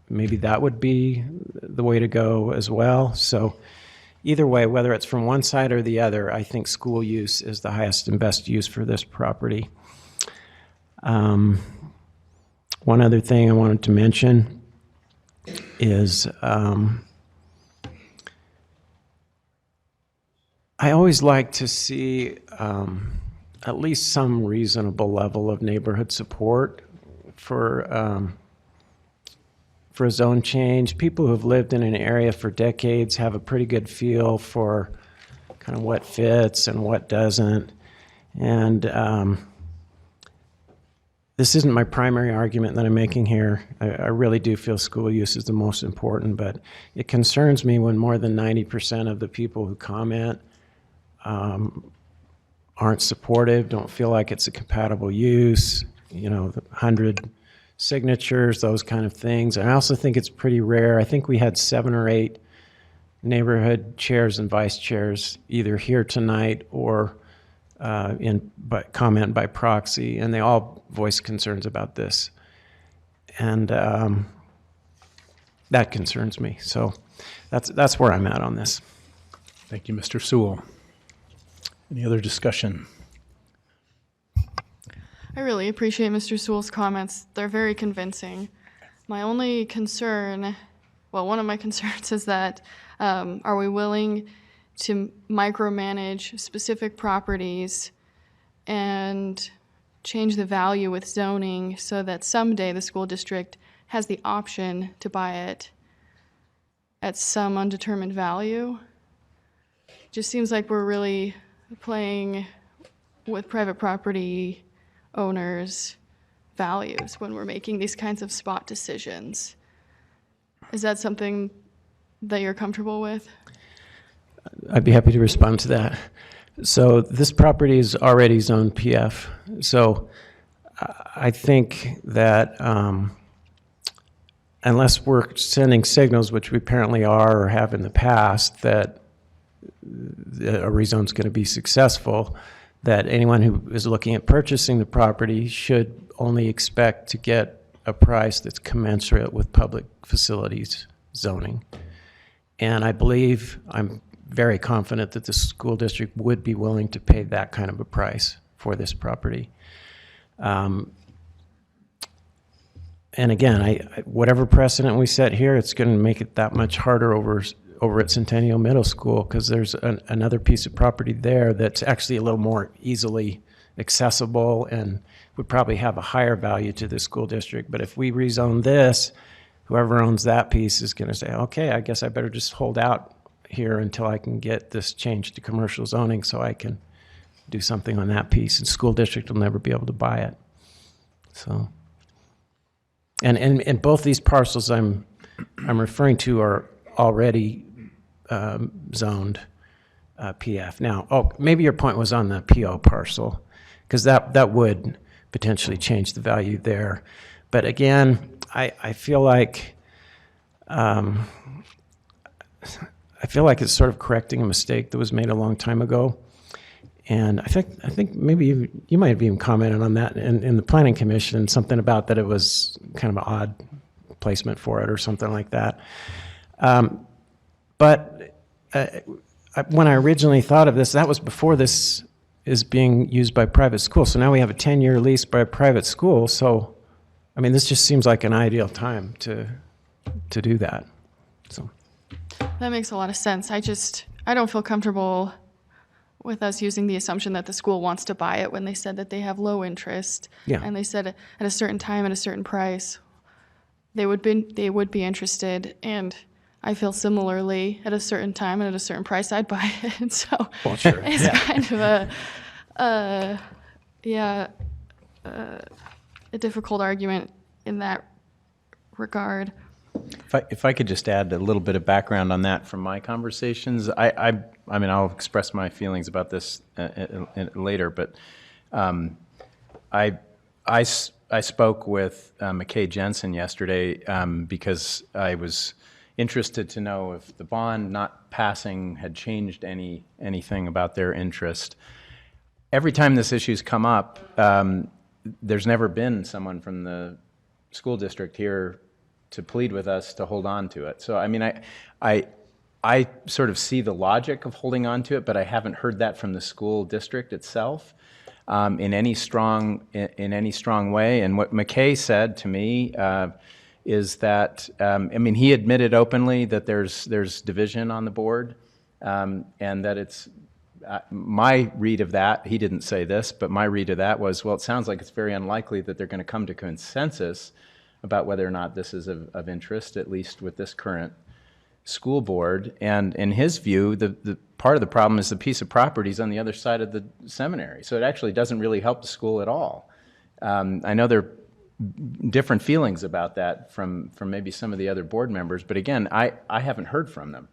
S21: that would be the way to go as well. So either way, whether it's from one side or the other, I think school use is the highest and best use for this property. One other thing I wanted to mention is I always like to see at least some reasonable level of neighborhood support for a zone change. People who have lived in an area for decades have a pretty good feel for kind of what fits and what doesn't. And this isn't my primary argument that I'm making here. I really do feel school use is the most important, but it concerns me when more than 90% of the people who comment aren't supportive, don't feel like it's a compatible use, the 100 signatures, those kind of things. And I also think it's pretty rare. I think we had 7 or 8 neighborhood chairs and vice chairs either here tonight or comment by proxy, and they all voiced concerns about this. And that concerns me. So that's where I'm at on this.
S20: Thank you, Mr. Sewell. Any other discussion?
S16: I really appreciate Mr. Sewell's comments. They're very convincing. My only concern, well, one of my concerns is that are we willing to micromanage specific properties and change the value with zoning so that someday the school district has the option to buy it at some undetermined value? It just seems like we're really playing with private property owners' values when we're making these kinds of spot decisions. Is that something that you're comfortable with?
S21: I'd be happy to respond to that. So this property is already zoned PF. So I think that unless we're sending signals, which we apparently are or have in the past, that a rezone is going to be successful, that anyone who is looking at purchasing the property should only expect to get a price that's commensurate with public facilities zoning. And I believe, I'm very confident that the school district would be willing to pay that kind of a price for this property. And again, whatever precedent we set here, it's going to make it that much harder over at Centennial Middle School, because there's another piece of property there that's actually a little more easily accessible and would probably have a higher value to the school district. But if we rezone this, whoever owns that piece is going to say, okay, I guess I better just hold out here until I can get this changed to commercial zoning so I can do something on that piece, and school district will never be able to buy it. So, and both these parcels I'm referring to are already zoned PF. Now, maybe your point was on the PO parcel, because that would potentially change the value there. But again, I feel like it's sort of correcting a mistake that was made a long time ago. And I think maybe you might have even commented on that in the Planning Commission, something about that it was kind of an odd placement for it or something like that. But when I originally thought of this, that was before this is being used by private schools. So now we have a 10-year lease by a private school. So, I mean, this just seems like an ideal time to do that. So
S16: That makes a lot of sense. I don't feel comfortable with us using the assumption that the school wants to buy it when they said that they have low interest.
S21: Yeah.
S16: And they said at a certain time, at a certain price, they would be interested. And I feel similarly, at a certain time and at a certain price, I'd buy it. So
S21: well, sure.
S16: it's kind of a difficult argument in that regard.
S13: If I could just add a little bit of background on that from my conversations, I mean, I'll express my feelings about this later, but I spoke with McKay Jensen yesterday because I was interested to know if the bond not passing had changed anything about their interest. Every time this issue's come up, there's never been someone from the school district here to plead with us to hold on to it. So, I mean, I sort of see the logic of holding on to it, but I haven't heard that from the school district itself in any strong way. And what McKay said to me is that, I mean, he admitted openly that there's division on the board, and that it's, my read of that, he didn't say this, but my read of that was, well, it sounds like it's very unlikely that they're going to come to consensus about whether or not this is of interest, at least with this current school board. And in his view, the part of the problem is the piece of property is on the other side of the seminary. So it actually doesn't really help the school at all. I know there are different feelings about that from maybe some of the other board members, but again, I haven't heard from them.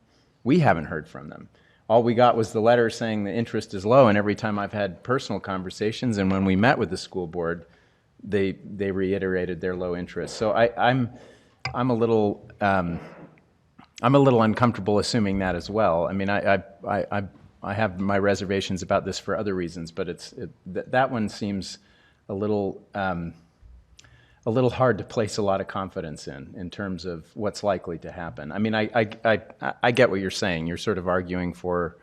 S13: We haven't heard from them. All we got was the letter saying the interest is low, and every time I've had personal conversations, and when we met with the school board, they reiterated their low interest. So I'm a little uncomfortable assuming that as well. I mean, I have my reservations about this for other reasons, but that one seems a little hard to place a lot of confidence in terms of what's likely to happen. I mean, I get what you're saying. You're sort of arguing for,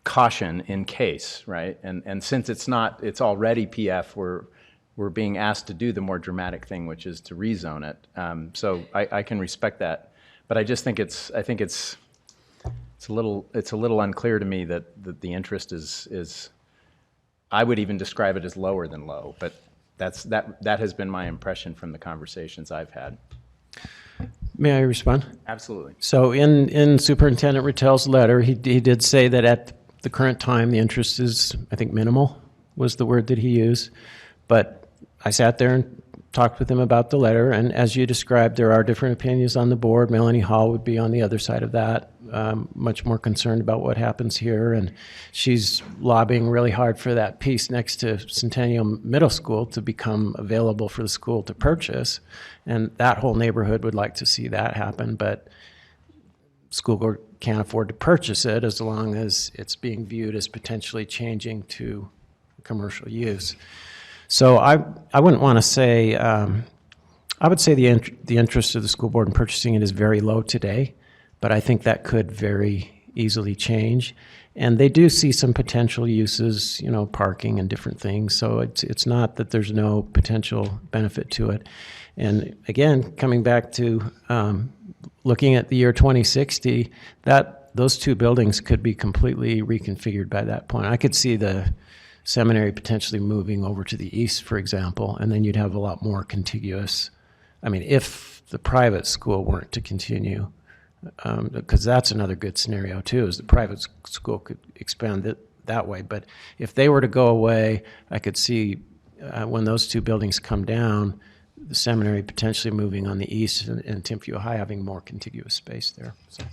S13: caution in case, right? And since it's already PF, we're being asked to do the more dramatic thing, which is to rezone it. So I can respect that, but I just think it's a little unclear to me that the interest is. I would even describe it as lower than low, but that has been my impression from the conversations I've had.
S21: May I respond?
S13: Absolutely.
S21: So in Superintendent Rattel's letter, he did say that at the current time, the interest is, I think, minimal was the word that he used. But I sat there and talked with him about the letter, and as you described, there are different opinions on the board. Melanie Hall would be on the other side of that, much more concerned about what happens here, and she's lobbying really hard for that piece next to Centennial Middle School to become available for the school to purchase, and that whole neighborhood would like to see that happen, but school board can't afford to purchase it as long as it's being viewed as potentially changing to commercial use. So I wouldn't want to say, I would say the interest of the school board in purchasing it is very low today, but I think that could very easily change. And they do see some potential uses, parking and different things. So it's not that there's no potential benefit to it. And again, coming back to looking at the year 2060, those two buildings could be completely reconfigured by that point. I could see the seminary potentially moving over to the east, for example, and then you'd have a lot more contiguous. I mean, if the private school weren't to continue, because that's another good scenario too, is the private school could expand it that way. But if they were to go away, I could see when those two buildings come down, the seminary potentially moving on the east and Timpview High having more contiguous space there. So.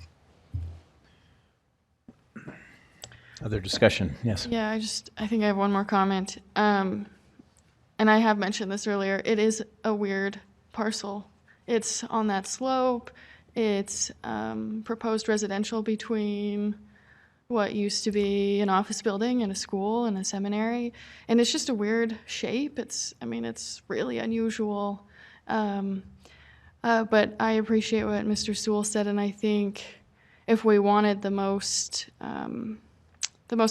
S13: Other discussion? Yes.
S16: Yeah, I think I have one more comment. And I have mentioned this earlier. It is a weird parcel. It's on that slope. It's proposed residential between what used to be an office building and a school and a seminary. And it's just a weird shape. It's really unusual. But I appreciate what Mr. Sewell said, and I think if we wanted the most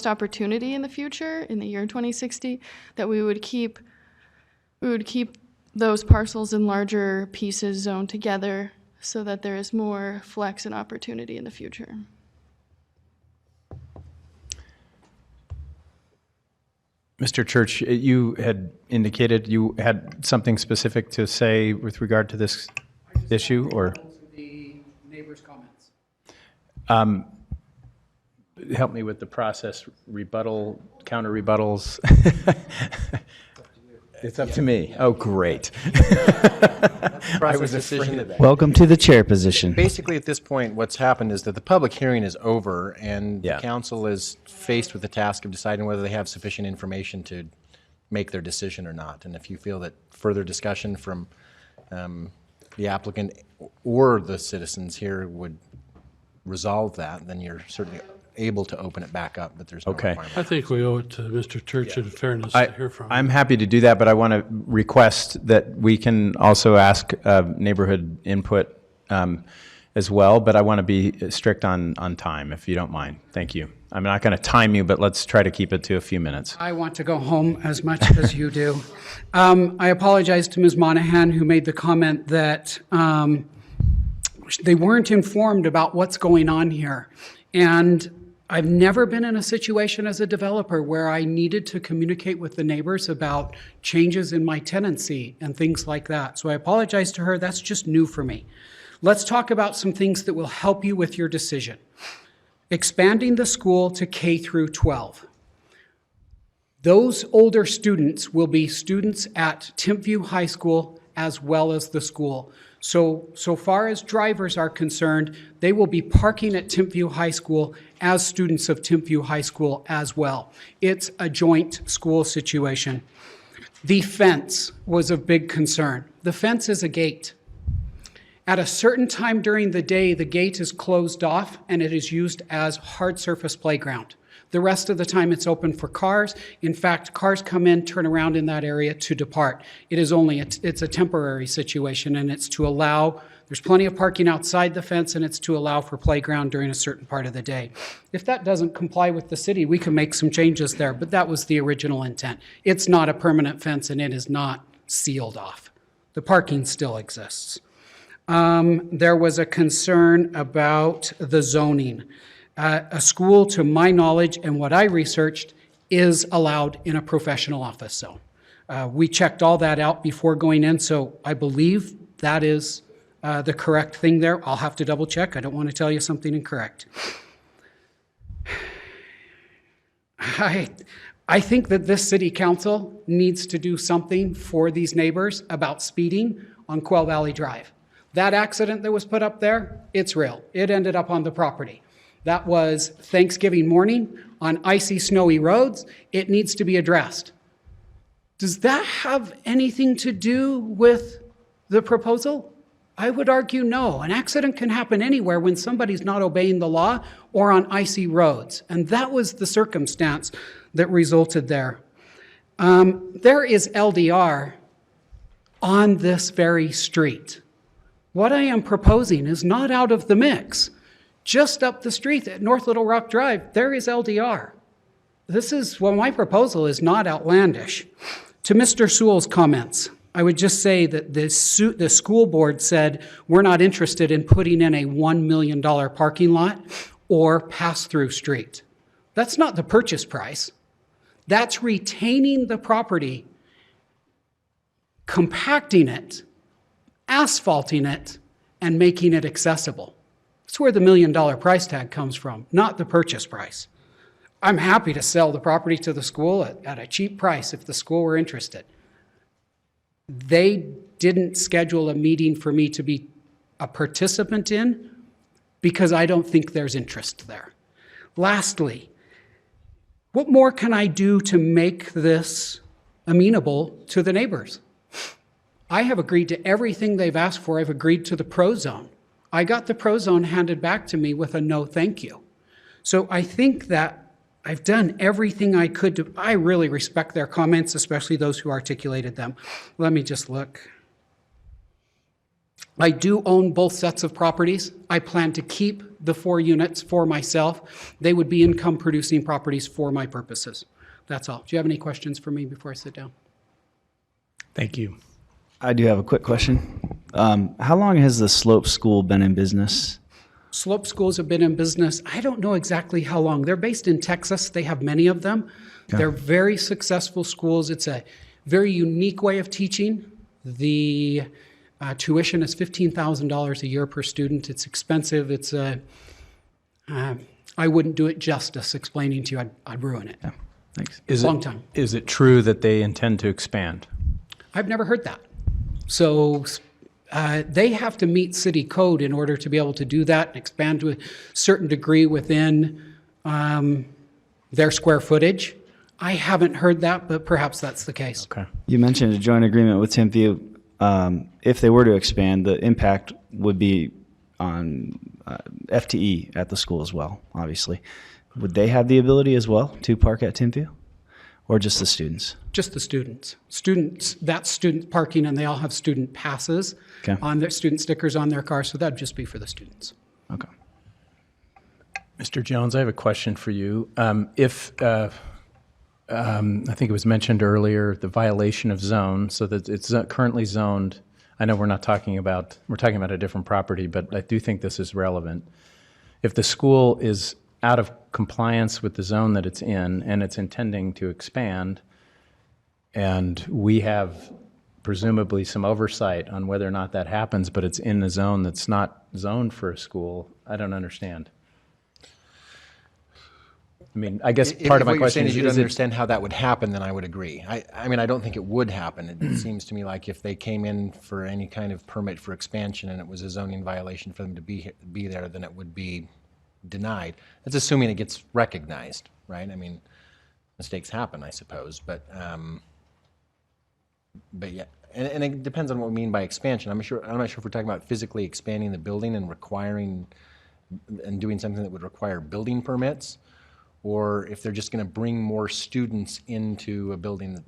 S16: opportunity in the future, in the year 2060, that we would keep those parcels in larger pieces zoned together so that there is more flex and opportunity in the future.
S13: Mr. Church, you had indicated you had something specific to say with regard to this issue, or?
S1: The neighbors' comments.
S13: Help me with the process, rebuttal, counter rebuttals. It's up to me. Oh, great. I was afraid of that.
S20: Welcome to the chair position.
S10: Basically, at this point, what's happened is that the public hearing is over, and the council is faced with the task of deciding whether they have sufficient information to make their decision or not. And if you feel that further discussion from the applicant or the citizens here would resolve that, then you're certainly able to open it back up, but there's no requirement.
S17: I think we owe it to Mr. Church in fairness to hear from him.
S13: I'm happy to do that, but I want to request that we can also ask neighborhood input as well, but I want to be strict on time, if you don't mind. Thank you. I'm not going to time you, but let's try to keep it to a few minutes.
S1: I want to go home as much as you do. I apologize to Ms. Monahan, who made the comment that they weren't informed about what's going on here. And I've never been in a situation as a developer where I needed to communicate with the neighbors about changes in my tenancy and things like that. So I apologize to her. That's just new for me. Let's talk about some things that will help you with your decision. Expanding the school to K through 12. Those older students will be students at Timpview High School as well as the school. So far as drivers are concerned, they will be parking at Timpview High School as students of Timpview High School as well. It's a joint school situation. The fence was a big concern. The fence is a gate. At a certain time during the day, the gate is closed off and it is used as hard surface playground. The rest of the time it's open for cars. In fact, cars come in, turn around in that area to depart. It's a temporary situation, and it's to allow, there's plenty of parking outside the fence, and it's to allow for playground during a certain part of the day. If that doesn't comply with the city, we can make some changes there, but that was the original intent. It's not a permanent fence, and it is not sealed off. The parking still exists. There was a concern about the zoning. A school, to my knowledge and what I researched, is allowed in a professional office zone. We checked all that out before going in, so I believe that is the correct thing there. I'll have to double check. I don't want to tell you something incorrect. I think that this city council needs to do something for these neighbors about speeding on Quail Valley Drive. That accident that was put up there, it's real. It ended up on the property. That was Thanksgiving morning on icy, snowy roads. It needs to be addressed. Does that have anything to do with the proposal? I would argue no. An accident can happen anywhere when somebody's not obeying the law or on icy roads. And that was the circumstance that resulted there. There is LDR on this very street. What I am proposing is not out of the mix. Just up the street at North Little Rock Drive, there is LDR. My proposal is not outlandish. To Mr. Sewell's comments, I would just say that the school board said, we're not interested in putting in a $1 million parking lot or pass-through street. That's not the purchase price. That's retaining the property, compacting it, asphalting it, and making it accessible. That's where the $1 million price tag comes from, not the purchase price. I'm happy to sell the property to the school at a cheap price if the school were interested. They didn't schedule a meeting for me to be a participant in because I don't think there's interest there. Lastly, what more can I do to make this amenable to the neighbors? I have agreed to everything they've asked for. I've agreed to the pro zone. I got the pro zone handed back to me with a no thank you. So I think that I've done everything I could to, I really respect their comments, especially those who articulated them. Let me just look. I do own both sets of properties. I plan to keep the 4 units for myself. They would be income producing properties for my purposes. That's all. Do you have any questions for me before I sit down?
S20: Thank you.
S19: I do have a quick question. How long has the Slope School been in business?
S1: Slope schools have been in business, I don't know exactly how long. They're based in Texas. They have many of them.
S19: Okay.
S1: They're very successful schools. It's a very unique way of teaching. The tuition is $15,000 a year per student. It's expensive. It's I wouldn't do it justice explaining to you. I'd ruin it.
S19: Yeah, thanks.
S1: Long time.
S13: Is it true that they intend to expand?
S1: I've never heard that. So they have to meet city code in order to be able to do that and expand to a certain degree within their square footage. I haven't heard that, but perhaps that's the case.
S13: Okay.
S19: You mentioned a joint agreement with Timpview. If they were to expand, the impact would be on FTE at the school as well, obviously. Would they have the ability as well to park at Timpview? Or just the students?
S1: Just the students. That's student parking, and they all have student passes on their student stickers on their car, so that'd just be for the students.
S19: Okay.
S13: Mr. Jones, I have a question for you. I think it was mentioned earlier, the violation of zone, so that it's currently zoned. I know we're talking about a different property, but I do think this is relevant. If the school is out of compliance with the zone that it's in and it's intending to expand, and we have
S21: presumably some oversight on whether or not that happens, but it's in a zone that's not zoned for a school. I don't understand. I mean, I guess part of my question is,
S10: if you understand how that would happen, then I would agree. I mean, I don't think it would happen. It seems to me like if they came in for any kind of permit for expansion and it was a zoning violation for them to be there, then it would be denied. That's assuming it gets recognized, right? I mean, mistakes happen, I suppose, but yeah, and it depends on what we mean by expansion. I'm not sure if we're talking about physically expanding the building and requiring and doing something that would require building permits, or if they're just going to bring more students into a building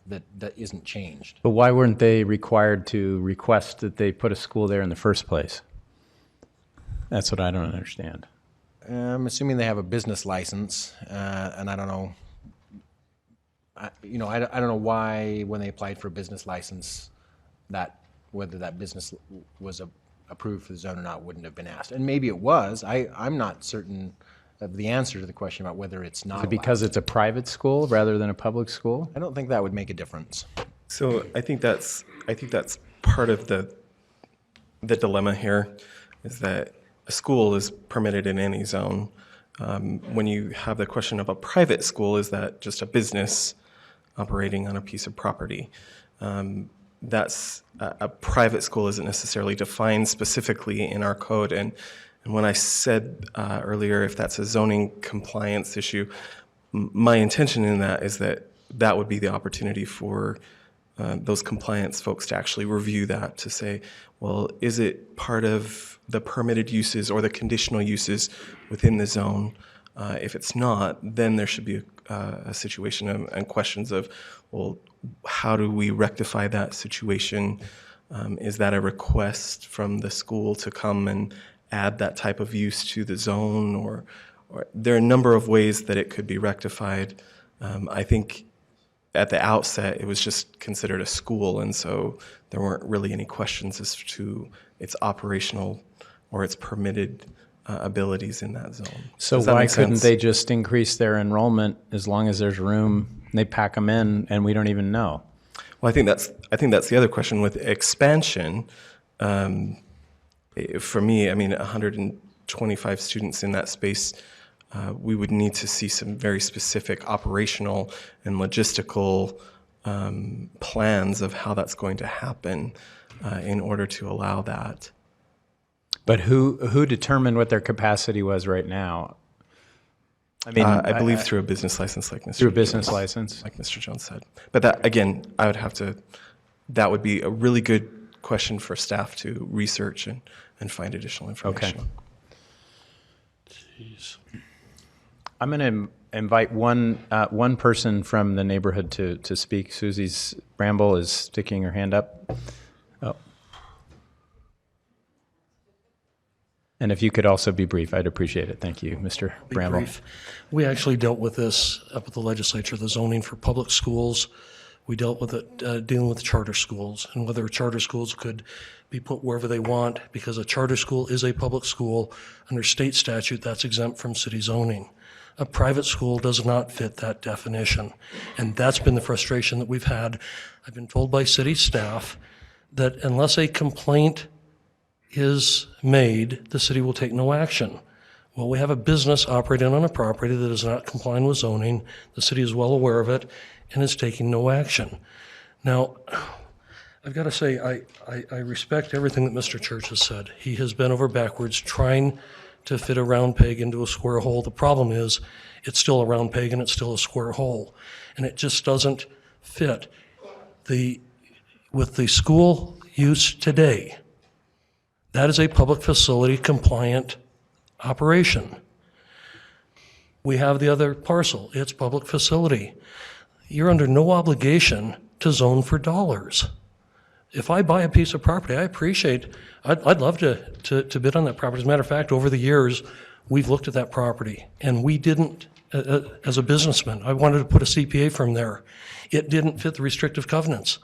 S10: that isn't changed.
S21: But why weren't they required to request that they put a school there in the first place? That's what I don't understand.
S10: I'm assuming they have a business license, and I don't know. I don't know why when they applied for a business license, whether that business was approved for the zone or not wouldn't have been asked. And maybe it was. I'm not certain of the answer to the question about whether it's not.
S21: Is it because it's a private school rather than a public school?
S10: I don't think that would make a difference.
S18: So I think that's part of the dilemma here, is that a school is permitted in any zone. When you have the question of a private school, is that just a business operating on a piece of property? That's a private school isn't necessarily defined specifically in our code. And when I said earlier, if that's a zoning compliance issue, my intention in that is that would be the opportunity for those compliance folks to actually review that, to say, well, is it part of the permitted uses or the conditional uses within the zone? If it's not, then there should be a situation and questions of, well, how do we rectify that situation? Is that a request from the school to come and add that type of use to the zone? Or there are a number of ways that it could be rectified. I think at the outset, it was just considered a school, and so there weren't really any questions as to its operational or its permitted abilities in that zone.
S21: So why couldn't they just increase their enrollment as long as there's room? They pack them in, and we don't even know.
S18: Well, I think that's the other question with expansion. For me, I mean, 125 students in that space, we would need to see some very specific operational and logistical plans of how that's going to happen in order to allow that.
S21: But who determined what their capacity was right now? I mean,
S18: I believe through a business license, like Mr.
S21: Through a business
S18: Jones,
S21: license,
S18: like Mr. Jones said. But that, again, that would be a really good question for staff to research and find additional information.
S21: Okay. Jeez. I'm going to invite one person from the neighborhood to speak. Susie Bramble is sticking her hand up. Oh. And if you could also be brief, I'd appreciate it. Thank you, Mr. Bramble.
S4: Brief. We actually dealt with this up at the legislature, the zoning for public schools. We dealt with it dealing with charter schools and whether charter schools could be put wherever they want, because a charter school is a public school. Under state statute, that's exempt from city zoning. A private school does not fit that definition. And that's been the frustration that we've had. I've been told by city staff that unless a complaint is made, the city will take no action. Well, we have a business operating on a property that is not complying with zoning. The city is well aware of it and is taking no action. Now, I've got to say, I respect everything that Mr. Church has said. He has bent over backwards trying to fit a round peg into a square hole. The problem is, it's still a round peg and it's still a square hole. And it just doesn't fit. With the school use today, that is a public facility compliant operation. We have the other parcel. It's public facility. You're under no obligation to zone for dollars. If I buy a piece of property, I'd love to bid on that property. As a matter of fact, over the years, we've looked at that property, and we didn't, as a businessman, I wanted to put a CPA firm there. It didn't fit the restrictive covenants.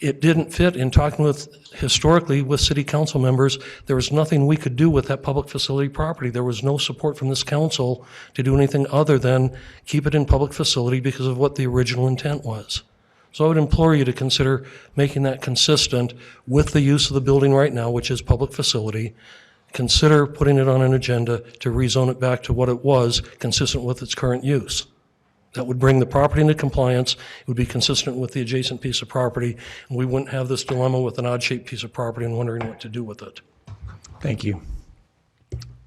S4: It didn't fit in talking historically with city council members. There was nothing we could do with that public facility property. There was no support from this council to do anything other than keep it in public facility because of what the original intent was. So I would implore you to consider making that consistent with the use of the building right now, which is public facility. Consider putting it on an agenda to rezone it back to what it was, consistent with its current use. That would bring the property into compliance, it would be consistent with the adjacent piece of property, and we wouldn't have this dilemma with an odd-shaped piece of property and wondering what to do with it.
S20: Thank you.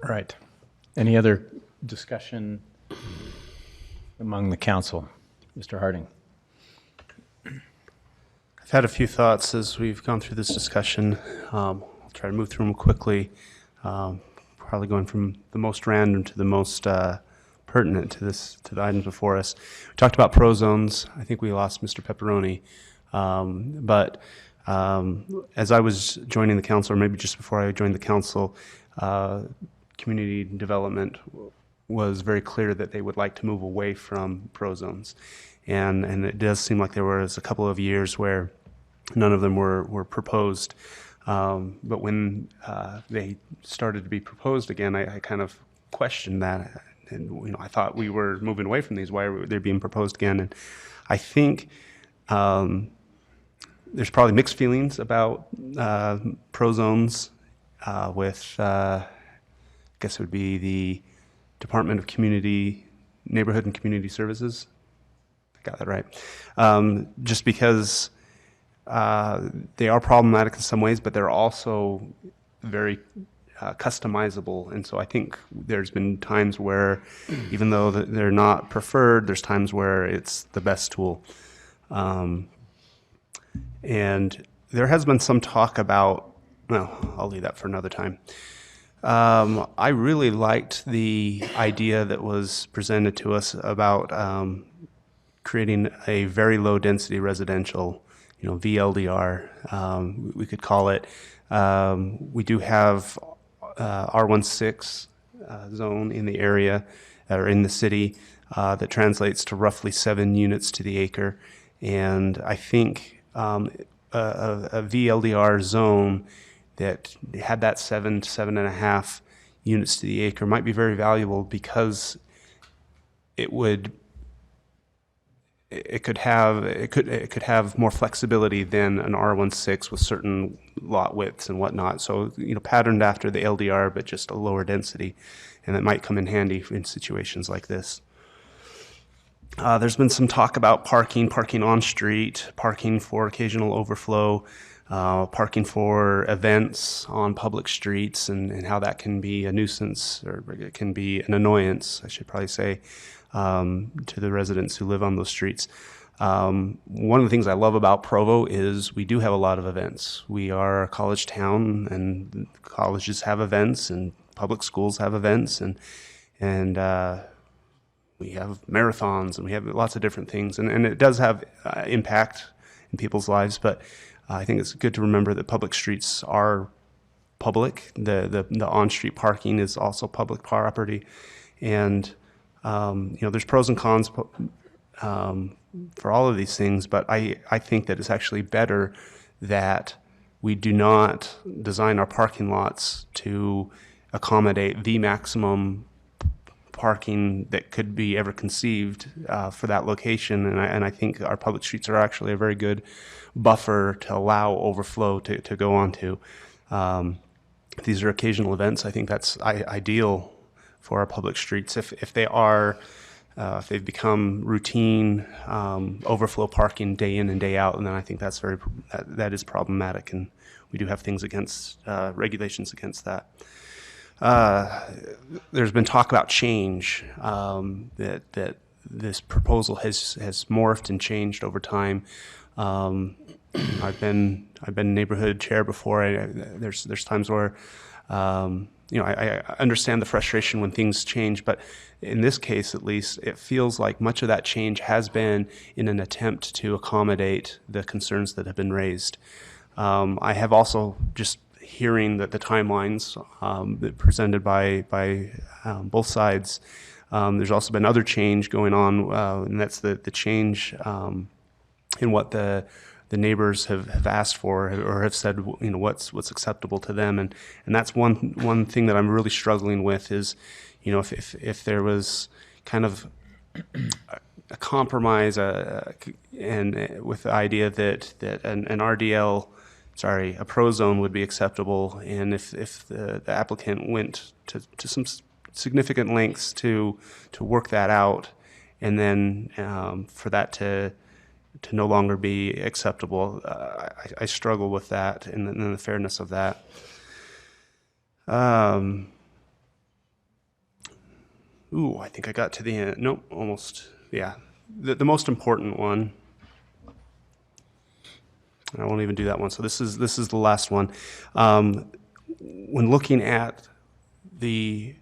S20: All right. Any other discussion among the council? Mr. Harding.
S7: I've had a few thoughts as we've gone through this discussion. I'll try to move through them quickly, probably going from the most random to the most pertinent to the items before us. We talked about pro zones. I think we lost Mr. Pepperoni, but as I was joining the council, or maybe just before I joined the council, community development was very clear that they would like to move away from pro zones. And it does seem like there was a couple of years where none of them were proposed. But when they started to be proposed again, I kind of questioned that. And I thought we were moving away from these. Why are they being proposed again? And I think there's probably mixed feelings about pro zones with, I guess it would be the Department of Neighborhood and Community Services. I got that right. Just because they are problematic in some ways, but they're also very customizable. And so I think there's been times where, even though they're not preferred, there's times where it's the best tool. And there has been some talk about, well, I'll leave that for another time. I really liked the idea that was presented to us about creating a very low density residential, VLDR, we could call it. We do have R16 zone in the area, or in the city, that translates to roughly 7 units to the acre. And I think a VLDR zone that had that 7 to 7.5 units to the acre might be very valuable, because it could have more flexibility than an R16 with certain lot widths and whatnot. So, patterned after the LDR, but just a lower density, and that might come in handy in situations like this. There's been some talk about parking on street, parking for occasional overflow, parking for events on public streets, and how that can be a nuisance, or it can be an annoyance, I should probably say, to the residents who live on those streets. One of the things I love about Provo is we do have a lot of events. We are a college town, and colleges have events, and public schools have events, and we have marathons, and we have lots of different things, and it does have impact in people's lives. But I think it's good to remember that public streets are public. The on-street parking is also public property, and there's pros and cons for all of these things. But I think that it's actually better that we do not design our parking lots to accommodate the maximum parking that could be ever conceived for that location. And I think our public streets are actually a very good buffer to allow overflow to go onto. If these are occasional events, I think that's ideal for our public streets. If they've become routine overflow parking day in and day out, and then I think that is problematic, and we do have things against regulations against that. There's been talk about change, that this proposal has morphed and changed over time. I've been neighborhood chair before. There's times where I understand the frustration when things change, but in this case, at least, it feels like much of that change has been in an attempt to accommodate the concerns that have been raised. I have also, just hearing that the timelines presented by both sides, there's also been other change going on, and that's the change in what the neighbors have asked for, or have said, what's acceptable to them, and that's one thing that I'm really struggling with is, if there was kind of compromise, and with the idea that an RDL, sorry, a pro zone would be acceptable, and if the applicant went to some significant lengths to work that out, and then for that to no longer be acceptable, I struggle with that and the fairness of that. Ooh, I think I got to the end. Nope, almost. Yeah, the most important one. I won't even do that one. So this is the last one. When looking at the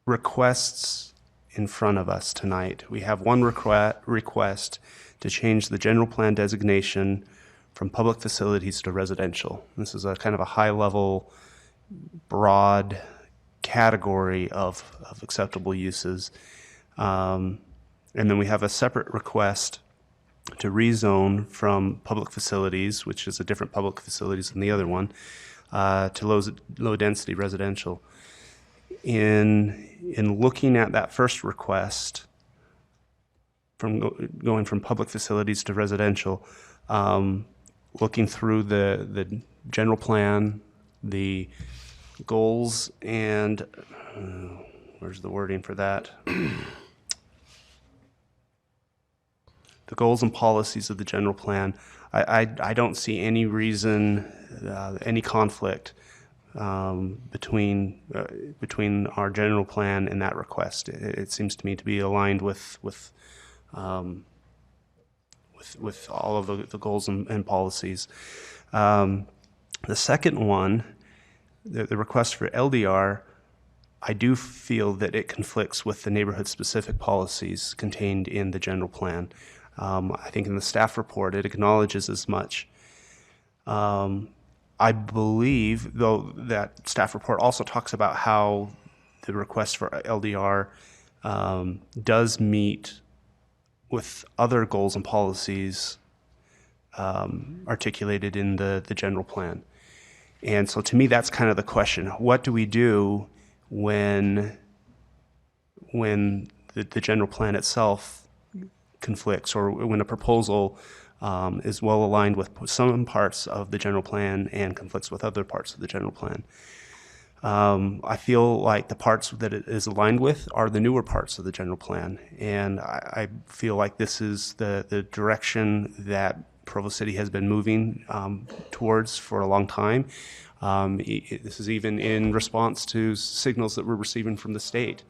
S7: requests in front of us tonight, we have one request to change the general plan designation from public facilities to residential. This is a kind of a high-level, broad category of acceptable uses. And then we have a separate request to rezone from public facilities, which is a different public facilities than the other one, to low-density residential. In looking at that first request, from going from public facilities to residential, looking through the general plan, the goals, and where's the wording for that? The goals and policies of the general plan, I don't see any reason, any conflict between our general plan and that request. It seems to me to be aligned with all of the goals and policies. The second one, the request for LDR, I do feel that it conflicts with the neighborhood-specific policies contained in the general plan. I think in the staff report, it acknowledges as much. I believe, though, that staff report also talks about how the request for LDR does meet with other goals and policies articulated in the general plan. And so to me, that's kind of the question. What do we do when the general plan itself conflicts, or when a proposal is well aligned with some parts of the general plan and conflicts with other parts of the general plan? I feel like the parts that it is aligned with are the newer parts of the general plan, and I feel like this is the direction that Provo City has been moving towards for a long time. This is even in response to signals that we're receiving from the state,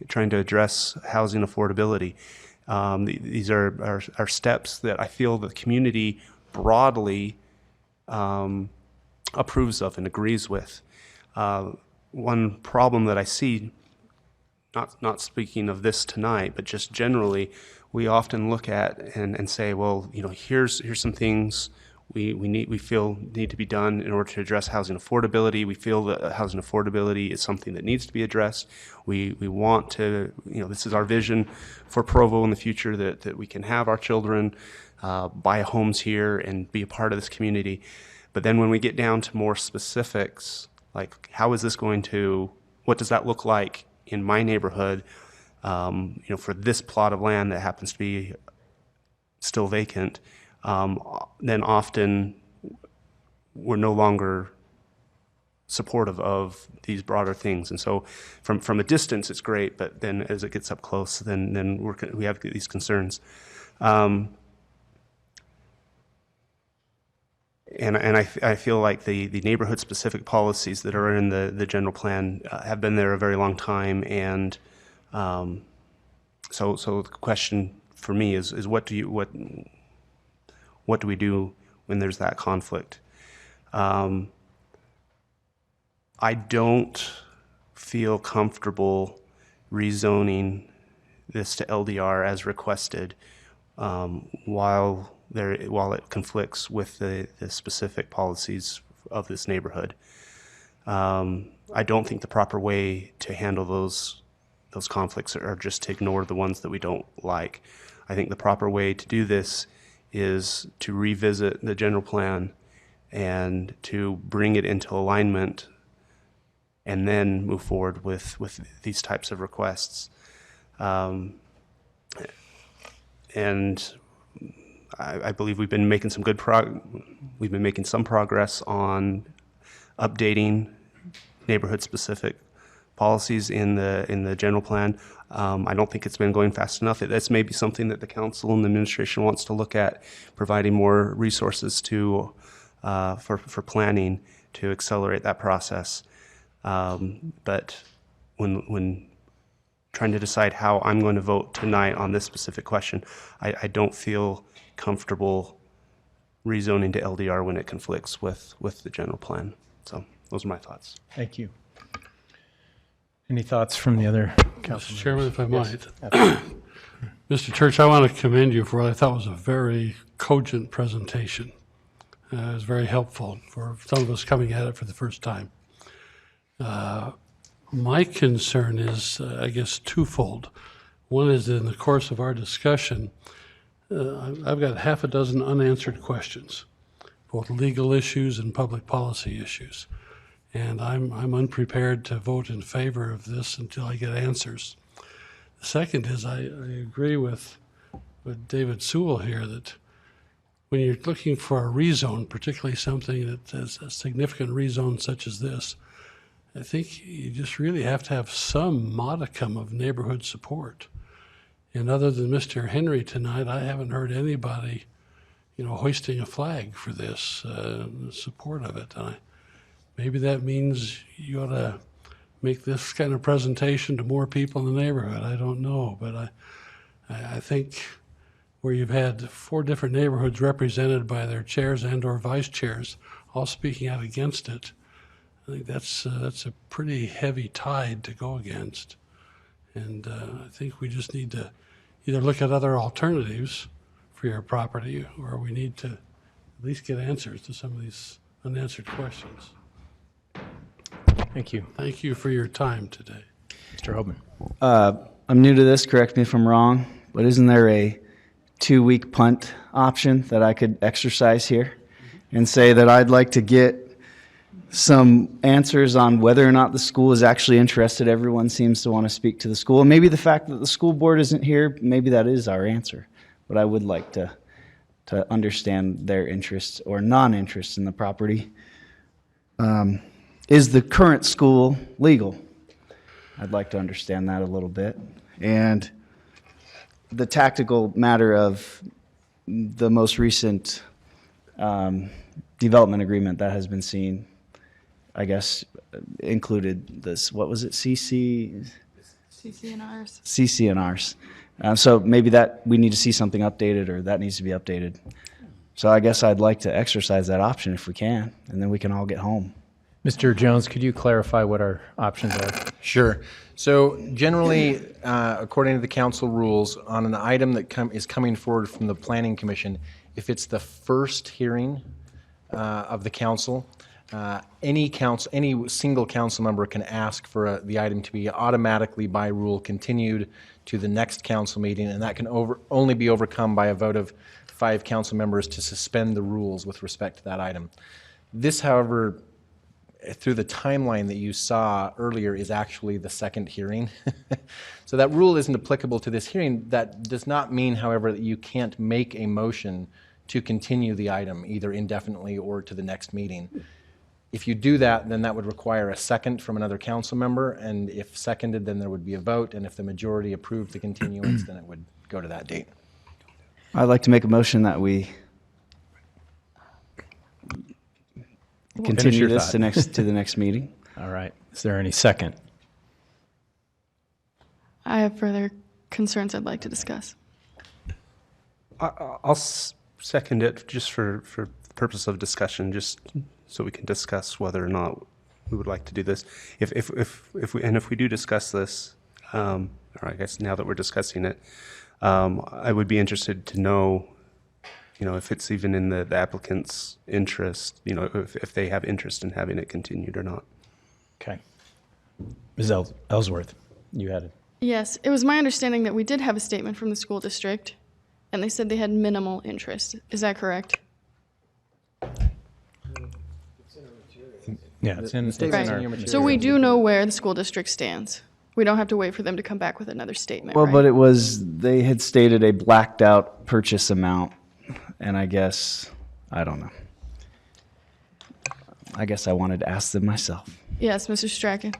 S7: trying to address housing affordability. These are steps that I feel the community broadly approves of and agrees with. One problem that I see, not speaking of this tonight, but just generally, we often look at and say, well, here's some things we feel need to be done in order to address housing affordability. We feel that housing affordability is something that needs to be addressed. We want to, this is our vision for Provo in the future, that we can have our children buy homes here and be a part of this community. But then when we get down to more specifics, like what does that look like in my neighborhood, for this plot of land that happens to be still vacant, then often we're no longer supportive of these broader things. And so from a distance, it's great, but then as it gets up close, then we have these concerns. And I feel like the neighborhood-specific policies that are in the general plan have been there a very long time, and so the question for me is what do we do when there's that conflict? I don't feel comfortable rezoning this to LDR as requested while it conflicts with the specific policies of this neighborhood. I don't think the proper way to handle those conflicts are just to ignore the ones that we don't like. I think the proper way to do this is to revisit the general plan and to bring it into alignment and then move forward with these types of requests. and I believe we've been making some we've been making some progress on updating neighborhood-specific policies in the general plan. I don't think it's been going fast enough. That's maybe something that the council and the administration wants to look at, providing more resources to for planning to accelerate that process. But when trying to decide how I'm going to vote tonight on this specific question, I don't feel comfortable rezoning to LDR when it conflicts with the general plan. So those are my thoughts.
S20: Thank you. Any thoughts from the other council
S17: Mr. Chairman, if I might.
S20: Yes.
S17: Mr. Church, I want to commend you for what I thought was a very cogent presentation. It was very helpful for some of us coming at it for the first time. My concern is, I guess, twofold. One is that in the course of our discussion, I've got half a dozen unanswered questions, both legal issues and public policy issues. And I'm unprepared to vote in favor of this until I get answers. The second is I agree with David Sewell here that when you're looking for a rezone, particularly something that has a significant rezone such as this, I think you just really have to have some modicum of neighborhood support. And other than Mr. Henry tonight, I haven't heard anybody, hoisting a flag for this, support of it. Maybe that means you ought to make this kind of presentation to more people in the neighborhood. I don't know, but I think where you've had 4 different neighborhoods represented by their chairs and or vice chairs all speaking out against it, I think that's a pretty heavy tide to go against. And I think we just need to either look at other alternatives for your property, or we need to at least get answers to some of these unanswered questions.
S20: Thank you.
S17: Thank you for your time today.
S20: Mr. Hoban.
S19: I'm new to this, correct me if I'm wrong, but isn't there a 2-week punt option that I could exercise here and say that I'd like to get some answers on whether or not the school is actually interested? Everyone seems to want to speak to the school. And maybe the fact that the school board isn't here, maybe that is our answer. But I would like to understand their interest or non-interest in the property. Is the current school legal? I'd like to understand that a little bit. And the tactical matter of the most recent development agreement that has been seen, I guess, included this, what was it, CC?
S16: CCNRs.
S19: CCNRs. So maybe that we need to see something updated, or that needs to be updated. So I guess I'd like to exercise that option if we can, and then we can all get home.
S20: Mr. Jones, could you clarify what our options are?
S10: Sure. So generally, according to the council rules, on an item that is coming forward from the Planning Commission, if it's the first hearing of the council, any single council member can ask for the item to be automatically by rule continued to the next council meeting, and that can only be overcome by a vote of 5 council members to suspend the rules with respect to that item. This, however, through the timeline that you saw earlier, is actually the second hearing. So that rule isn't applicable to this hearing. That does not mean, however, that you can't make a motion to continue the item either indefinitely or to the next meeting. If you do that, then that would require a second from another council member, and if seconded, then there would be a vote, and if the majority approved the continuance, then it would go to that date.
S19: I'd like to make a motion that we continue this to the next meeting.
S20: All right. Is there any second?
S16: I have further concerns I'd like to discuss.
S7: I'll second it just for the purpose of discussion, just so we can discuss whether or not we would like to do this. If we do discuss this, or I guess now that we're discussing it, I would be interested to know, if it's even in the applicant's interest, if they have interest in having it continued or not.
S20: Okay. Ms. Ellsworth, you had it.
S16: Yes, it was my understanding that we did have a statement from the school district, and they said they had minimal interest. Is that correct?
S20: Yeah, it's in
S10: Right.
S20: your material.
S16: So we do know where the school district stands. We don't have to wait for them to come back with another statement,
S19: Well,
S16: right?
S19: but they had stated a blacked out purchase amount, and I guess, I don't know. I guess I wanted to ask them myself.
S16: Yes, Mr. Strachan.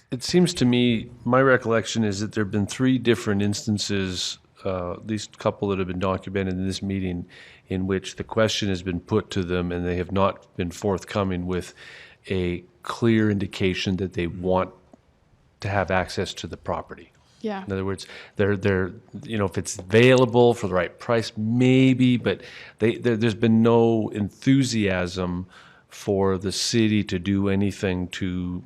S11: It seems to me, my recollection is that there have been 3 different instances, at least a couple that have been documented in this meeting, in which the question has been put to them and they have not been forthcoming with a clear indication that they want to have access to the property.
S16: Yeah.
S11: In other words, they're if it's available for the right price, maybe, but there's been no enthusiasm for the city to do anything to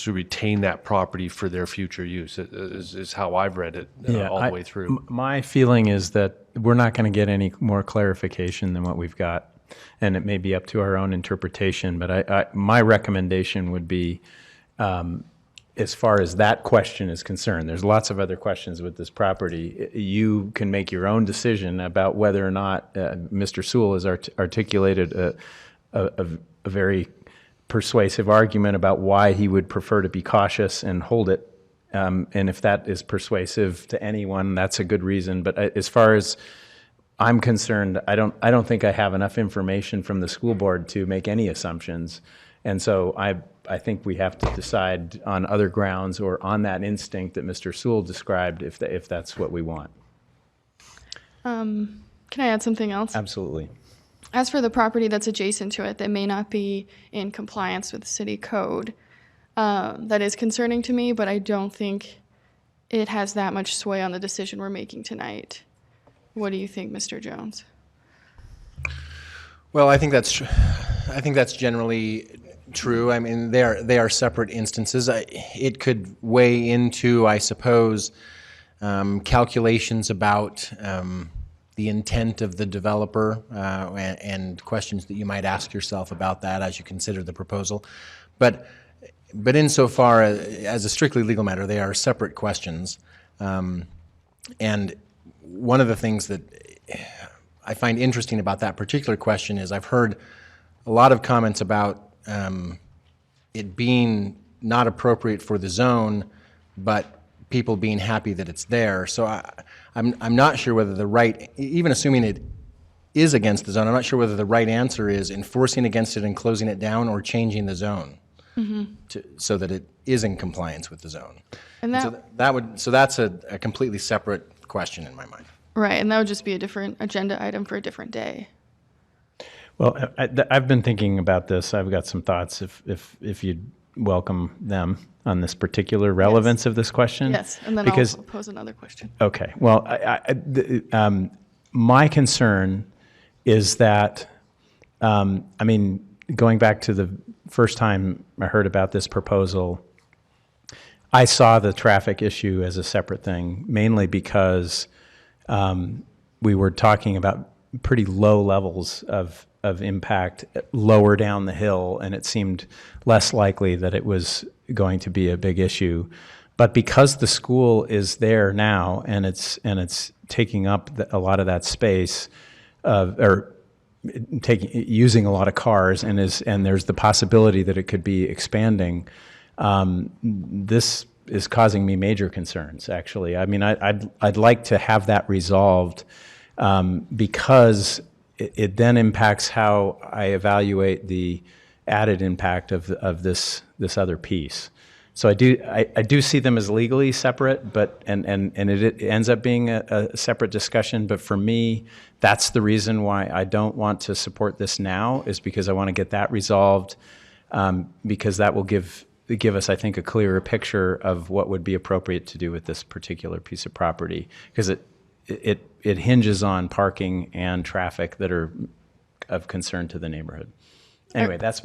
S11: retain that property for their future use, is how I've read it all the way through.
S20: My feeling is that we're not going to get any more clarification than what we've got, and it may be up to our own interpretation, but my recommendation would be, as far as that question is concerned, there's lots of other questions with this property. You can make your own decision about whether or not Mr. Sewell has articulated a very persuasive argument about why he would prefer to be cautious and hold it. And if that is persuasive to anyone, that's a good reason. But as far as I'm concerned, I don't think I have enough information from the school board to make any assumptions. And so I think we have to decide on other grounds or on that instinct that Mr. Sewell described if that's what we want.
S16: Can I add something else?
S20: Absolutely.
S16: As for the property that's adjacent to it that may not be in compliance with city code, that is concerning to me, but I don't think it has that much sway on the decision we're making tonight. What do you think, Mr. Jones?
S10: Well, I think that's generally true. I mean, they are separate instances. It could weigh into, I suppose, calculations about the intent of the developer and questions that you might ask yourself about that as you consider the proposal. But insofar as a strictly legal matter, they are separate questions. And one of the things that I find interesting about that particular question is I've heard a lot of comments about it being not appropriate for the zone, but people being happy that it's there. So I'm not sure whether the right, even assuming it is against the zone, I'm not sure whether the right answer is enforcing against it and closing it down or changing the zone so that it is in compliance with the zone.
S16: And
S10: So that's a completely separate question in my mind.
S16: Right, and that would just be a different agenda item for a different day.
S21: Well, I've been thinking about this. I've got some thoughts if you'd welcome them on this particular relevance of this question.
S16: Yes, and then
S21: because,
S16: I'll pose another question.
S21: Okay. Well, my concern is that, I mean, going back to the first time I heard about this proposal, I saw the traffic issue as a separate thing, mainly because we were talking about pretty low levels of impact lower down the hill, and it seemed less likely that it was going to be a big issue. But because the school is there now and it's taking up a lot of that space, or using a lot of cars, and there's the possibility that it could be expanding, this is causing me major concerns, actually. I mean, I'd like to have that resolved because it then impacts how I evaluate the added impact of this other piece. So I do see them as legally separate, but and it ends up being a separate discussion. But for me, that's the reason why I don't want to support this now, is because I want to get that resolved, because that will give us, I think, a clearer picture of what would be appropriate to do with this particular piece of property, because it hinges on parking and traffic that are of concern to the neighborhood. Anyway, that's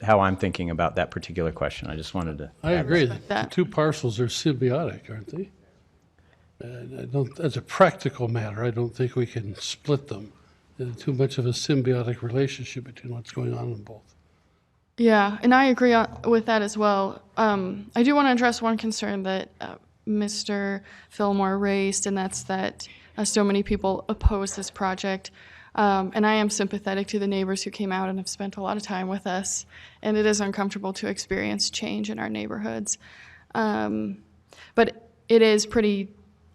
S21: how I'm thinking about that particular question. I just wanted to.
S17: I agree. The two parcels are symbiotic, aren't they? As a practical matter, I don't think we can split them. There's too much of a symbiotic relationship between what's going on in both.
S16: Yeah, and I agree with that as well. I do want to address one concern that Mr. Fillmore raised, and that's that so many people oppose this project. And I am sympathetic to the neighbors who came out and have spent a lot of time with us, and it is uncomfortable to experience change in our neighborhoods. But it is pretty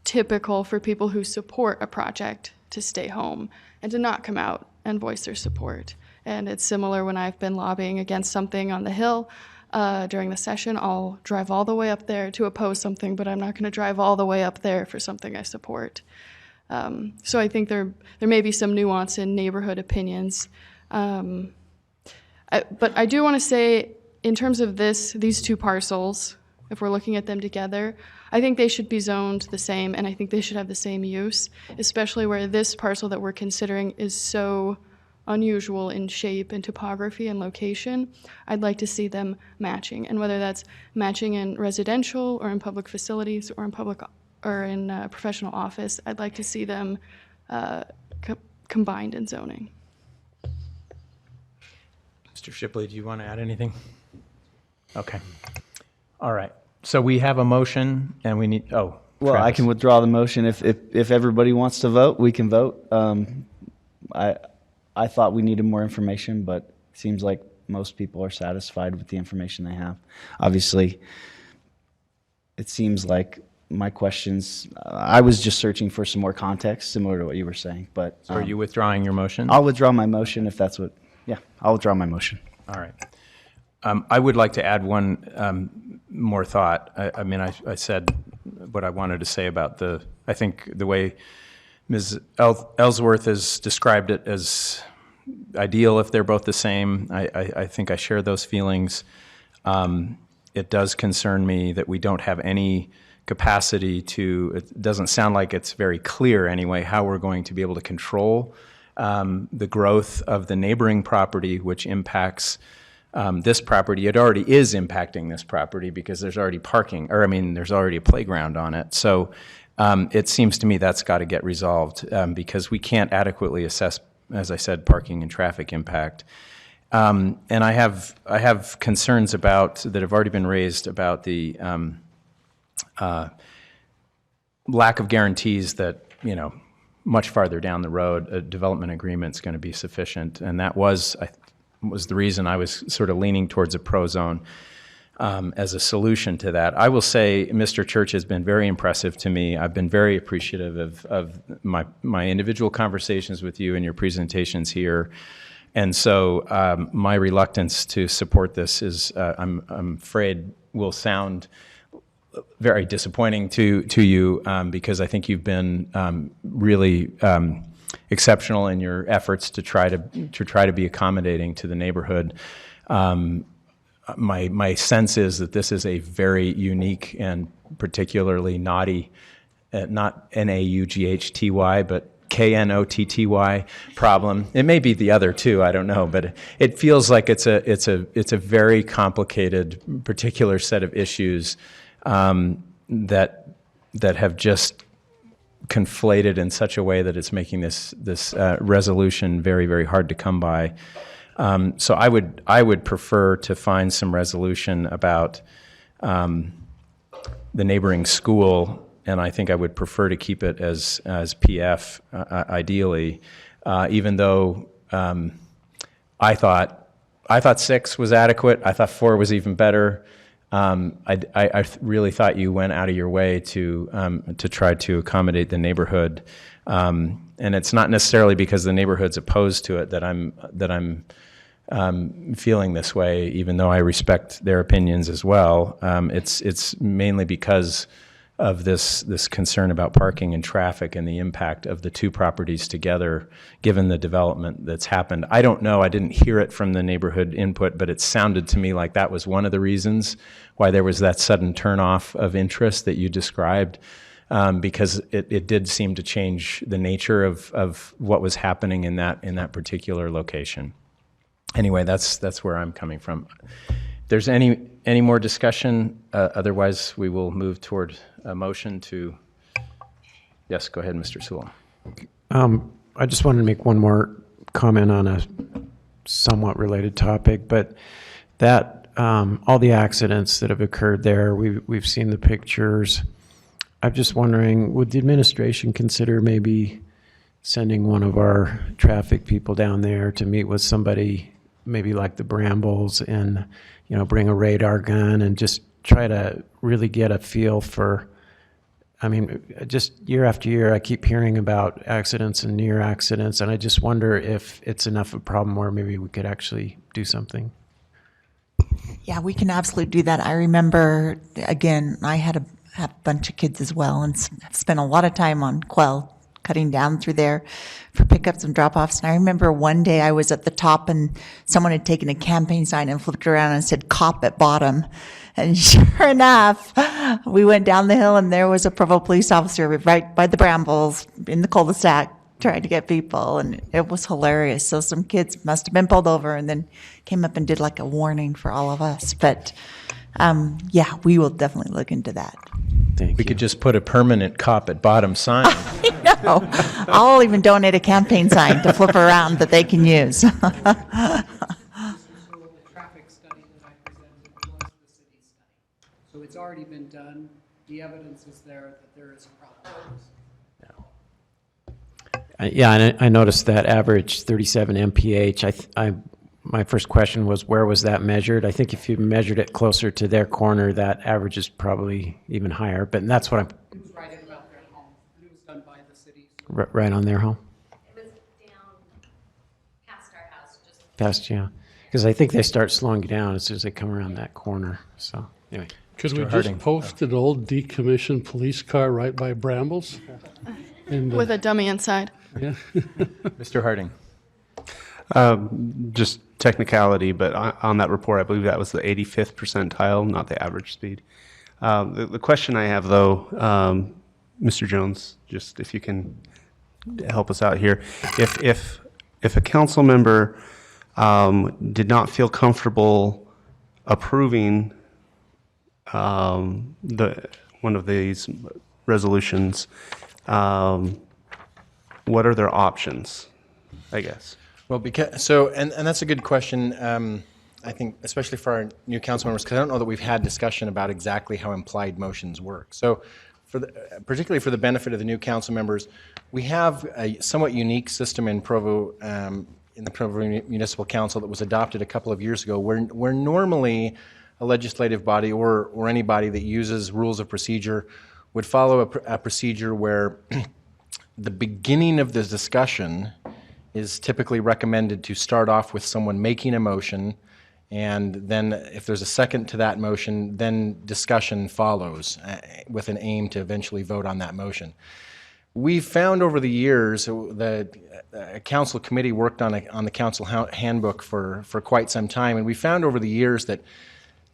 S16: typical for people who support a project to stay home and to not come out and voice their support. And it's similar when I've been lobbying against something on the Hill during the session. I'll drive all the way up there to oppose something, but I'm not going to drive all the way up there for something I support. So I think there may be some nuance in neighborhood opinions. But I do want to say, in terms of these two parcels, if we're looking at them together, I think they should be zoned the same, and I think they should have the same use, especially where this parcel that we're considering is so unusual in shape and topography and location. I'd like to see them matching, and whether that's matching in residential or in public facilities or in professional office, I'd like to see them combined in zoning.
S10: Mr. Shipley, do you want to add anything? Okay. All right. So we have a motion, and we need,
S19: Well, I
S10: Travis.
S19: can withdraw the motion. If everybody wants to vote, we can vote. I thought we needed more information, but it seems like most people are satisfied with the information they have. Obviously, it seems like my questions, I was just searching for some more context, similar to what you were saying, but.
S10: So are you withdrawing your motion?
S19: I'll withdraw my motion if that's what, yeah, I'll withdraw my motion.
S10: All right. I would like to add one more thought. I mean, I said what I wanted to say about I think the way Ms. Ellsworth has described it as ideal if they're both the same. I think I share those feelings. It does concern me that we don't have any capacity it doesn't sound like it's very clear anyway, how we're going to be able to control the growth of the neighboring property, which impacts this property. It already is impacting this property because there's already there's already a playground on it. So it seems to me that's got to get resolved because we can't adequately assess, as I said, parking and traffic impact. And I have concerns that have already been raised about the lack of guarantees that, much farther down the road, a development agreement is going to be sufficient. And that was the reason I was sort of leaning towards a pro zone as a solution to that. I will say Mr. Church has been very impressive to me. I've been very appreciative of my individual conversations with you and your presentations here. And so my reluctance to support this is, I'm afraid, will sound very disappointing to you because I think you've been really exceptional in your efforts to try to be accommodating to the neighborhood. My sense is that this is a very unique and particularly naughty, not N-A-U-G-H-T-Y, but K-N-O-T-T-Y problem. It may be the other two, I don't know, but it feels like it's a very complicated, particular set of issues that have just conflated in such a way that it's making this resolution very, very hard to come by. So I would prefer to find some resolution about the neighboring school, and I think I would prefer to keep it as PF ideally, even though I thought 6 was adequate. I thought 4 was even better. I really thought you went out of your way to try to accommodate the neighborhood, and it's not necessarily because the neighborhood's opposed to it that I'm feeling this way, even though I respect their opinions as well. It's mainly because of this concern about parking and traffic and the impact of the two properties together, given the development that's happened. I don't know, I didn't hear it from the neighborhood input, but it sounded to me like that was one of the reasons why there was that sudden turnoff of interest that you described, because it did seem to change the nature of what was happening in that particular location. Anyway, that's where I'm coming from. If there's any more discussion, otherwise we will move toward a motion to, yes, go ahead, Mr. Sewell.
S21: I just wanted to make one more comment on a somewhat related topic, but that all the accidents that have occurred there, we've seen the pictures. I'm just wondering, would the administration consider maybe sending one of our traffic people down there to meet with somebody, maybe like the Brambles, and bring a radar gun and just try to really get a feel for, I mean, just year after year, I keep hearing about accidents and near accidents, and I just wonder if it's enough of a problem where maybe we could actually do something.
S2: Yeah, we can absolutely do that. I remember, again, I had a bunch of kids as well, and spent a lot of time on Quell, cutting down through there for pickups and drop-offs. And I remember one day I was at the top, and someone had taken a campaign sign and flipped around and said "cop at bottom." And sure enough, we went down the hill, and there was a Provo police officer right by the brambles in the cul-de-sac trying to get people, and it was hilarious. So some kids must have been pulled over and then came up and did like a warning for all of us. But yeah, we will definitely look into that.
S10: We could just put a permanent cop at bottom sign.
S2: No, I'll even donate a campaign sign to flip around that they can use.
S1: So it's already been done. The evidence is there that there is a problem.
S21: Yeah, and I noticed that average 37 mph. My first question was, where was that measured? I think if you measured it closer to their corner, that average is probably even higher, but that's what I'm...
S1: It was right at about their home. It was done by the city.
S21: Right on their home?
S22: It was down past our house, just
S21: Past, yeah. Because I think they start slowing down as soon as they come around that corner, so, anyway.
S17: Could we
S21: Mr. Harding.
S17: just post an old decommissioned police car right by Brambles? And,
S16: With a dummy inside.
S17: Yeah.
S10: Mr. Harding.
S7: Just technicality, but on that report, I believe that was the 85th percentile, not the average speed. The question I have, though, Mr. Jones, just if you can help us out here, if a council member did not feel comfortable approving one of these resolutions, what are their options, I guess?
S10: Well, because, so, and that's a good question, I think, especially for our new council members, because I don't know that we've had discussion about exactly how implied motions work. So, particularly for the benefit of the new council members, we have a somewhat unique system in Provo, in the Provo Municipal Council that was adopted a couple of years ago, where normally a legislative body or anybody that uses rules of procedure would follow a procedure where the beginning of the discussion is typically recommended to start off with someone making a motion, and then if there's a second to that motion, then discussion follows with an aim to eventually vote on that motion. We've found over the years that a council committee worked on the council handbook for quite some time, and we found over the years that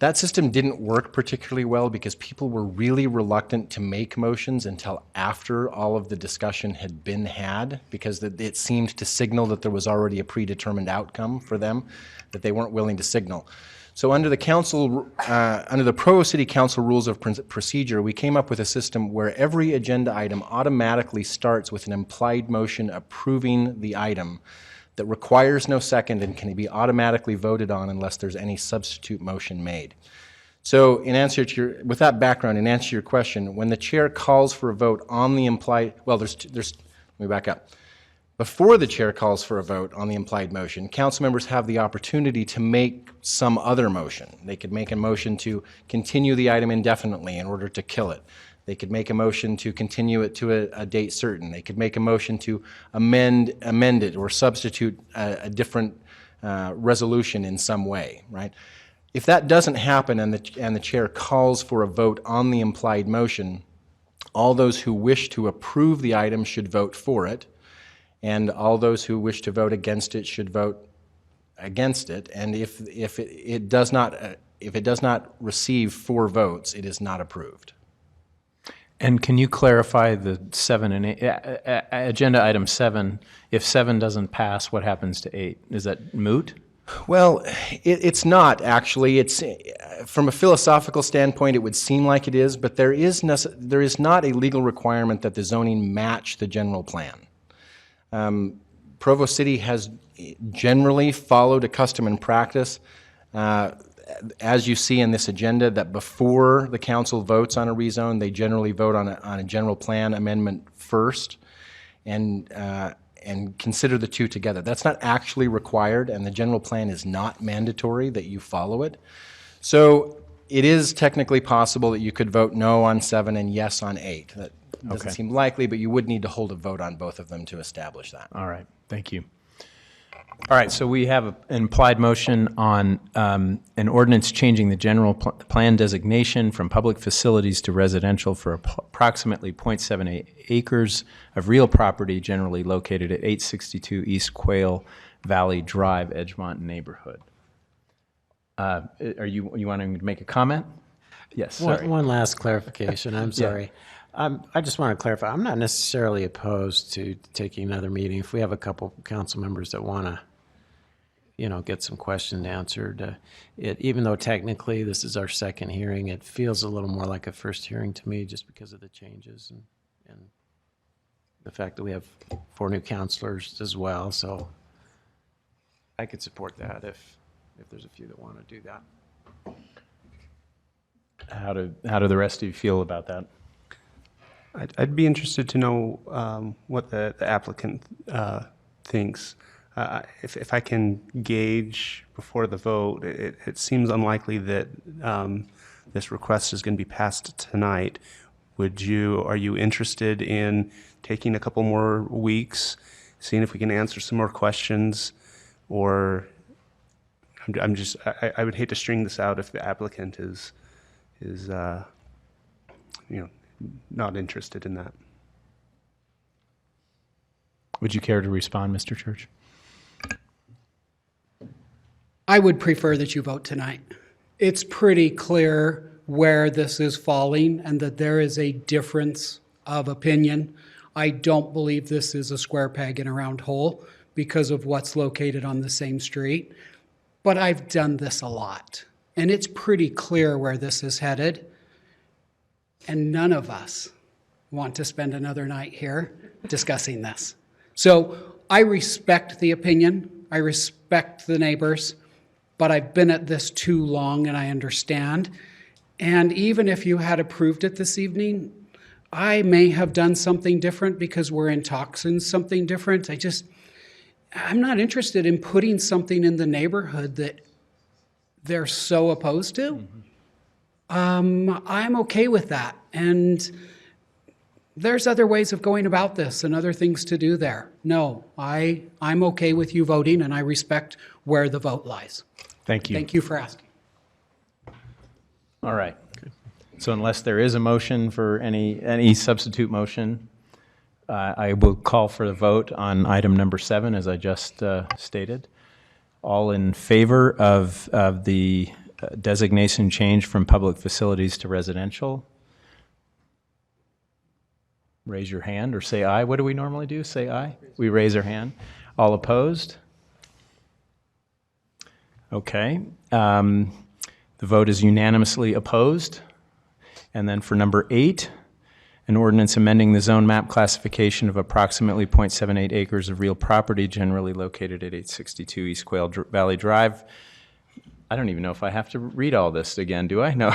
S10: that system didn't work particularly well because people were really reluctant to make motions until after all of the discussion had been had, because it seemed to signal that there was already a predetermined outcome for them that they weren't willing to signal. So under the council, under the Provo City Council Rules of Procedure, we came up with a system where every agenda item automatically starts with an implied motion approving the item that requires no second and can be automatically voted on unless there's any substitute motion made. So in answer to with that background, in answer to your question, when the chair calls for a vote on the implied, well, let me back up. Before the chair calls for a vote on the implied motion, council members have the opportunity to make some other motion. They could make a motion to continue the item indefinitely in order to kill it. They could make a motion to continue it to a date certain. They could make a motion to amend it or substitute a different resolution in some way, right? If that doesn't happen and the chair calls for a vote on the implied motion, all those who wish to approve the item should vote for it, and all those who wish to vote against it should vote against it. And if it does not receive 4 votes, it is not approved.
S20: And can you clarify the 7 and 8, agenda item 7, if 7 doesn't pass, what happens to 8? Is that moot?
S10: Well, it's not actually. It's from a philosophical standpoint, it would seem like it is, but there is not a legal requirement that the zoning match the general plan. Provo City has generally followed a custom and practice, as you see in this agenda, that before the council votes on a rezone, they generally vote on a general plan amendment first, and consider the two together. That's not actually required, and the general plan is not mandatory that you follow it. So it is technically possible that you could vote no on 7 and yes on 8. That doesn't
S20: Okay.
S10: seem likely, but you would need to hold a vote on both of them to establish that.
S20: All right, thank you. All right, so we have an implied motion on an ordinance changing the general plan designation from public facilities to residential for approximately 0.78 acres of real property generally located at 862 East Quail Valley Drive, Edgemont neighborhood. Are you wanting to make a comment? Yes, sorry.
S21: One last clarification, I'm sorry. I just want to clarify, I'm not necessarily opposed to taking another meeting. If we have a couple council members that want to, get some questions answered, even though technically this is our second hearing, it feels a little more like a first hearing to me just because of the changes and the fact that we have 4 new counselors as well. So I could support that if there's a few that want to do that.
S20: How do the rest of you feel about that?
S7: I'd be interested to know what the applicant thinks. If I can gauge before the vote, it seems unlikely that this request is going to be passed tonight. Are you interested in taking a couple more weeks, seeing if we can answer some more questions, or I would hate to string this out if the applicant is not interested in that.
S20: Would you care to respond, Mr. Church?
S1: I would prefer that you vote tonight. It's pretty clear where this is falling and that there is a difference of opinion. I don't believe this is a square peg in a round hole because of what's located on the same street. But I've done this a lot, and it's pretty clear where this is headed. And none of us want to spend another night here discussing this. So I respect the opinion. I respect the neighbors. But I've been at this too long and I understand. And even if you had approved it this evening, I may have done something different because we're in talks and something different. I'm not interested in putting something in the neighborhood that they're so opposed to. I'm okay with that. And there's other ways of going about this and other things to do there. No, I'm okay with you voting and I respect where the vote lies.
S20: Thank you.
S1: Thank you for asking.
S20: All right. So unless there is a motion for any substitute motion, I will call for the vote on item number 7, as I just stated. All in favor of the designation change from public facilities to residential? Raise your hand or say aye. What do we normally do? Say aye? We raise our hand. All opposed? Okay. The vote is unanimously opposed. And then for number 8, an ordinance amending the zone map classification of approximately 0.78 acres of real property generally located at 862 East Quail Valley Drive. I don't even know if I have to read all this again, do I? No.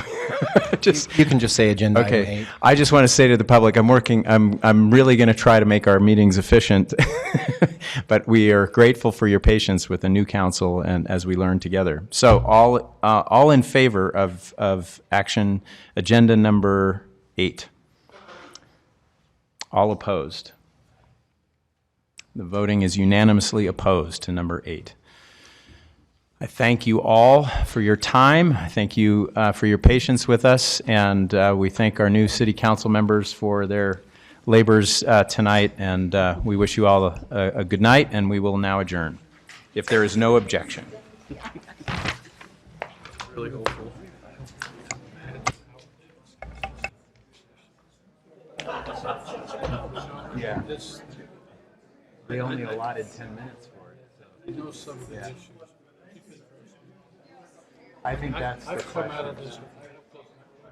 S10: You can just say agenda item
S20: Okay.
S10: 8.
S20: I just want to say to the public, I'm really going to try to make our meetings efficient, but we are grateful for your patience with the new council and as we learn together. So all in favor of action agenda number 8? All opposed? The voting is unanimously opposed to number 8. I thank you all for your time. I thank you for your patience with us, and we thank our new city council members for their labors tonight, and we wish you all a good night, and we will now adjourn, if there is no objection.
S4: Really hopeful.
S20: Yeah. They only allotted 10 minutes for it. So.
S17: I know some of the issues.
S20: I think that's the
S17: I've come out of
S20: question.
S17: this